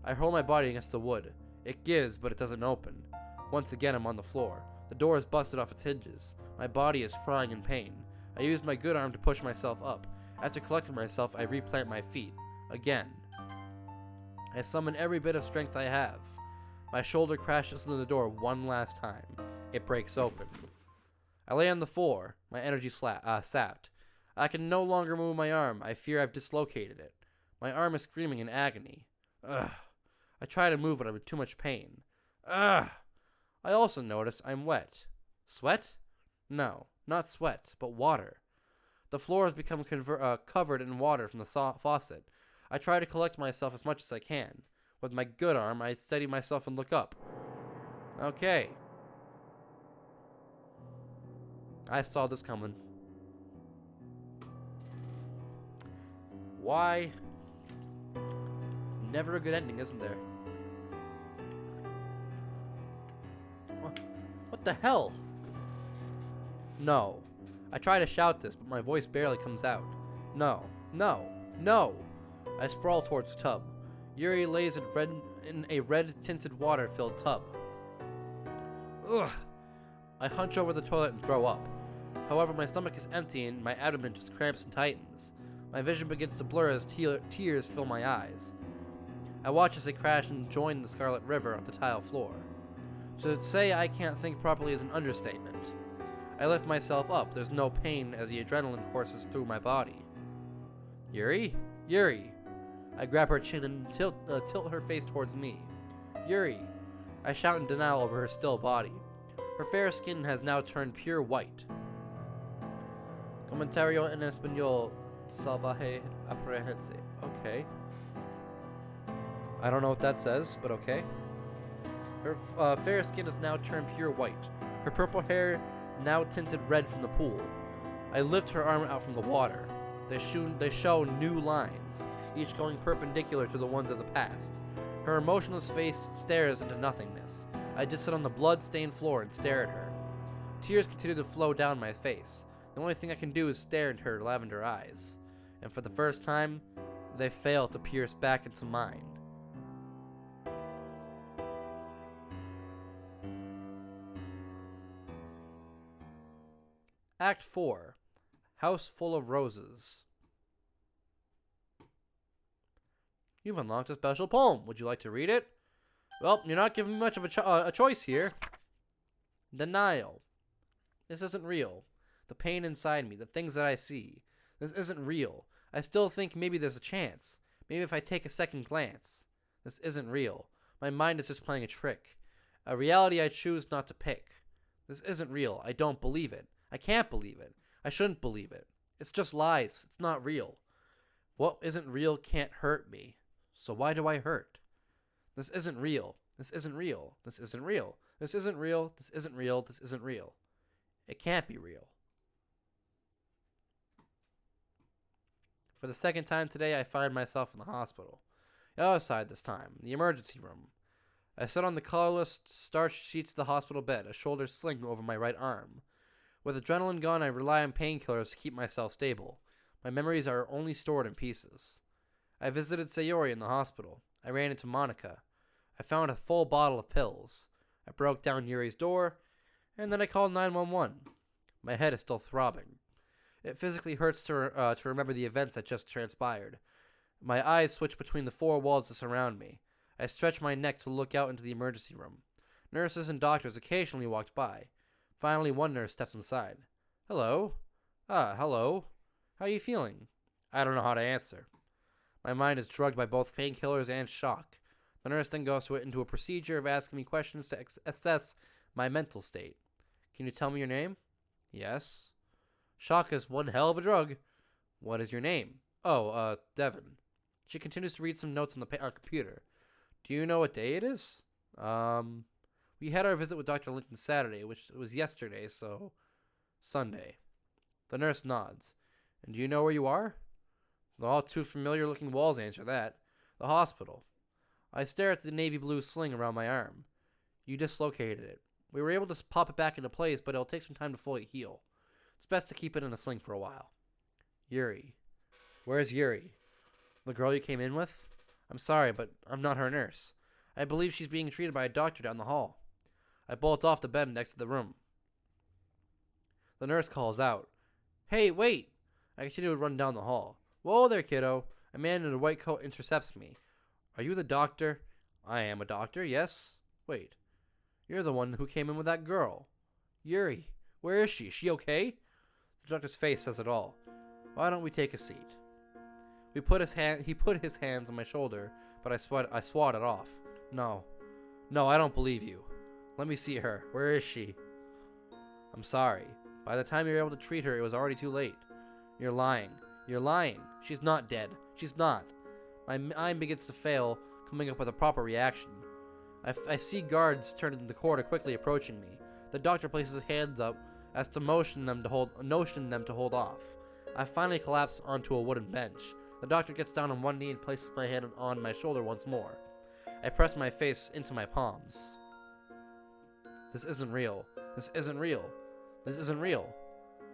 I hurl my body against the wood. It gives, but it doesn't open. Once again, I'm on the floor. The door is busted off its hinges. My body is crying in pain. I use my good arm to push myself up. After collecting myself, I replant my feet. Again. I summon every bit of strength I have. My shoulder crashes into the door one last time. It breaks open. I lay on the floor, my energy sapped. I can no longer move my arm. I fear I've dislocated it. My arm is screaming in agony. Ugh. I try to move, but I'm in too much pain. Ugh. I also notice I'm wet. Sweat? No, not sweat, but water. The floor has become covered in water from the faucet. I try to collect myself as much as I can. With my good arm, I steady myself and look up. Okay. I saw this coming. Why? Never a good ending, isn't there? What the hell? No. I try to shout this, but my voice barely comes out. No. No. No. I sprawl towards the tub. Yuri lays in a red-tinted water-filled tub. Ugh. I hunch over the toilet and throw up. However, my stomach is empty and my abdomen just cramps and tightens. My vision begins to blur as tears fill my eyes. I watch as they crash and join the Scarlet River on the tile floor. To say I can't think properly is an understatement. I lift myself up. There's no pain as the adrenaline courses through my body. Yuri? Yuri! I grab her chin and tilt her face towards me. Yuri! I shout in denial over her still body. Her fair skin has now turned pure white. Comentario en español salvaje aparece. Okay. I don't know what that says, but okay. Her fair skin has now turned pure white. Her purple hair now tinted red from the pool. I lift her arm out from the water. They show new lines, each going perpendicular to the ones of the past. Her emotionless face stares into nothingness. I just sit on the blood-stained floor and stare at her. Tears continue to flow down my face. The only thing I can do is stare into her lavender eyes. And for the first time, they fail to pierce back into mine. Act 4. House Full of Roses. You've unlocked a special poem. Would you like to read it? Well, you're not giving me much of a choice here. Denial. This isn't real. The pain inside me, the things that I see. This isn't real. I still think maybe there's a chance. Maybe if I take a second glance. This isn't real. My mind is just playing a trick. A reality I choose not to pick. This isn't real. I don't believe it. I can't believe it. I shouldn't believe it. It's just lies. It's not real. What isn't real can't hurt me. So why do I hurt? This isn't real. This isn't real. This isn't real. This isn't real. This isn't real. This isn't real. It can't be real. For the second time today, I find myself in the hospital. The other side this time, the emergency room. I sit on the colorless, starched sheets of the hospital bed, a shoulder sling over my right arm. With adrenaline gone, I rely on painkillers to keep myself stable. My memories are only stored in pieces. I visited Sayori in the hospital. I ran into Monica. I found a full bottle of pills. I broke down Yuri's door, and then I called 911. My head is still throbbing. It physically hurts to remember the events that just transpired. My eyes switch between the four walls that surround me. I stretch my neck to look out into the emergency room. Nurses and doctors occasionally walked by. Finally, one nurse steps inside. Hello. Ah, hello. How are you feeling? I don't know how to answer. My mind is drugged by both painkillers and shock. The nurse then goes into a procedure of asking me questions to assess my mental state. Can you tell me your name? Yes. Shock is one hell of a drug. What is your name? Oh, Devin. She continues to read some notes on the computer. Do you know what day it is? We had our visit with Dr. Lincoln Saturday, which was yesterday, so Sunday. The nurse nods. And do you know where you are? The all too familiar looking walls answer that. The hospital. I stare at the navy blue sling around my arm. You dislocated it. We were able to pop it back into place, but it'll take some time to fully heal. It's best to keep it in a sling for a while. Yuri. Where's Yuri? The girl you came in with? I'm sorry, but I'm not her nurse. I believe she's being treated by a doctor down the hall. I bolt off the bed next to the room. The nurse calls out. Hey, wait! I continue to run down the hall. Whoa there, kiddo. A man in a white coat intercepts me. Are you the doctor? I am a doctor, yes. Wait. You're the one who came in with that girl. Yuri, where is she? Is she okay? The doctor's face says it all. Why don't we take a seat? He put his hands on my shoulder, but I swat it off. No, I don't believe you. Let me see her. Where is she? I'm sorry. By the time you were able to treat her, it was already too late. You're lying. You're lying. She's not dead. She's not. My mind begins to fail, coming up with a proper reaction. I see guards turn in the corridor quickly approaching me. The doctor places his hands up as to motion them to hold off. I finally collapse onto a wooden bench. The doctor gets down on one knee and places my hand on my shoulder once more. I press my face into my palms. This isn't real. This isn't real. This isn't real.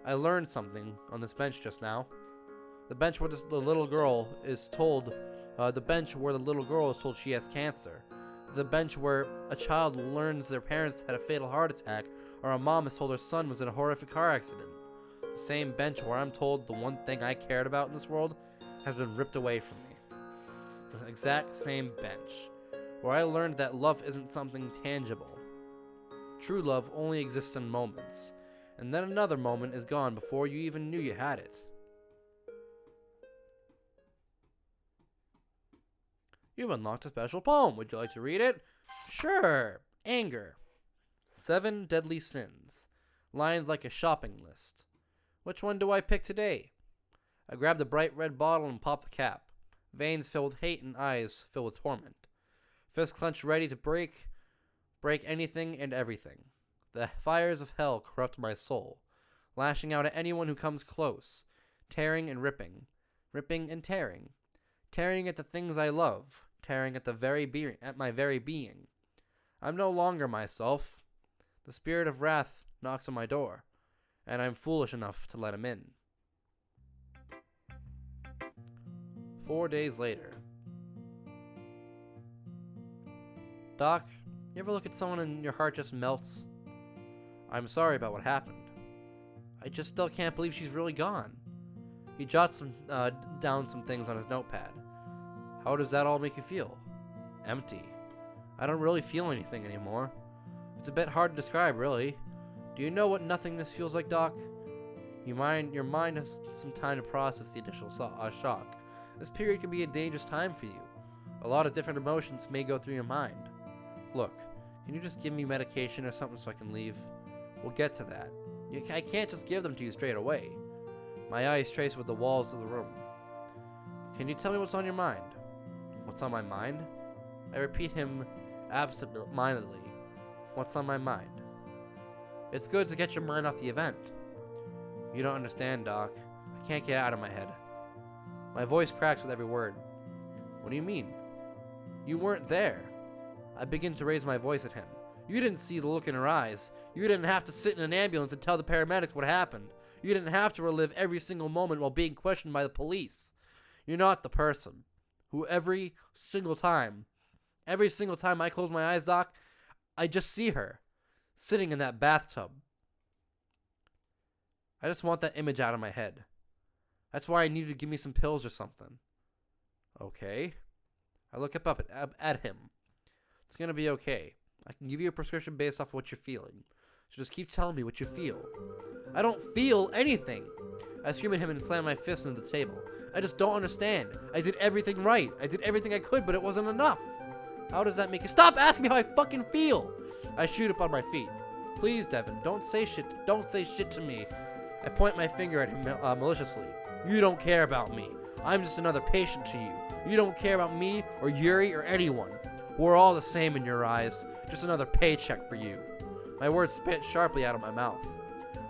I learned something on this bench just now. The bench where the little girl is told she has cancer. The bench where a child learns their parents had a fatal heart attack, or a mom is told her son was in a horrific car accident. The same bench where I'm told the one thing I cared about in this world has been ripped away from me. The exact same bench where I learned that love isn't something tangible. True love only exists in moments, and then another moment is gone before you even knew you had it. You've unlocked a special poem. Would you like to read it? Sure. Anger. 7 deadly sins. Lines like a shopping list. Which one do I pick today? I grab the bright red bottle and pop the cap. Veins filled with hate and eyes filled with torment. Fist clenched ready to break anything and everything. The fires of hell corrupt my soul, lashing out at anyone who comes close, tearing and ripping and tearing at the things I love, tearing at my very being. I'm no longer myself. The spirit of wrath knocks on my door, and I'm foolish enough to let him in. 4 days later. Doc, you ever look at someone and your heart just melts? I'm sorry about what happened. I just still can't believe she's really gone. He jots down some things on his notepad. How does that all make you feel? Empty. I don't really feel anything anymore. It's a bit hard to describe, really. Do you know what nothingness feels like, Doc? Your mind has some time to process the initial shock. This period can be a dangerous time for you. A lot of different emotions may go through your mind. Look, can you just give me medication or something so I can leave? We'll get to that. I can't just give them to you straight away. My eyes trace with the walls of the room. Can you tell me what's on your mind? What's on my mind? I repeat him absent-mindedly. What's on my mind? It's good to get your mind off the event. You don't understand, Doc. I can't get it out of my head. My voice cracks with every word. What do you mean? You weren't there. I begin to raise my voice at him. You didn't see the look in her eyes. You didn't have to sit in an ambulance and tell the paramedics what happened. You didn't have to relive every single moment while being questioned by the police. You're not the person who every single time I close my eyes, Doc, I just see her sitting in that bathtub. I just want that image out of my head. That's why I need you to give me some pills or something. Okay. I look up at him. It's gonna be okay. I can give you a prescription based off of what you're feeling. So just keep telling me what you feel. I don't feel anything. I scream at him and slam my fist into the table. I just don't understand. I did everything right. I did everything I could, but it wasn't enough. How does that make you stop asking me how I fucking feel? I shoot up on my feet. Please, Devin, don't say shit to me. I point my finger at him maliciously. You don't care about me. I'm just another patient to you. You don't care about me or Yuri or anyone. We're all the same in your eyes. Just another paycheck for you. My words spit sharply out of my mouth.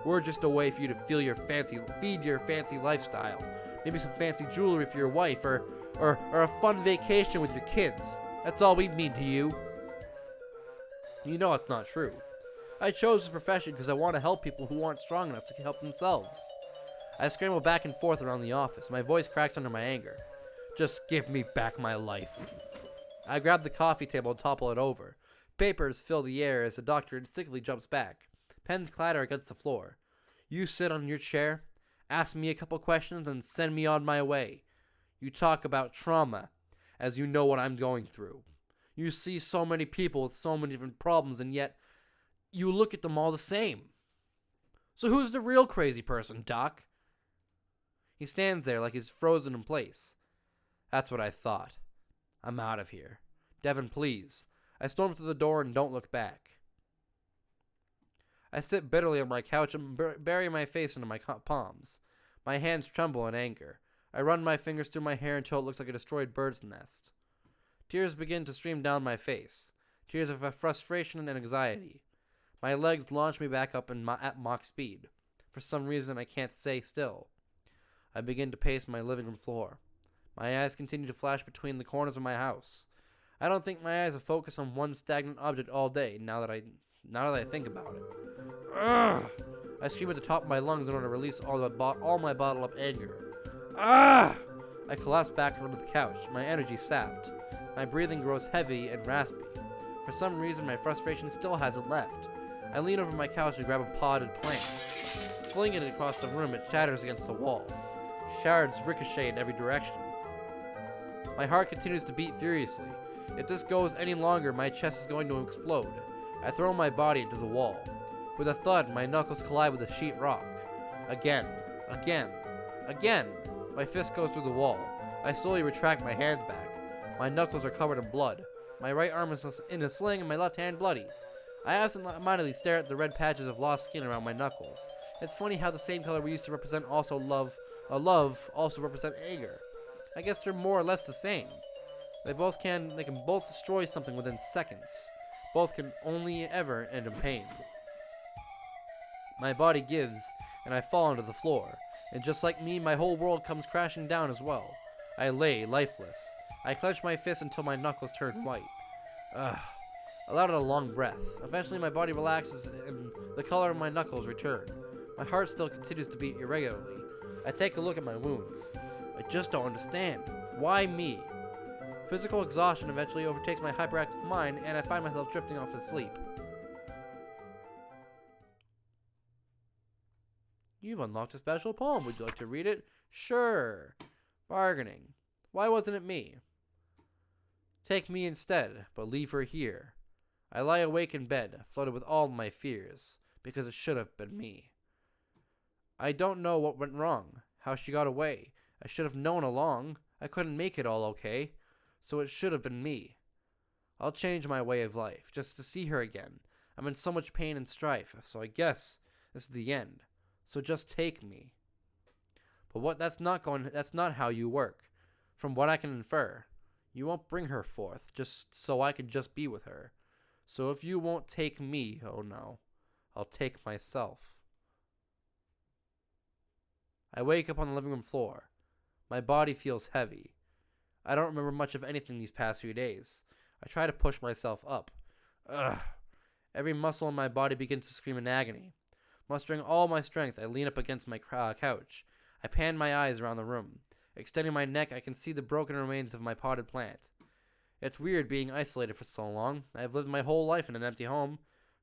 We're just a way for you to feed your fancy lifestyle. Maybe some fancy jewelry for your wife, or a fun vacation with your kids. That's all we mean to you. You know it's not true. I chose this profession because I want to help people who aren't strong enough to help themselves. I scramble back and forth around the office. My voice cracks under my anger. Just give me back my life. I grab the coffee table and topple it over. Papers fill the air as the doctor instinctively jumps back. Pens clatter against the floor. You sit on your chair, ask me a couple questions, and send me on my way. You talk about trauma, as you know what I'm going through. You see so many people with so many different problems, and yet you look at them all the same. So who's the real crazy person, Doc? He stands there like he's frozen in place. That's what I thought. I'm out of here. Devin, please. I storm through the door and don't look back. I sit bitterly on my couch and bury my face into my palms. My hands tremble in anger. I run my fingers through my hair until it looks like a destroyed bird's nest. Tears begin to stream down my face. Tears of frustration and anxiety. My legs launch me back up at Mach speed. For some reason, I can't stay still. I begin to pace my living room floor. My eyes continue to flash between the corners of my house. I don't think my eyes have focused on one stagnant object all day, now that I think about it. Ugh! I scream at the top of my lungs in order to release all my bottled up anger. Ah! I collapse back onto the couch, my energy sapped. My breathing grows heavy and raspy. For some reason, my frustration still hasn't left. I lean over my couch and grab a potted plant. Flinging it across the room, it shatters against the wall. Shards ricochet in every direction. My heart continues to beat furiously. If this goes any longer, my chest is going to explode. I throw my body into the wall. With a thud, my knuckles collide with a sheet rock. Again. My fist goes through the wall. I slowly retract my hands back. My knuckles are covered in blood. My right arm is in a sling and my left hand bloody. I absentmindedly stare at the red patches of lost skin around my knuckles. It's funny how the same color we used to represent love also represent anger. I guess they're more or less the same. They can both destroy something within seconds. Both can only ever end in pain. My body gives, and I fall onto the floor. And just like me, my whole world comes crashing down as well. I lay lifeless. I clench my fists until my knuckles turn white. Ugh. I let out a long breath. Eventually my body relaxes and the color of my knuckles return. My heart still continues to beat irregularly. I take a look at my wounds. I just don't understand. Why me? Physical exhaustion eventually overtakes my hyperactive mind, and I find myself drifting off to sleep. You've unlocked a special poem. Would you like to read it? Sure. Bargaining. Why wasn't it me? Take me instead, but leave her here. I lie awake in bed, flooded with all my fears, because it should have been me. I don't know what went wrong, how she got away. I should have known along. I couldn't make it all okay, so it should have been me. I'll change my way of life, just to see her again. I'm in so much pain and strife, so I guess this is the end. So just take me. But that's not how you work. From what I can infer, you won't bring her forth, just so I can just be with her. So if you won't take me, oh no, I'll take myself. I wake up on the living room floor. My body feels heavy. I don't remember much of anything these past few days. I try to push myself up. Ugh. Every muscle in my body begins to scream in agony. Mustering all my strength, I lean up against my couch. I pan my eyes around the room. Extending my neck, I can see the broken remains of my potted plant. It's weird being isolated for so long. I've lived my whole life in an empty home.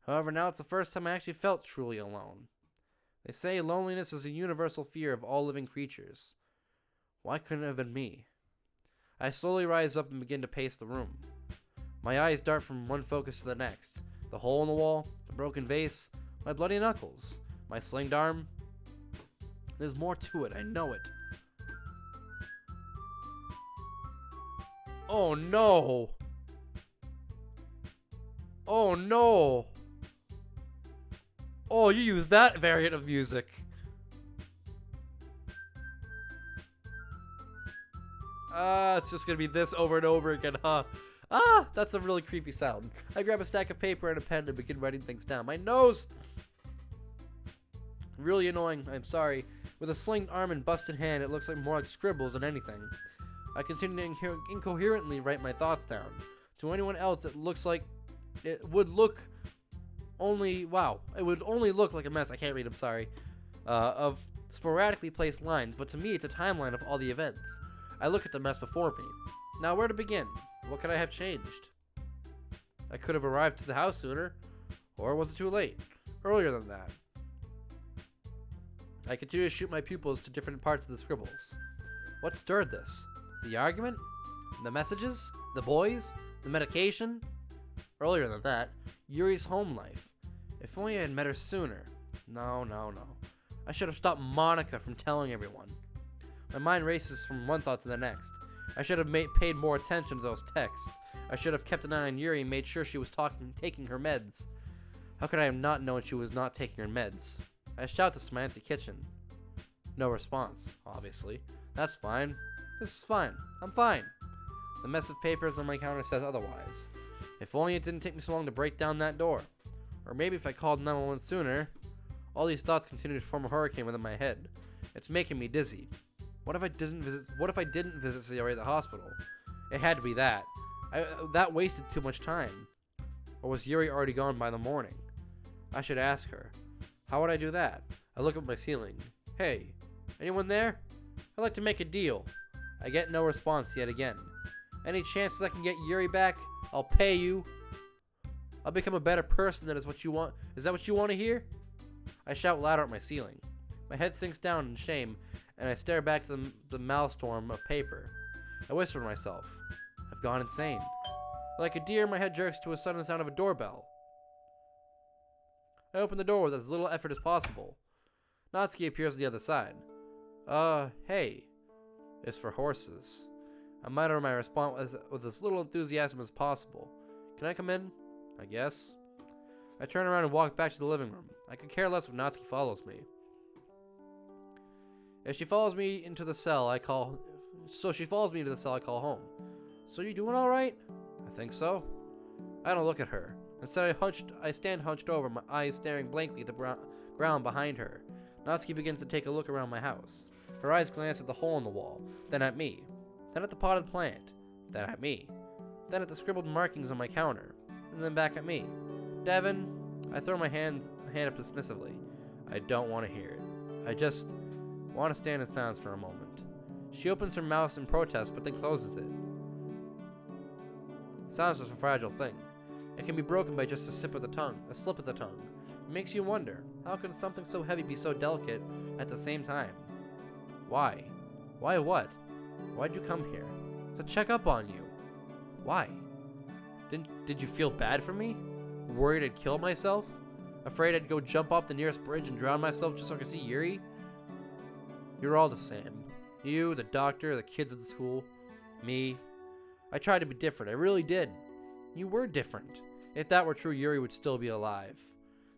However, now it's the first time I actually felt truly alone. They say loneliness is a universal fear of all living creatures. Why couldn't it have been me? I slowly rise up and begin to pace the room. My eyes dart from one focus to the next. The hole in the wall, the broken vase, my bloody knuckles. My slinged arm? There's more to it, I know it. Oh no! Oh no! Oh, you use that variant of music. It's just gonna be this over and over again, huh? That's a really creepy sound. I grab a stack of paper and a pen and begin writing things down. My nose! Really annoying, I'm sorry. With a slinged arm and busted hand, it looks like more like scribbles than anything. I continue to incoherently write my thoughts down. To anyone else, it looks like it would look only, wow, it would only look like a mess, I can't read, I'm sorry, of sporadically placed lines, but to me it's a timeline of all the events. I look at the mess before me. Now where to begin? What could I have changed? I could have arrived to the house sooner, or was it too late? Earlier than that. I continue to shoot my pupils to different parts of the scribbles. What stirred this? The argument? The messages? The boys? The medication? Earlier than that, Yuri's home life. If only I had met her sooner. No. I should have stopped Monica from telling everyone. My mind races from one thought to the next. I should have paid more attention to those texts. I should have kept an eye on Yuri and made sure she was taking her meds. How could I have not known she was not taking her meds? I shout this to my empty kitchen. No response, obviously. That's fine. This is fine. I'm fine. The mess of papers on my counter says otherwise. If only it didn't take me so long to break down that door. Or maybe if I called 911 sooner. All these thoughts continue to form a hurricane within my head. It's making me dizzy. What if I didn't visit Sayori at the hospital? It had to be that. That wasted too much time. Or was Yuri already gone by the morning? I should ask her. How would I do that? I look up my ceiling. Hey, anyone there? I'd like to make a deal. I get no response yet again. Any chances I can get Yuri back? I'll pay you. I'll become a better person. That is what you want. Is that what you want to hear? I shout louder at my ceiling. My head sinks down in shame, and I stare back to the maelstrom of paper. I whisper to myself, I've gone insane. Like a deer, my head jerks to a sudden sound of a doorbell. I open the door with as little effort as possible. Natsuki appears on the other side. Hey. It's for horses. I mutter my response with as little enthusiasm as possible. Can I come in? I guess. I turn around and walk back to the living room. I could care less if Natsuki follows me. If she follows me into the cell, I call home. So you doing alright? I think so. I don't look at her. Instead, I stand hunched over, my eyes staring blankly at the ground behind her. Natsuki begins to take a look around my house. Her eyes glance at the hole in the wall, then at me, then at the potted plant, then at me, then at the scribbled markings on my counter, and then back at me. Devin, I throw my hand up dismissively. I don't want to hear it. I just want to stand in silence for a moment. She opens her mouth in protest, but then closes it. Silence is a fragile thing. It can be broken by just a slip of the tongue. It makes you wonder, how can something so heavy be so delicate at the same time? Why? Why what? Why'd you come here? To check up on you. Why? Did you feel bad for me? Worried I'd kill myself? Afraid I'd go jump off the nearest bridge and drown myself just so I could see Yuri? You're all the same. You, the doctor, the kids at the school, me. I tried to be different. I really did. You were different. If that were true, Yuri would still be alive.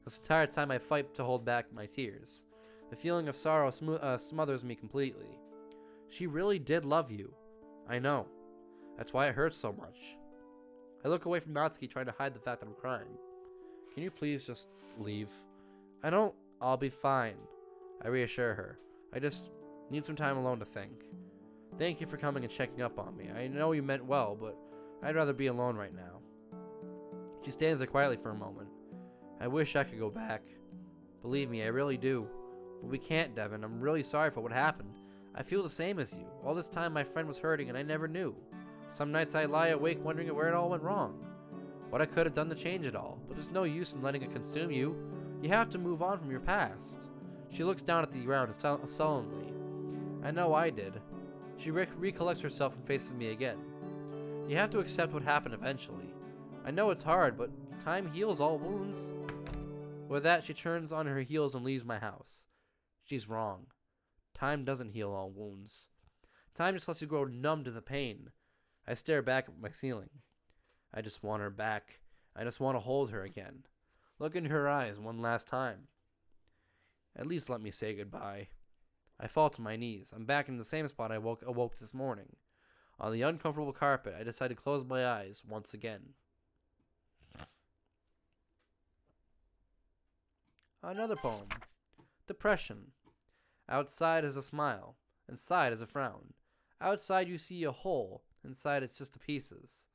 This entire time I fight to hold back my tears. The feeling of sorrow smothers me completely. She really did love you. I know. That's why it hurts so much. I look away from Natsuki, trying to hide the fact that I'm crying. Can you please just leave? I'll be fine. I reassure her. I just need some time alone to think. Thank you for coming and checking up on me. I know you meant well, but I'd rather be alone right now. She stands there quietly for a moment. I wish I could go back. Believe me, I really do. But we can't, Devin. I'm really sorry for what happened. I feel the same as you. All this time my friend was hurting and I never knew. Some nights I lie awake wondering where it all went wrong. What I could have done to change it all. But there's no use in letting it consume you. You have to move on from your past. She looks down at the ground sullenly. I know I did. She recollects herself and faces me again. You have to accept what happened eventually. I know it's hard, but time heals all wounds. With that, she turns on her heels and leaves my house. She's wrong. Time doesn't heal all wounds. Time just lets you grow numb to the pain. I stare back at my ceiling. I just want her back. I just want to hold her again. Look into her eyes one last time. At least let me say goodbye. I fall to my knees. I'm back in the same spot I awoke this morning. On the uncomfortable carpet, I decide to close my eyes once again. Another poem. Depression. Outside is a smile. Inside is a frown. Outside you see a hole. Inside it's just the pieces.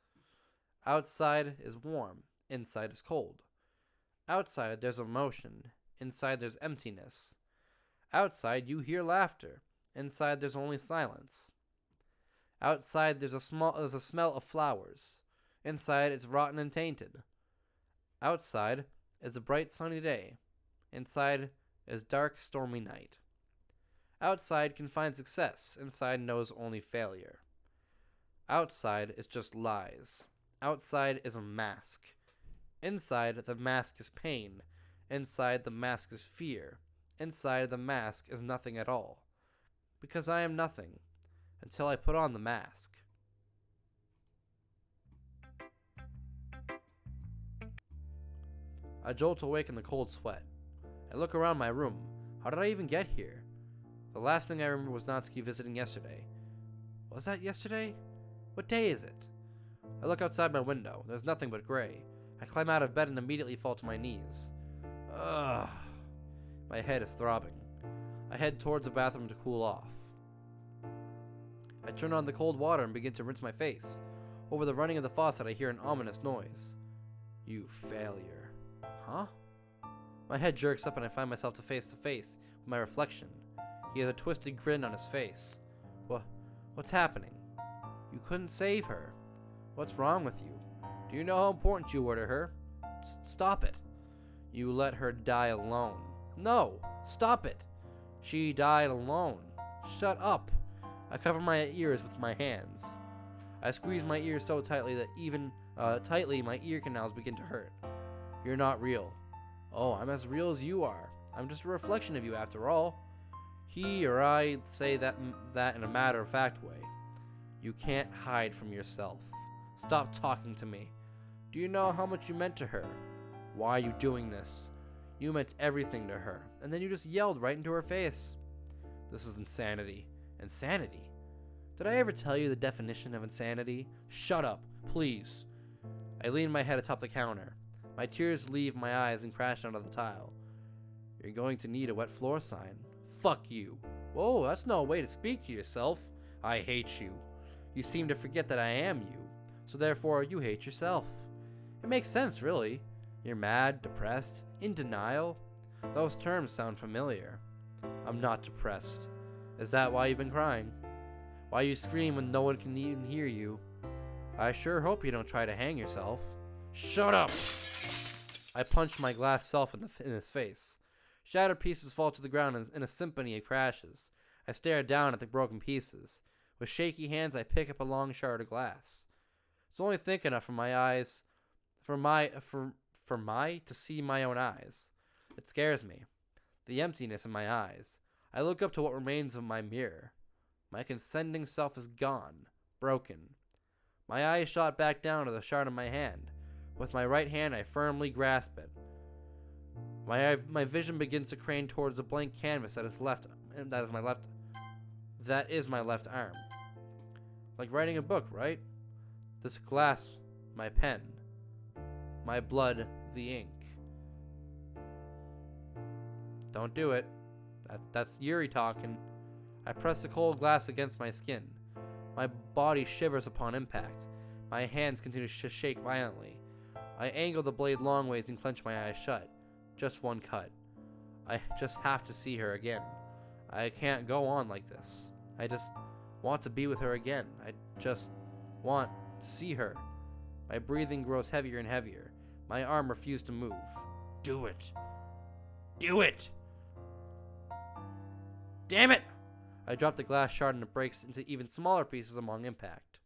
Outside is warm. Inside is cold. Outside there's emotion. Inside there's emptiness. Outside you hear laughter. Inside there's only silence. Outside there's a smell of flowers. Inside it's rotten and tainted. Outside is a bright sunny day. Inside is dark stormy night. Outside can find success. Inside knows only failure. Outside is just lies. Outside is a mask. Inside the mask is pain. Inside the mask is fear. Inside the mask is nothing at all. Because I am nothing. Until I put on the mask. I jolt awake in the cold sweat. I look around my room. How did I even get here? The last thing I remember was Natsuki visiting yesterday. Was that yesterday? What day is it? I look outside my window. There's nothing but gray. I climb out of bed and immediately fall to my knees. Ugh. My head is throbbing. I head towards the bathroom to cool off. I turn on the cold water and begin to rinse my face. Over the running of the faucet, I hear an ominous noise. You failure. Huh? My head jerks up and I find myself face to face with my reflection. He has a twisted grin on his face. What's happening? You couldn't save her. What's wrong with you? Do you know how important you were to her? Stop it. You let her die alone. No, stop it. She died alone. Shut up. I cover my ears with my hands. I squeeze my ears so tightly that even tightly my ear canals begin to hurt. You're not real. Oh, I'm as real as you are. I'm just a reflection of you after all. He or I say that in a matter-of-fact way. You can't hide from yourself. Stop talking to me. Do you know how much you meant to her? Why are you doing this? You meant everything to her, and then you just yelled right into her face. This is insanity. Insanity? Did I ever tell you the definition of insanity? Shut up, please. I lean my head atop the counter. My tears leave my eyes and crash onto the tile. You're going to need a wet floor sign. Fuck you. Whoa, that's no way to speak to yourself. I hate you. You seem to forget that I am you, so therefore you hate yourself. It makes sense, really. You're mad, depressed, in denial. Those terms sound familiar. I'm not depressed. Is that why you've been crying? Why you scream when no one can even hear you? I sure hope you don't try to hang yourself. Shut up! I punch my glass self in his face. Shattered pieces fall to the ground in a symphony of crashes. I stare down at the broken pieces. With shaky hands, I pick up a long shard of glass. It's only thick enough for my eyes, to see my own eyes. It scares me. The emptiness in my eyes. I look up to what remains of my mirror. My consenting self is gone, broken. My eyes shot back down to the shard in my hand. With my right hand, I firmly grasp it. My vision begins to crane towards the blank canvas that is my left arm. Like writing a book, right? This glass, my pen. My blood, the ink. Don't do it. That's Yuri talking. I press the cold glass against my skin. My body shivers upon impact. My hands continue to shake violently. I angle the blade long ways and clench my eyes shut. Just one cut. I just have to see her again. I can't go on like this. I just want to be with her again. I just want to see her. My breathing grows heavier and heavier. My arm refused to move. Do it. Do it! Damn it! I drop the glass shard and it breaks into even smaller pieces among impact.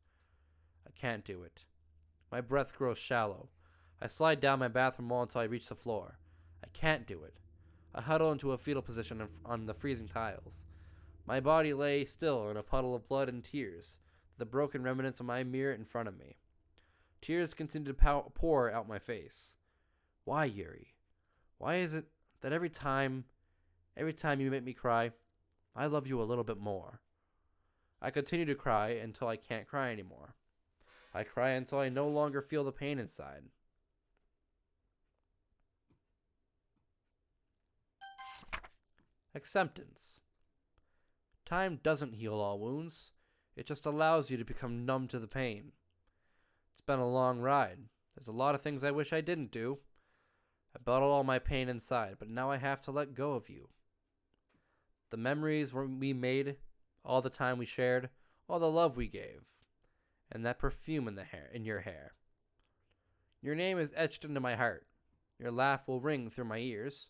I can't do it. My breath grows shallow. I slide down my bathroom wall until I reach the floor. I can't do it. I huddle into a fetal position on the freezing tiles. My body lay still in a puddle of blood and tears, the broken remnants of my mirror in front of me. Tears continue to pour out my face. Why, Yuri? Why is it that every time you make me cry, I love you a little bit more? I continue to cry until I can't cry anymore. I cry until I no longer feel the pain inside. Acceptance. Time doesn't heal all wounds. It just allows you to become numb to the pain. It's been a long ride. There's a lot of things I wish I didn't do. I bottled all my pain inside, but now I have to let go of you. The memories we made, all the time we shared, all the love we gave, and that perfume in your hair. Your name is etched into my heart. Your laugh will ring through my ears.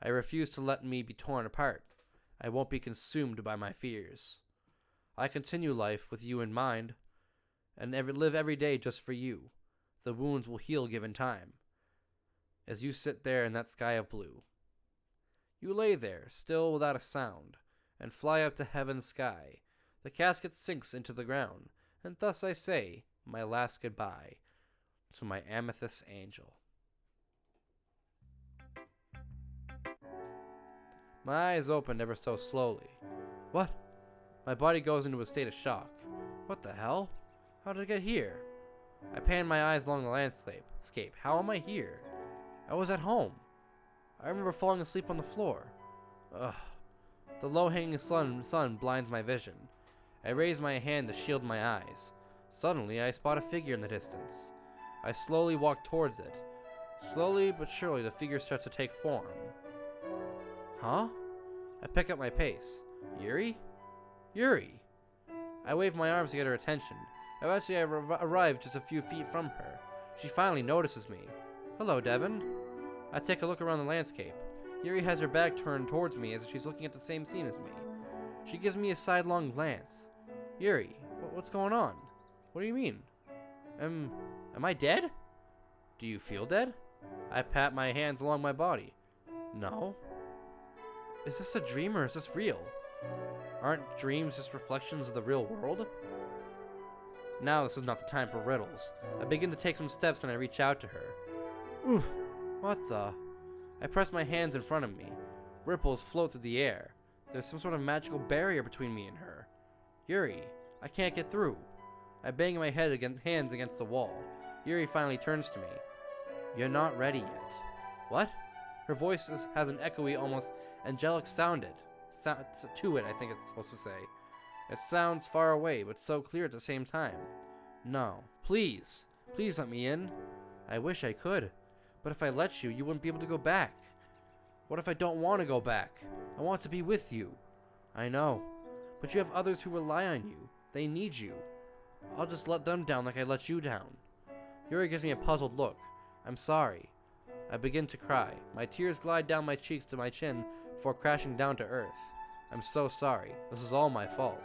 I refuse to let me be torn apart. I won't be consumed by my fears. I continue life with you in mind, and live every day just for you. The wounds will heal given time. As you sit there in that sky of blue. You lay there, still without a sound, and fly up to heaven's sky. The casket sinks into the ground, and thus I say my last goodbye to my amethyst angel. My eyes opened ever so slowly. What? My body goes into a state of shock. What the hell? How did I get here? I pan my eyes along the landscape. How am I here? I was at home. I remember falling asleep on the floor. Ugh. The low-hanging sun blinds my vision. I raise my hand to shield my eyes. Suddenly, I spot a figure in the distance. I slowly walk towards it. Slowly but surely, the figure starts to take form. Huh? I pick up my pace. Yuri? Yuri! I wave my arms to get her attention. Eventually, I arrive just a few feet from her. She finally notices me. Hello, Devin. I take a look around the landscape. Yuri has her back turned towards me as if she's looking at the same scene as me. She gives me a sidelong glance. Yuri, what's going on? What do you mean? Am I dead? Do you feel dead? I pat my hands along my body. No. Is this a dream or is this real? Aren't dreams just reflections of the real world? Now this is not the time for riddles. I begin to take some steps and I reach out to her. Oof, what the? I press my hands in front of me. Ripples float through the air. There's some sort of magical barrier between me and her. Yuri, I can't get through. I bang my hands against the wall. Yuri finally turns to me. You're not ready yet. What? Her voice has an echoey, almost angelic to it, I think it's supposed to say. It sounds far away, but so clear at the same time. No, please let me in. I wish I could, but if I let you, you wouldn't be able to go back. What if I don't want to go back? I want to be with you. I know, but you have others who rely on you. They need you. I'll just let them down like I let you down. Yuri gives me a puzzled look. I'm sorry. I begin to cry. My tears glide down my cheeks to my chin before crashing down to earth. I'm so sorry. This is all my fault.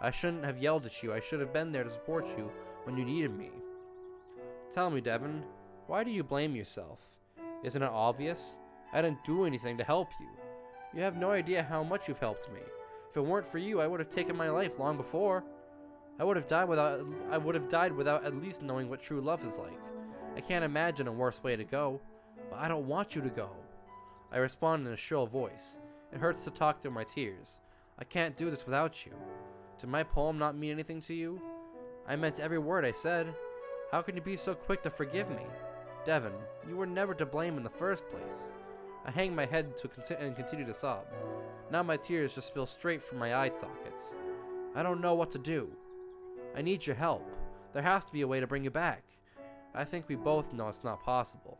I shouldn't have yelled at you. I should have been there to support you when you needed me. Tell me, Devin, why do you blame yourself? Isn't it obvious? I didn't do anything to help you. You have no idea how much you've helped me. If it weren't for you, I would have taken my life long before. I would have died without at least knowing what true love is like. I can't imagine a worse way to go, but I don't want you to go. I respond in a shrill voice. It hurts to talk through my tears. I can't do this without you. Did my poem not mean anything to you? I meant every word I said. How can you be so quick to forgive me? Devin, you were never to blame in the first place. I hang my head and continue to sob. Now my tears just spill straight from my eye sockets. I don't know what to do. I need your help. There has to be a way to bring you back. I think we both know it's not possible.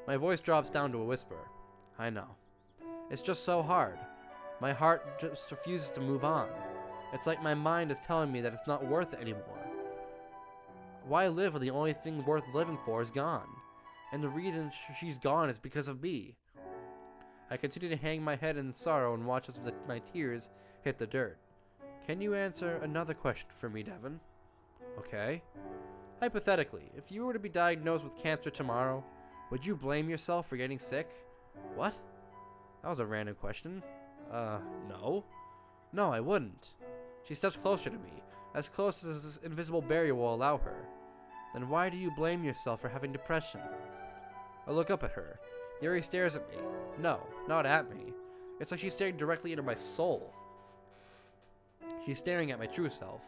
My voice drops down to a whisper. I know. It's just so hard. My heart just refuses to move on. It's like my mind is telling me that it's not worth it anymore. Why live when the only thing worth living for is gone? And the reason she's gone is because of me. I continue to hang my head in sorrow and watch as my tears hit the dirt. Can you answer another question for me, Devin? Okay. Hypothetically, if you were to be diagnosed with cancer tomorrow, Would you blame yourself for getting sick? What? That was a random question. No. No, I wouldn't. She steps closer to me, as close as this invisible barrier will allow her. Then why do you blame yourself for having depression? I look up at her. Yuri stares at me. No, not at me. It's like she's staring directly into my soul. She's staring at my true self.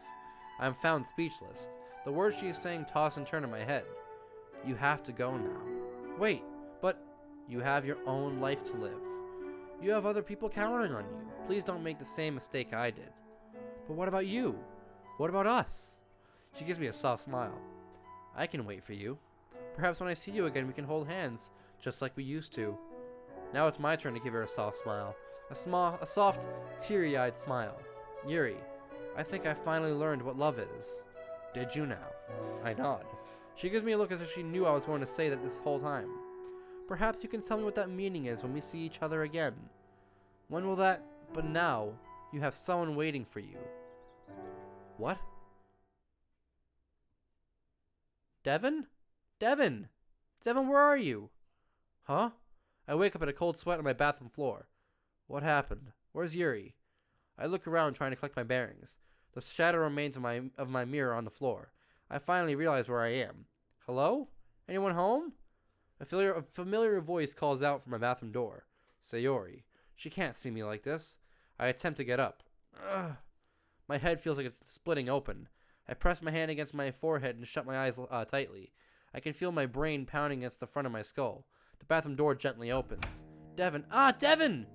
I am found speechless. The words she is saying toss and turn in my head. You have to go now. Wait, but you have your own life to live. You have other people counting on you. Please don't make the same mistake I did. But what about you? What about us? She gives me a soft smile. I can wait for you. Perhaps when I see you again we can hold hands, just like we used to. Now it's my turn to give her a soft smile. A soft, teary-eyed smile. Yuri, I think I finally learned what love is. Did you now? I nod. She gives me a look as if she knew I was going to say that this whole time. Perhaps you can tell me what that meaning is when we see each other again. When will that... But now, you have someone waiting for you. What? Devin? Devin! Devin, where are you? Huh? I wake up in a cold sweat on my bathroom floor. What happened? Where's Yuri? I look around trying to collect my bearings. The shadow remains of my mirror on the floor. I finally realize where I am. Hello? Anyone home? A familiar voice calls out from my bathroom door. Sayori. She can't see me like this. I attempt to get up. Ugh. My head feels like it's splitting open. I press my hand against my forehead and shut my eyes tightly. I can feel my brain pounding against the front of my skull. The bathroom door gently opens. Devin. Ah, Devin!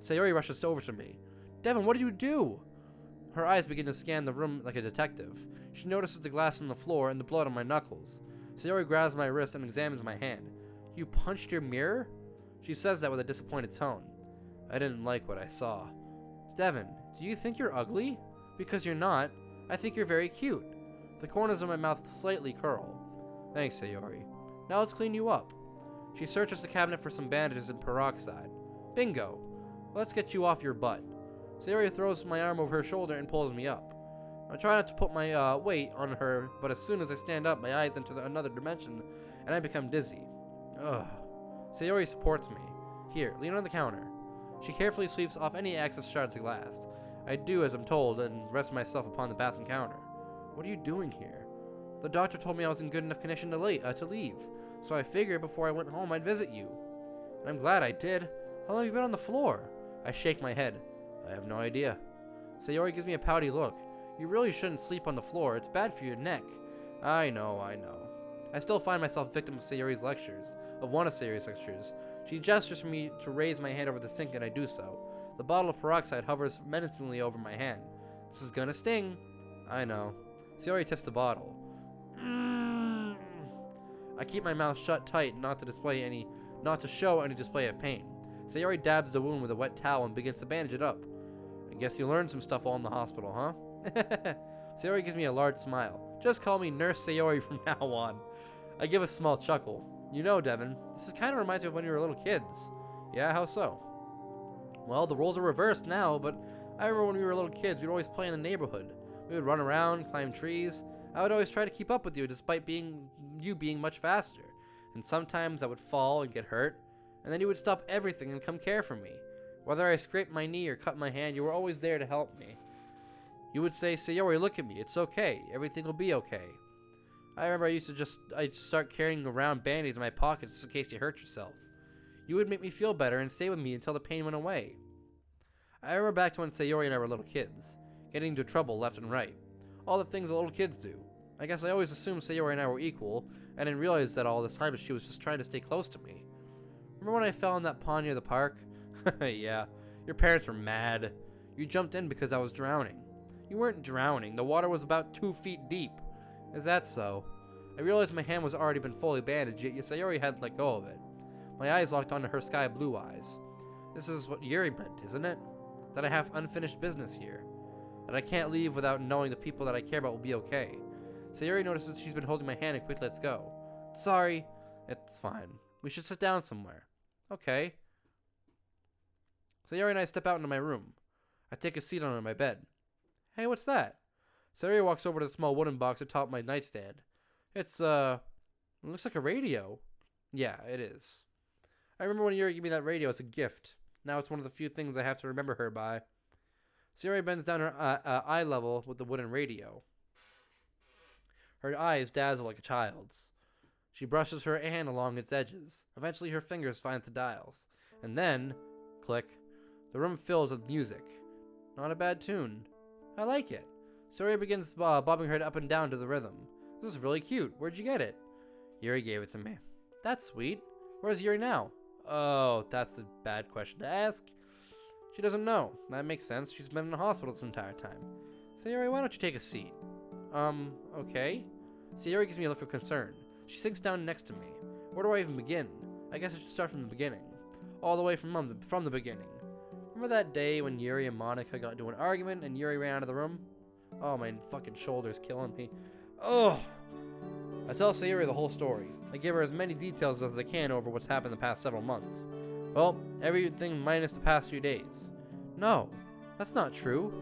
Sayori rushes over to me. Devin, what did you do? Her eyes begin to scan the room like a detective. She notices the glass on the floor and the blood on my knuckles. Sayori grabs my wrist and examines my hand. You punched your mirror? She says that with a disappointed tone. I didn't like what I saw. Devin, do you think you're ugly? Because you're not. I think you're very cute. The corners of my mouth slightly curl. Thanks, Sayori. Now let's clean you up. She searches the cabinet for some bandages and peroxide. Bingo. Let's get you off your butt. Sayori throws my arm over her shoulder and pulls me up. I try not to put my weight on her, but as soon as I stand up, my eyes enter another dimension, and I become dizzy. Ugh. Sayori supports me. Here, lean on the counter. She carefully sweeps off any excess shards of glass. I do as I'm told and rest myself upon the bathroom counter. What are you doing here? The doctor told me I was in good enough condition to leave, so I figured before I went home I'd visit you. And I'm glad I did. How long have you been on the floor? I shake my head. I have no idea. Sayori gives me a pouty look. You really shouldn't sleep on the floor. It's bad for your neck. I know. I still find myself victim of Sayori's lectures, of one of Sayori's lectures. She gestures for me to raise my hand over the sink, and I do so. The bottle of peroxide hovers menacingly over my hand. This is gonna sting. I know. Sayori tips the bottle. I keep my mouth shut tight, not to show any display of pain. Sayori dabs the wound with a wet towel and begins to bandage it up. I guess you learned some stuff while in the hospital, huh? Sayori gives me a large smile. Just call me Nurse Sayori from now on. I give a small chuckle. You know, Devin, this kind of reminds me of when we were little kids. Yeah, how so? Well, the roles are reversed now, but I remember when we were little kids, we'd always play in the neighborhood. We would run around, climb trees. I would always try to keep up with you despite you being much faster. And sometimes I would fall and get hurt, and then you would stop everything and come care for me. Whether I scraped my knee or cut my hand, you were always there to help me. You would say, Sayori, look at me. It's okay. Everything will be okay. I remember I'd start carrying around band-aids in my pockets just in case you hurt yourself. You would make me feel better and stay with me until the pain went away. I remember back to when Sayori and I were little kids, getting into trouble left and right. All the things that little kids do. I guess I always assumed Sayori and I were equal, and didn't realize that all this time she was just trying to stay close to me. Remember when I fell in that pond near the park? Yeah, your parents were mad. You jumped in because I was drowning. You weren't drowning. The water was about 2 feet deep. Is that so? I realized my hand was already been fully bandaged, yet Sayori hadn't let go of it. My eyes locked onto her sky blue eyes. This is what Yuri meant, isn't it? That I have unfinished business here. That I can't leave without knowing the people that I care about will be okay. Sayori notices she's been holding my hand and quickly lets go. Sorry. It's fine. We should sit down somewhere. Okay. Sayori and I step out into my room. I take a seat on my bed. Hey, what's that? Sayori walks over to the small wooden box atop my nightstand. It looks like a radio. Yeah, it is. I remember when Yuri gave me that radio as a gift. Now it's one of the few things I have to remember her by. Sayori bends down her eye level with the wooden radio. Her eyes dazzle like a child's. She brushes her hand along its edges. Eventually her fingers find the dials. And then, click, the room fills with music. Not a bad tune. I like it. Sayori begins bobbing her head up and down to the rhythm. This is really cute. Where'd you get it? Yuri gave it to me. That's sweet. Where's Yuri now? Oh, that's a bad question to ask. She doesn't know. That makes sense. She's been in the hospital this entire time. Sayori, why don't you take a seat? Okay. Sayori gives me a look of concern. She sinks down next to me. Where do I even begin? I guess I should start from the beginning. All the way from the beginning. Remember that day when Yuri and Monica got into an argument and Yuri ran out of the room? Oh, my fucking shoulder's killing me. Oh! I tell Sayori the whole story. I give her as many details as I can over what's happened the past several months. Well, everything minus the past few days. No, that's not true.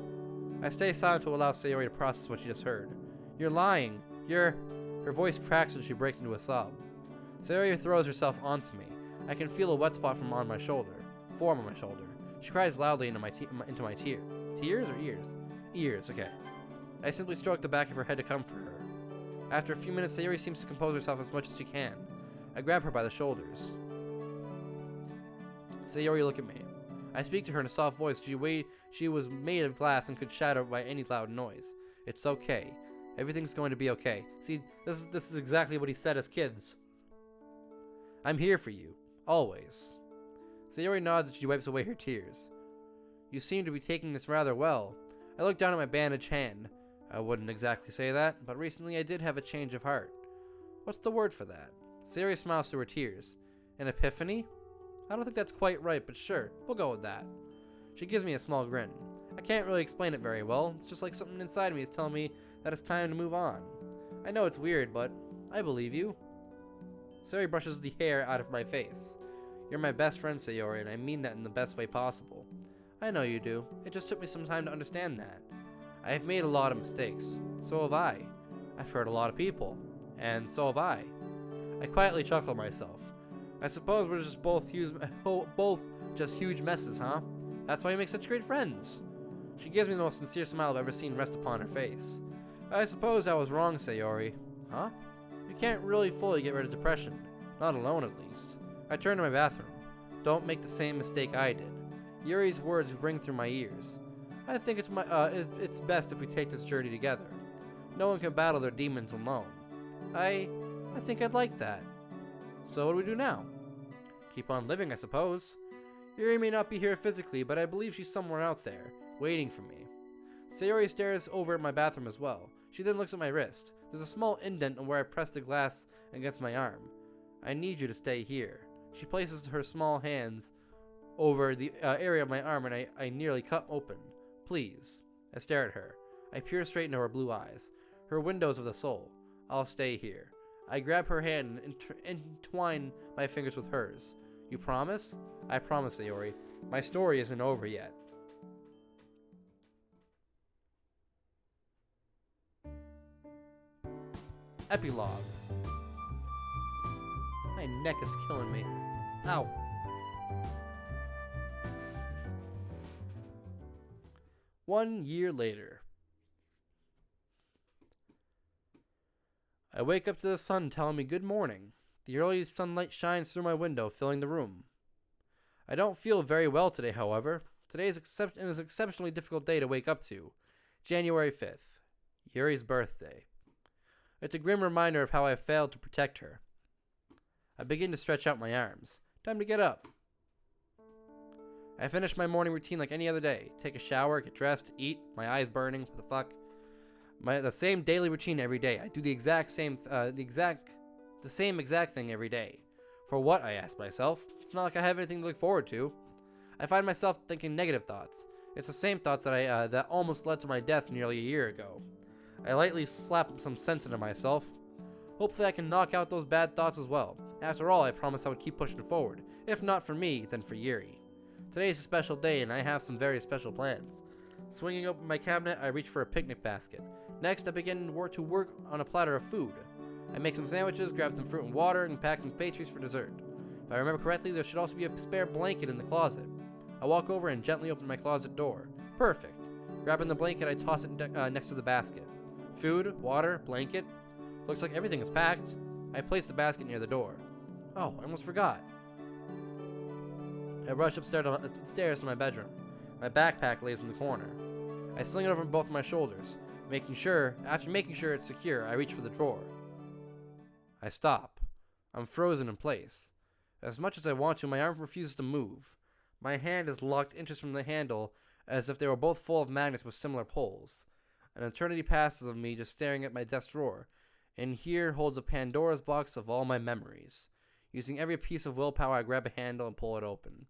I stay silent to allow Sayori to process what she just heard. You're lying. Her voice cracks as she breaks into a sob. Sayori throws herself onto me. I can feel a wet spot form on my shoulder. She cries loudly into my tears or ears? Ears, okay. I simply stroke the back of her head to comfort her. After a few minutes, Sayori seems to compose herself as much as she can. I grab her by the shoulders. Sayori, look at me. I speak to her in a soft voice. She was made of glass and could shatter by any loud noise. It's okay. Everything's going to be okay. See, this is exactly what he said as kids. I'm here for you. Always. Sayori nods as she wipes away her tears. You seem to be taking this rather well. I look down at my bandaged hand. I wouldn't exactly say that, but recently I did have a change of heart. What's the word for that? Sayori smiles through her tears. An epiphany? I don't think that's quite right, but sure, we'll go with that. She gives me a small grin. I can't really explain it very well. It's just like something inside me is telling me that it's time to move on. I know it's weird, but I believe you. Sayori brushes the hair out of my face. You're my best friend, Sayori, and I mean that in the best way possible. I know you do. It just took me some time to understand that. I have made a lot of mistakes. So have I. I've hurt a lot of people. And so have I. I quietly chuckle myself. I suppose we're just both just huge messes, huh? That's why we make such great friends. She gives me the most sincere smile I've ever seen rest upon her face. I suppose I was wrong, Sayori. Huh? You can't really fully get rid of depression. Not alone, at least. I turn to my bathroom. Don't make the same mistake I did. Yuri's words ring through my ears. I think it's best if we take this journey together. No one can battle their demons alone. I think I'd like that. So what do we do now? Keep on living, I suppose. Yuri may not be here physically, but I believe she's somewhere out there, waiting for me. Sayori stares over at my bathroom as well. She then looks at my wrist. There's a small indent on where I pressed the glass against my arm. I need you to stay here. She places her small hands over the area of my arm and I nearly cut open. Please. I stare at her. I peer straight into her blue eyes. Her windows of the soul. I'll stay here. I grab her hand and entwine my fingers with hers. You promise? I promise, Sayori. My story isn't over yet. Epilogue. My neck is killing me. Ow. One year later. I wake up to the sun telling me good morning. The early sunlight shines through my window, filling the room. I don't feel very well today, however. Today is an exceptionally difficult day to wake up to. January 5th. Yuri's birthday. It's a grim reminder of how I failed to protect her. I begin to stretch out my arms. Time to get up. I finish my morning routine like any other day. Take a shower, get dressed, eat, my eyes burning. What the fuck? The same daily routine every day. I do the same exact thing every day. For what, I ask myself? It's not like I have anything to look forward to. I find myself thinking negative thoughts. It's the same thoughts that that almost led to my death nearly a year ago. I lightly slap some sense into myself. Hopefully I can knock out those bad thoughts as well. After all, I promised I would keep pushing forward. If not for me, then for Yuri. Today is a special day and I have some very special plans. Swinging open my cabinet, I reach for a picnic basket. Next, I begin to work on a platter of food. I make some sandwiches, grab some fruit and water, and pack some pastries for dessert. If I remember correctly, there should also be a spare blanket in the closet. I walk over and gently open my closet door. Perfect. Grabbing the blanket, I toss it next to the basket. Food, water, blanket. Looks like everything is packed. I place the basket near the door. Oh, I almost forgot. I rush upstairs to my bedroom. My backpack lays in the corner. I sling it over both my shoulders. After making sure it's secure, I reach for the drawer. I stop. I'm frozen in place. As much as I want to, my arm refuses to move. My hand is locked inches from the handle, as if they were both full of magnets with similar poles. An eternity passes of me just staring at my desk drawer, and here holds a Pandora's box of all my memories. Using every piece of willpower, I grab a handle and pull it open.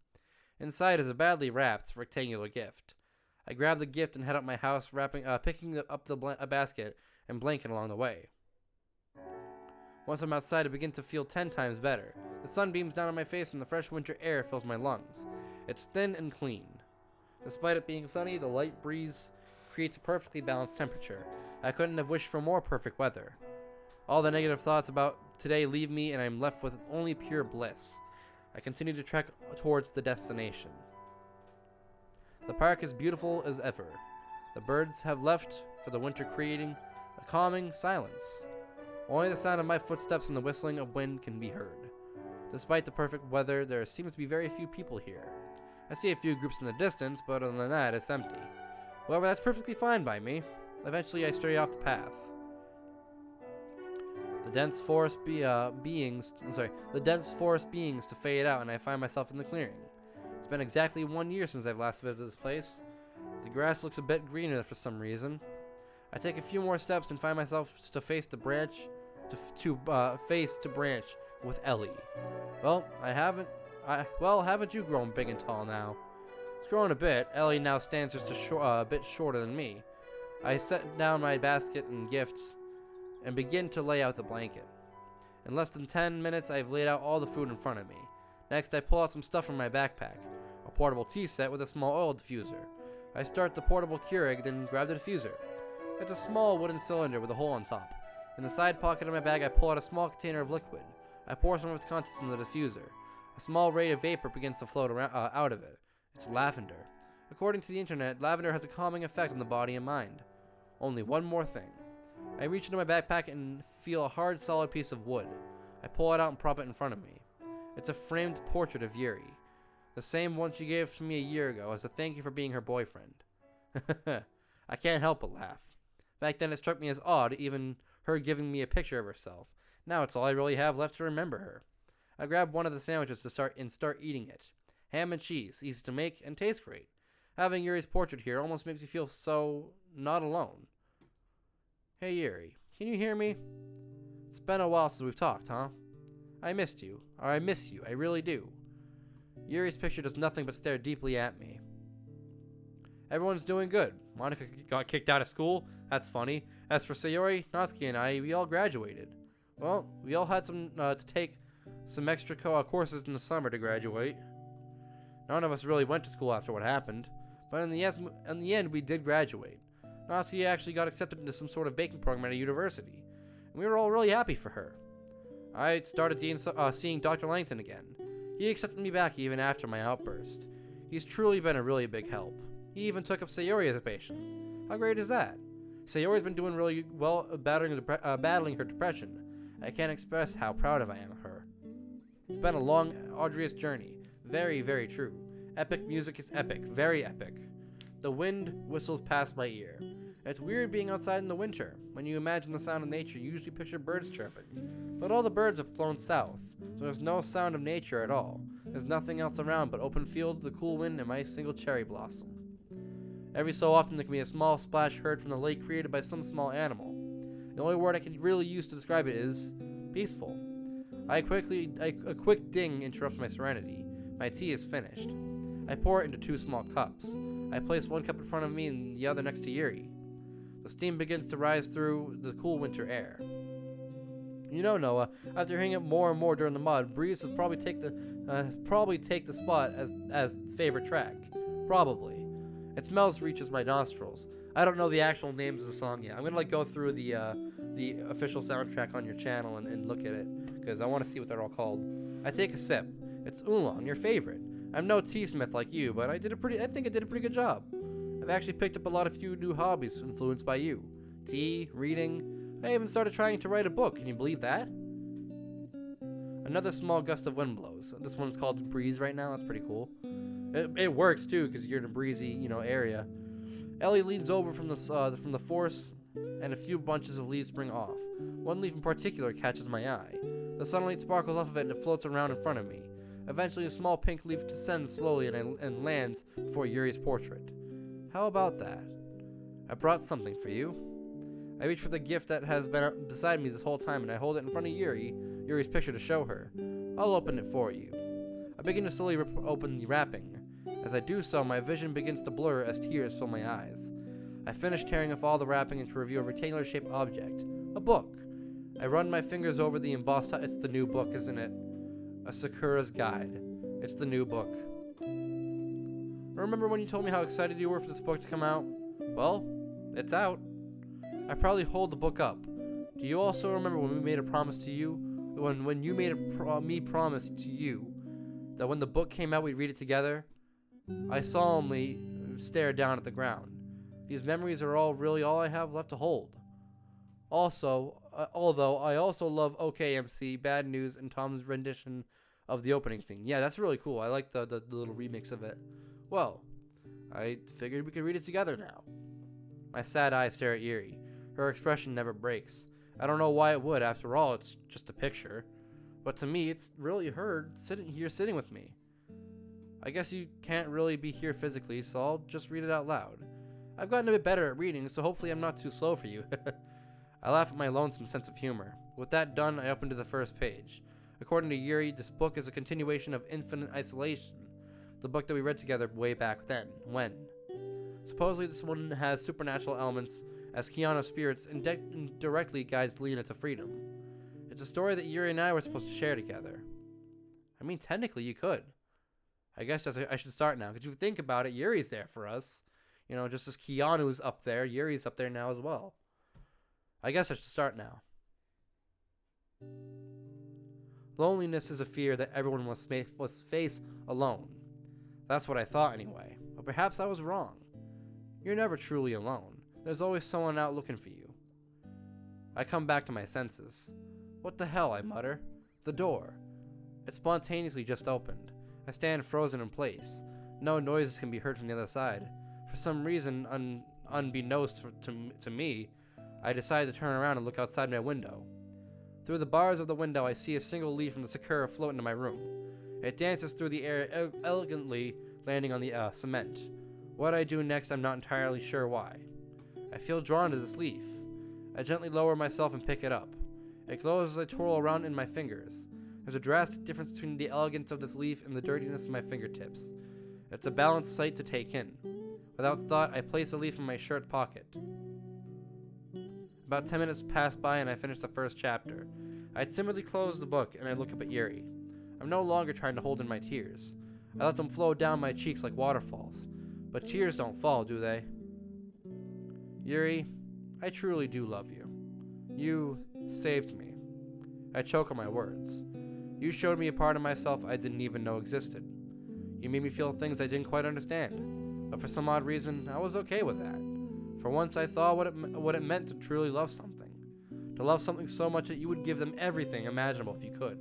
Inside is a badly wrapped rectangular gift. I grab the gift and head up my house, picking up the basket and blanket along the way. Once I'm outside, I begin to feel 10 times better. The sun beams down on my face and the fresh winter air fills my lungs. It's thin and clean. Despite it being sunny, the light breeze creates a perfectly balanced temperature. I couldn't have wished for more perfect weather. All the negative thoughts about today leave me, and I'm left with only pure bliss. I continue to trek towards the destination. The park is beautiful as ever. The birds have left for the winter, creating a calming silence. Only the sound of my footsteps and the whistling of wind can be heard. Despite the perfect weather, there seems to be very few people here. I see a few groups in the distance, but other than that, it's empty. However, that's perfectly fine by me. Eventually, I stray off the path. The dense forest beings to fade out, and I find myself in the clearing. It's been exactly 1 year since I've last visited this place. The grass looks a bit greener for some reason. I take a few more steps and find myself face to branch with Ellie. Well, haven't you grown big and tall now? It's grown a bit. Ellie now stands just a bit shorter than me. I set down my basket and gift and begin to lay out the blanket. In less than 10 minutes, I've laid out all the food in front of me. Next, I pull out some stuff from my backpack. A portable tea set with a small oil diffuser. I start the portable Keurig, then grab the diffuser. It's a small wooden cylinder with a hole on top. In the side pocket of my bag, I pull out a small container of liquid. I pour some of its contents in the diffuser. A small ray of vapor begins to float out of it. It's lavender. According to the internet, lavender has a calming effect on the body and mind. Only one more thing. I reach into my backpack and feel a hard, solid piece of wood. I pull it out and prop it in front of me. It's a framed portrait of Yuri. The same one she gave to me a year ago as a thank you for being her boyfriend. I can't help but laugh. Back then it struck me as odd, even her giving me a picture of herself. Now it's all I really have left to remember her. I grab one of the sandwiches to start eating it. Ham and cheese, easy to make and tastes great. Having Yuri's portrait here almost makes me feel so not alone. Hey Yuri, can you hear me? It's been a while since we've talked, huh? I missed you, or I miss you, I really do. Yuri's picture does nothing but stare deeply at me. Everyone's doing good. Monica got kicked out of school. That's funny. As for Sayori, Natsuki, and I, we all graduated. Well, we all had to take some extra courses in the summer to graduate. None of us really went to school after what happened, but in the end, we did graduate. Natsuki actually got accepted into some sort of baking program at a university, and we were all really happy for her. I started seeing Dr. Langton again. He accepted me back even after my outburst. He's truly been a really big help. He even took up Sayori as a patient. How great is that? Sayori's been doing really well battling her depression. I can't express how proud I am of her. It's been a long, arduous journey. Very, very true. Epic music is epic. Very epic. The wind whistles past my ear. It's weird being outside in the winter. When you imagine the sound of nature, you usually picture birds chirping. But all the birds have flown south, so there's no sound of nature at all. There's nothing else around but open field, the cool wind, and my single cherry blossom. Every so often there can be a small splash heard from the lake created by some small animal. The only word I can really use to describe it is peaceful. A quick ding interrupts my serenity. My tea is finished. I pour it into 2 small cups. I place one cup in front of me and the other next to Yuri. The steam begins to rise through the cool winter air. You know, Noah, after hearing it more and more during the mod, Breeze will probably take the spot as favorite track. Probably. Its smells reaches my nostrils. I don't know the actual names of the song yet. I'm gonna go through the the official soundtrack on your channel and look at it, because I want to see what they're all called. I take a sip. It's oolong, your favorite. I'm no tea smith like you, but I think I did a pretty good job. I've actually picked up a lot of few new hobbies influenced by you. Tea, reading. I even started trying to write a book. Can you believe that? Another small gust of wind blows. This one's called Breeze right now. That's pretty cool. It works too, because you're in a breezy, area. Ellie leans over from the force, and a few bunches of leaves spring off. One leaf in particular catches my eye. The sunlight sparkles off of it and it floats around in front of me. Eventually, a small pink leaf descends slowly and lands before Yuri's portrait. How about that? I brought something for you. I reach for the gift that has been beside me this whole time, and I hold it in front of Yuri's picture to show her. I'll open it for you. I begin to slowly rip open the wrapping. As I do so, my vision begins to blur as tears fill my eyes. I finish tearing off all the wrapping and to reveal a rectangular-shaped object. A book. I run my fingers over the embossed. It's the new book, isn't it? A Sakura's Guide. It's the new book. Remember when you told me how excited you were for this book to come out? Well, it's out. I proudly hold the book up. Do you also remember when we made a promise to you? When you made me promise to you that when the book came out we'd read it together? I solemnly stared down at the ground. These memories are really all I have left to hold. Also, although I also love OKMC, Bad News, and Tom's rendition of the opening theme. Yeah, that's really cool. I like the little remix of it. Well, I figured we could read it together now. My sad eyes stare at Yuri. Her expression never breaks. I don't know why it would. After all, it's just a picture. But to me, it's really her sitting with me. I guess you can't really be here physically, so I'll just read it out loud. I've gotten a bit better at reading, so hopefully I'm not too slow for you. I laugh at my lonesome sense of humor. With that done, I open to the first page. According to Yuri, this book is a continuation of Infinite Isolation, the book that we read together way back then. When? Supposedly this one has supernatural elements, as Keanu's spirits indirectly guides Lena to freedom. It's a story that Yuri and I were supposed to share together. I mean, technically you could. I guess I should start now, because if you think about it, Yuri's there for us. Just as Keanu's up there, Yuri's up there now as well. I guess I should start now. Loneliness is a fear that everyone must face alone. That's what I thought anyway, but perhaps I was wrong. You're never truly alone. There's always someone out looking for you. I come back to my senses. What the hell, I mutter. The door. It spontaneously just opened. I stand frozen in place. No noises can be heard from the other side. For some reason, unbeknownst to me, I decide to turn around and look outside my window. Through the bars of the window, I see a single leaf from the sakura float into my room. It dances through the air elegantly, landing on the cement. What I do next, I'm not entirely sure why. I feel drawn to this leaf. I gently lower myself and pick it up. It glows as I twirl around in my fingers. There's a drastic difference between the elegance of this leaf and the dirtiness of my fingertips. It's a balanced sight to take in. Without thought, I place the leaf in my shirt pocket. About 10 minutes pass by and I finish the first chapter. I timidly close the book and I look up at Yuri. I'm no longer trying to hold in my tears. I let them flow down my cheeks like waterfalls. But tears don't fall, do they? Yuri, I truly do love you. You saved me. I choke on my words. You showed me a part of myself I didn't even know existed. You made me feel things I didn't quite understand. But for some odd reason, I was okay with that. For once I thought what it meant to truly love something. To love something so much that you would give them everything imaginable if you could.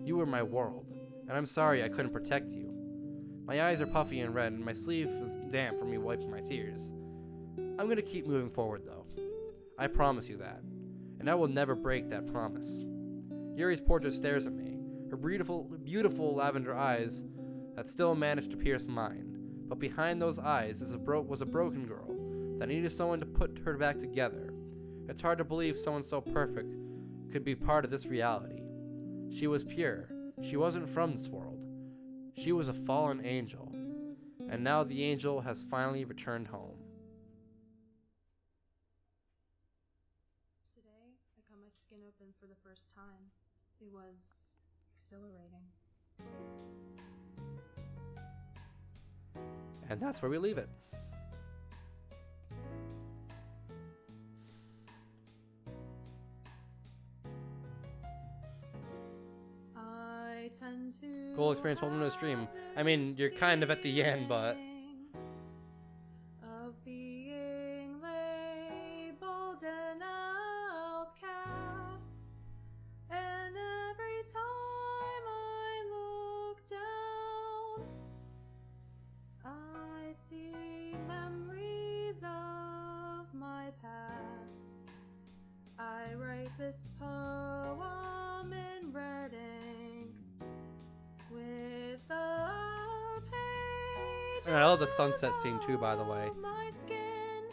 You were my world, and I'm sorry I couldn't protect you. My eyes are puffy and red, and my sleeve is damp from me wiping my tears. I'm gonna keep moving forward, though. I promise you that. And I will never break that promise. Yuri's portrait stares at me, her beautiful lavender eyes that still manage to pierce mine. But behind those eyes was a broken girl that needed someone to put her back together. It's hard to believe someone so perfect could be part of this reality. She was pure. She wasn't from this world. She was a fallen angel. And now the angel has finally returned home. Today, I cut my skin open for the first time. It was exhilarating. And that's where we leave it. tend to Goal experience holding no stream. I mean, you're kind of at the end, but of being labeled an outcast, and every time I look down, I see memories of my past. I write this poem in red ink with a page. and I love the sunset scene too, by the way. My skin.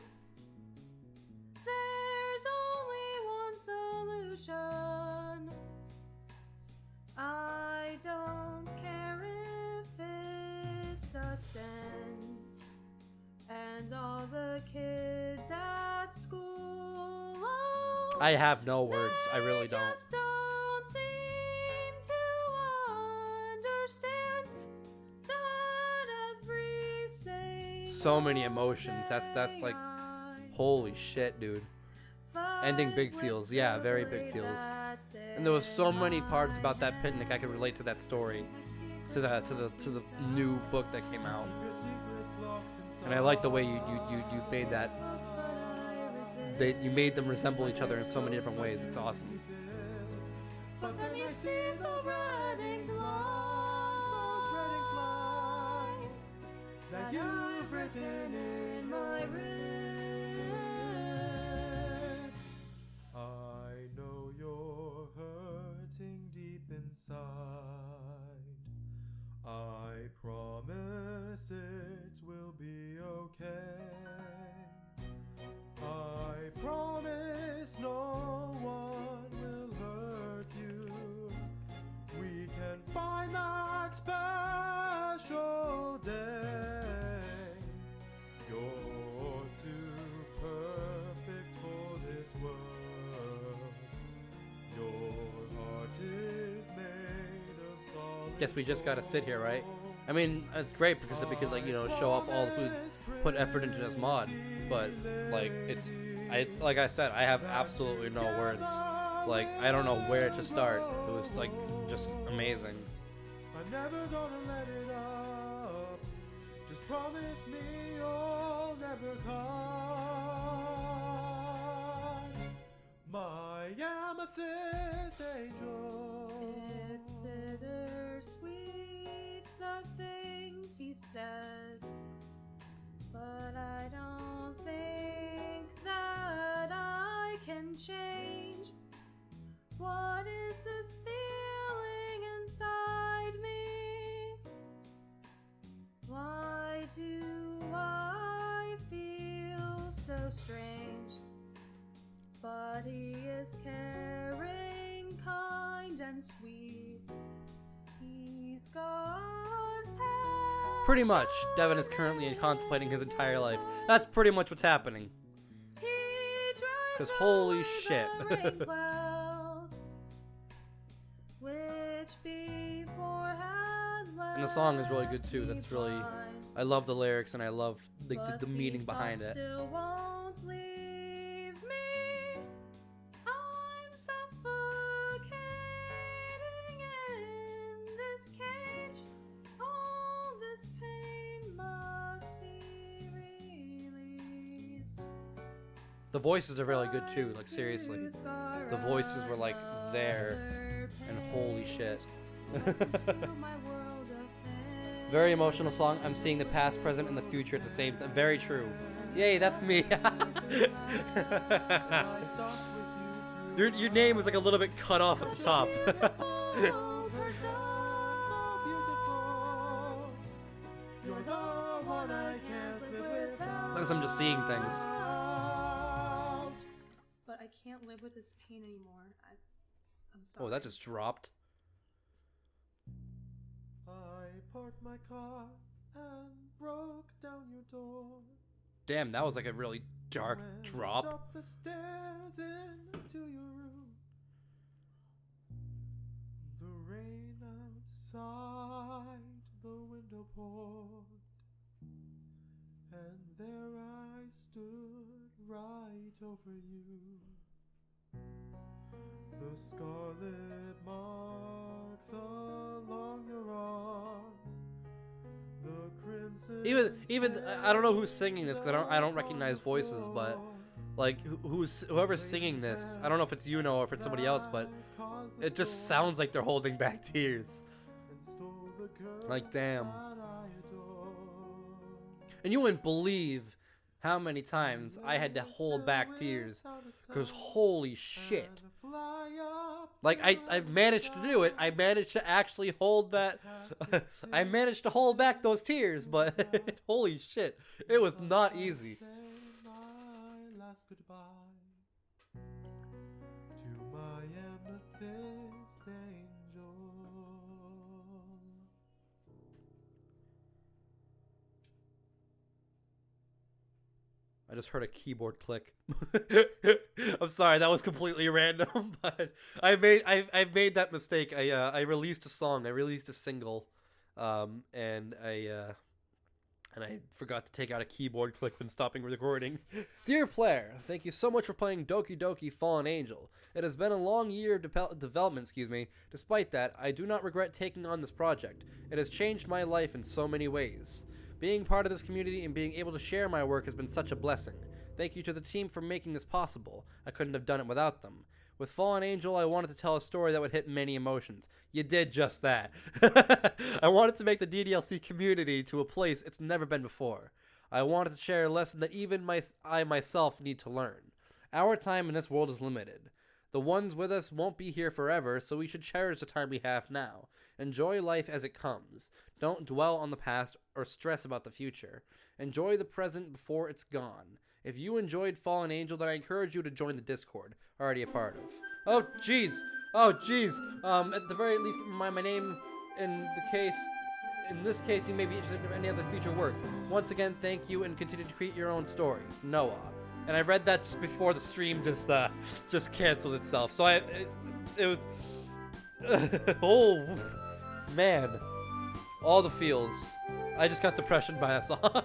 There's only one solution. I don't care if it's a sin, and all the kids at school, oh, I have no words. I really they don't. just don't seem to understand that every So many emotions. That's like, holy shit, dude. Ending big feels. Yeah, very big feels. And there was so many parts about that picnic I could relate to that story, to the new book that came out. And I like the way you made that. You made them resemble each other in so many different ways. It's awesome. But then he sees the red inked lines that you've written in my wrist. I know you're hurting deep inside. I promise it will be okay. I promise no one will hurt you. We can find that special day. You're too perfect for this world. Your heart is made of solid. Guess we just gotta sit here, right? I mean, it's great because we could, like, you know, show off all who put effort into this mod, but like like I said, I have absolutely no words. Like, I don't know where to start. It was like just amazing. I'm never gonna let it up. Just promise me you'll never cut my amethyst angel. It's bittersweet, the things he says, but I don't think that I can change. What is this feeling inside me? Why do I feel so strange? But he is caring, kind, and sweet. He's got passion. Pretty much, Devin is currently contemplating his entire life. That's pretty much what's happening. He drives 'Cause holy away shit. the rain clouds, which before had And the song is really good too. left That's me really, blind. I love the lyrics and I love the But meaning these behind thoughts it. still won't leave me. I'm suffocating in this cage. All this pain must be released. The voices are really good too. Like, seriously, the voices were like there, and holy shit. Very emotional song. I'm seeing the past, present, and the future at the same time. Very true. Yay, that's me. Your name was like a little bit cut off at the top. Unless I'm just seeing things. But I can't live with this pain anymore. I'm sorry. Oh, that just dropped. I parked my car and broke down your door. Damn, that was like a really dark Went drop. up the stairs into your room. The rain outside the window poured, and there I stood right over you. The scarlet marks along Even I don't know who's singing this because I don't recognize voices, but like whoever's singing this, I don't know if it's Yuno or if it's somebody else, but it just sounds like they're holding back tears. Like, damn. And you wouldn't believe how many times I had to hold back tears, because holy shit. Like, I managed to do it. I managed to actually hold that. I managed to hold back those tears, but holy shit. It was not easy. I just heard a keyboard click. I'm sorry, that was completely random, but I made that mistake. I released a song, I released a single, and I forgot to take out a keyboard click when stopping recording. Dear player, thank you so much for playing Doki Doki Fallen Angel. It has been a long year of development, Despite that, I do not regret taking on this project. It has changed my life in so many ways. Being part of this community and being able to share my work has been such a blessing. Thank you to the team for making this possible. I couldn't have done it without them. With Fallen Angel, I wanted to tell a story that would hit many emotions. You did just that. I wanted to make the DDLC community to a place it's never been before. I wanted to share a lesson that even I myself need to learn. Our time in this world is limited. The ones with us won't be here forever, so we should cherish the time we have now. Enjoy life as it comes. Don't dwell on the past or stress about the future. Enjoy the present before it's gone. If you enjoyed Fallen Angel, then I encourage you to join the Discord, already a part of. Oh, jeez. Oh, jeez. At the very least, my name in this case, you may be interested in any other future works. Once again, thank you and continue to create your own story. Noah. And I read that just before the stream just canceled itself. So it was oh man, all the feels. I just got depression by a song.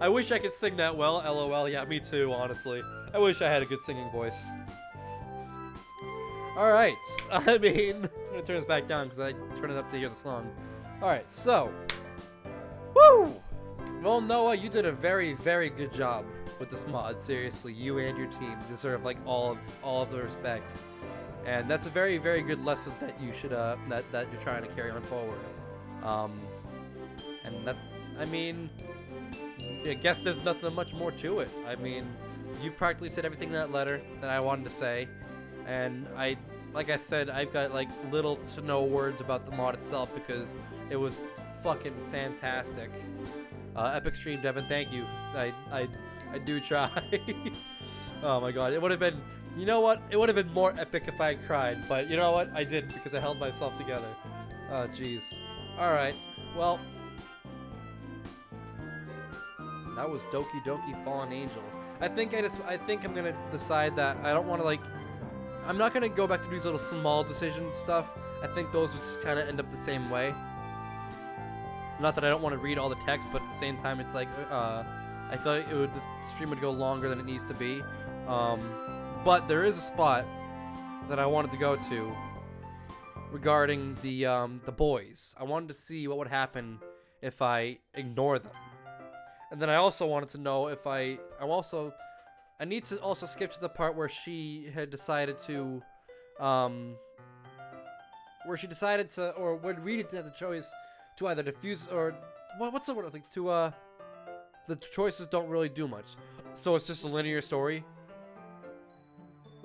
I wish I could sing that well. LOL. Yeah, me too. Honestly, I wish I had a good singing voice. All right. I mean, I'm gonna turn this back down because I turned it up to hear the song. All right. So, woo. Well, Noah, you did a very, very good job with this mod. Seriously, you and your team deserve like all of the respect, and that's a very, very good lesson that you should that you're trying to carry on forward. And that's, I mean, I guess there's nothing much more to it. I mean, you've practically said everything in that letter that I wanted to say, and like I said, I've got like little to no words about the mod itself because it was fucking fantastic. Epic stream, Devin, thank you. I do try. Oh my god, it would have been, you know what? It would have been more epic if I cried, but you know what? I didn't because I held myself together. Oh jeez. All right. Well, that was Doki Doki Fallen Angel. I think I'm gonna decide that I don't want to like. I'm not gonna go back to these little small decisions stuff. I think those would just kind of end up the same way. Not that I don't want to read all the text, but at the same time, it's like I feel like this stream would go longer than it needs to be. But there is a spot that I wanted to go to regarding the boys. I wanted to see what would happen if I ignore them, and then I also wanted to know if I need to also skip to the part where she had decided to or when Rita had the choice to either diffuse or what's the word, like to the choices don't really do much, so it's just a linear story.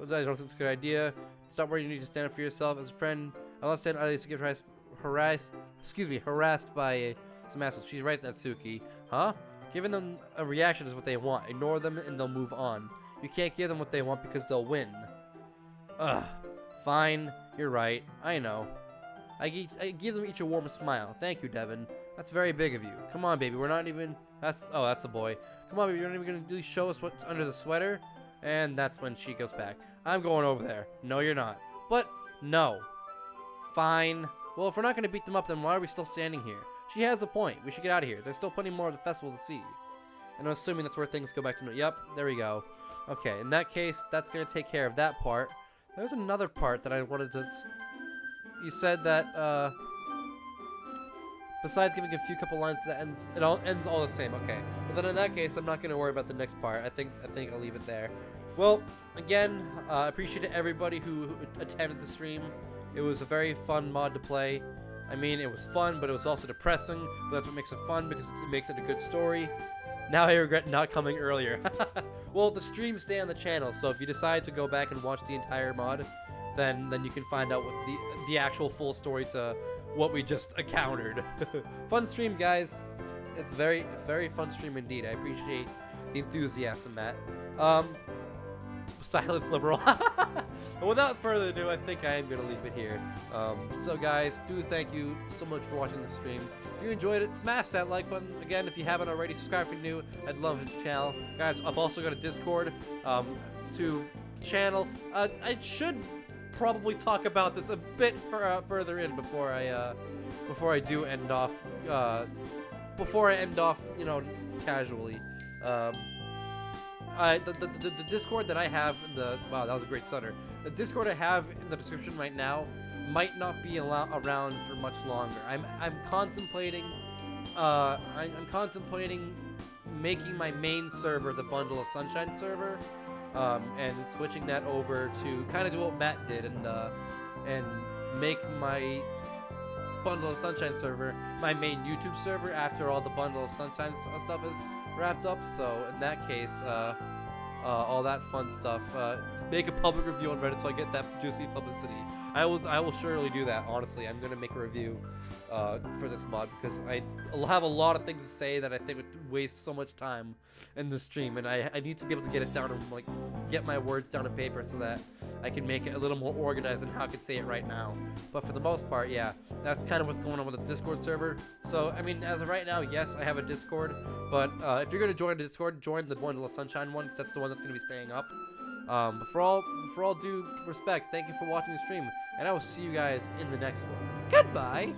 I don't think it's a good idea. Stop where you need to stand up for yourself as a friend. I want to stand to get harassed by some assholes. She's right, Natsuki. Huh? Giving them a reaction is what they want. Ignore them and they'll move on. You can't give them what they want because they'll win. Ugh. Fine. You're right. I know. I give them each a warm smile. Thank you, Devin. That's very big of you. Come on, baby. We're not even... that's a boy. Come on, baby. You're not even going to really show us what's under the sweater? And that's when she goes back. I'm going over there. No, you're not. But, no. Fine. Well, if we're not going to beat them up, then why are we still standing here? She has a point. We should get out of here. There's still plenty more of the festival to see. And I'm assuming that's where things go back to... yep, there we go. Okay, in that case, that's going to take care of that part. There's another part that I wanted to... You said that, Besides giving a few couple lines that it all ends all the same. Okay. Well then in that case, I'm not gonna worry about the next part. I think I'll leave it there. Well, again, appreciate everybody who attended the stream. It was a very fun mod to play. I mean, it was fun, but it was also depressing. But that's what makes it fun, because it makes it a good story. Now I regret not coming earlier. Well, the streams stay on the channel, so if you decide to go back and watch the entire mod, then you can find out what the actual full story to what we just encountered. Fun stream, guys. It's very fun stream indeed. I appreciate the enthusiasm, Matt. Silence liberal. But without further ado, I think I am gonna leave it here. So guys, thank you so much for watching the stream. If you enjoyed it, smash that like button. Again, if you haven't already, subscribe if you're new. I'd love the channel. Guys, I've also got a Discord to channel. I should probably talk about this a bit further in before I do end off you know, casually. The Discord that I have in the wow, that was a great stutter. The Discord I have in the description right now might not be around for much longer. I'm contemplating making my main server the Bundle of Sunshine server, and switching that over to kind of do what Matt did and make my Bundle of Sunshine server my main YouTube server after all the Bundle of Sunshine stuff is wrapped up. So in that case, all that fun stuff, make a public review on Reddit so I get that juicy publicity. I will surely do that. Honestly, I'm gonna make a review for this mod, because I'll have a lot of things to say that I think would waste so much time in the stream, and I need to be able to get it down and like get my words down on paper so that I can make it a little more organized than how I can say it right now. But for the most part, yeah, that's kind of what's going on with the Discord server. So I mean, as of right now, yes, I have a Discord, but if you're gonna join the Discord, join the Bundle of Sunshine one, because that's the one that's gonna be staying up. But for all due respects, thank you for watching the stream, and I will see you guys in the next one. Goodbye.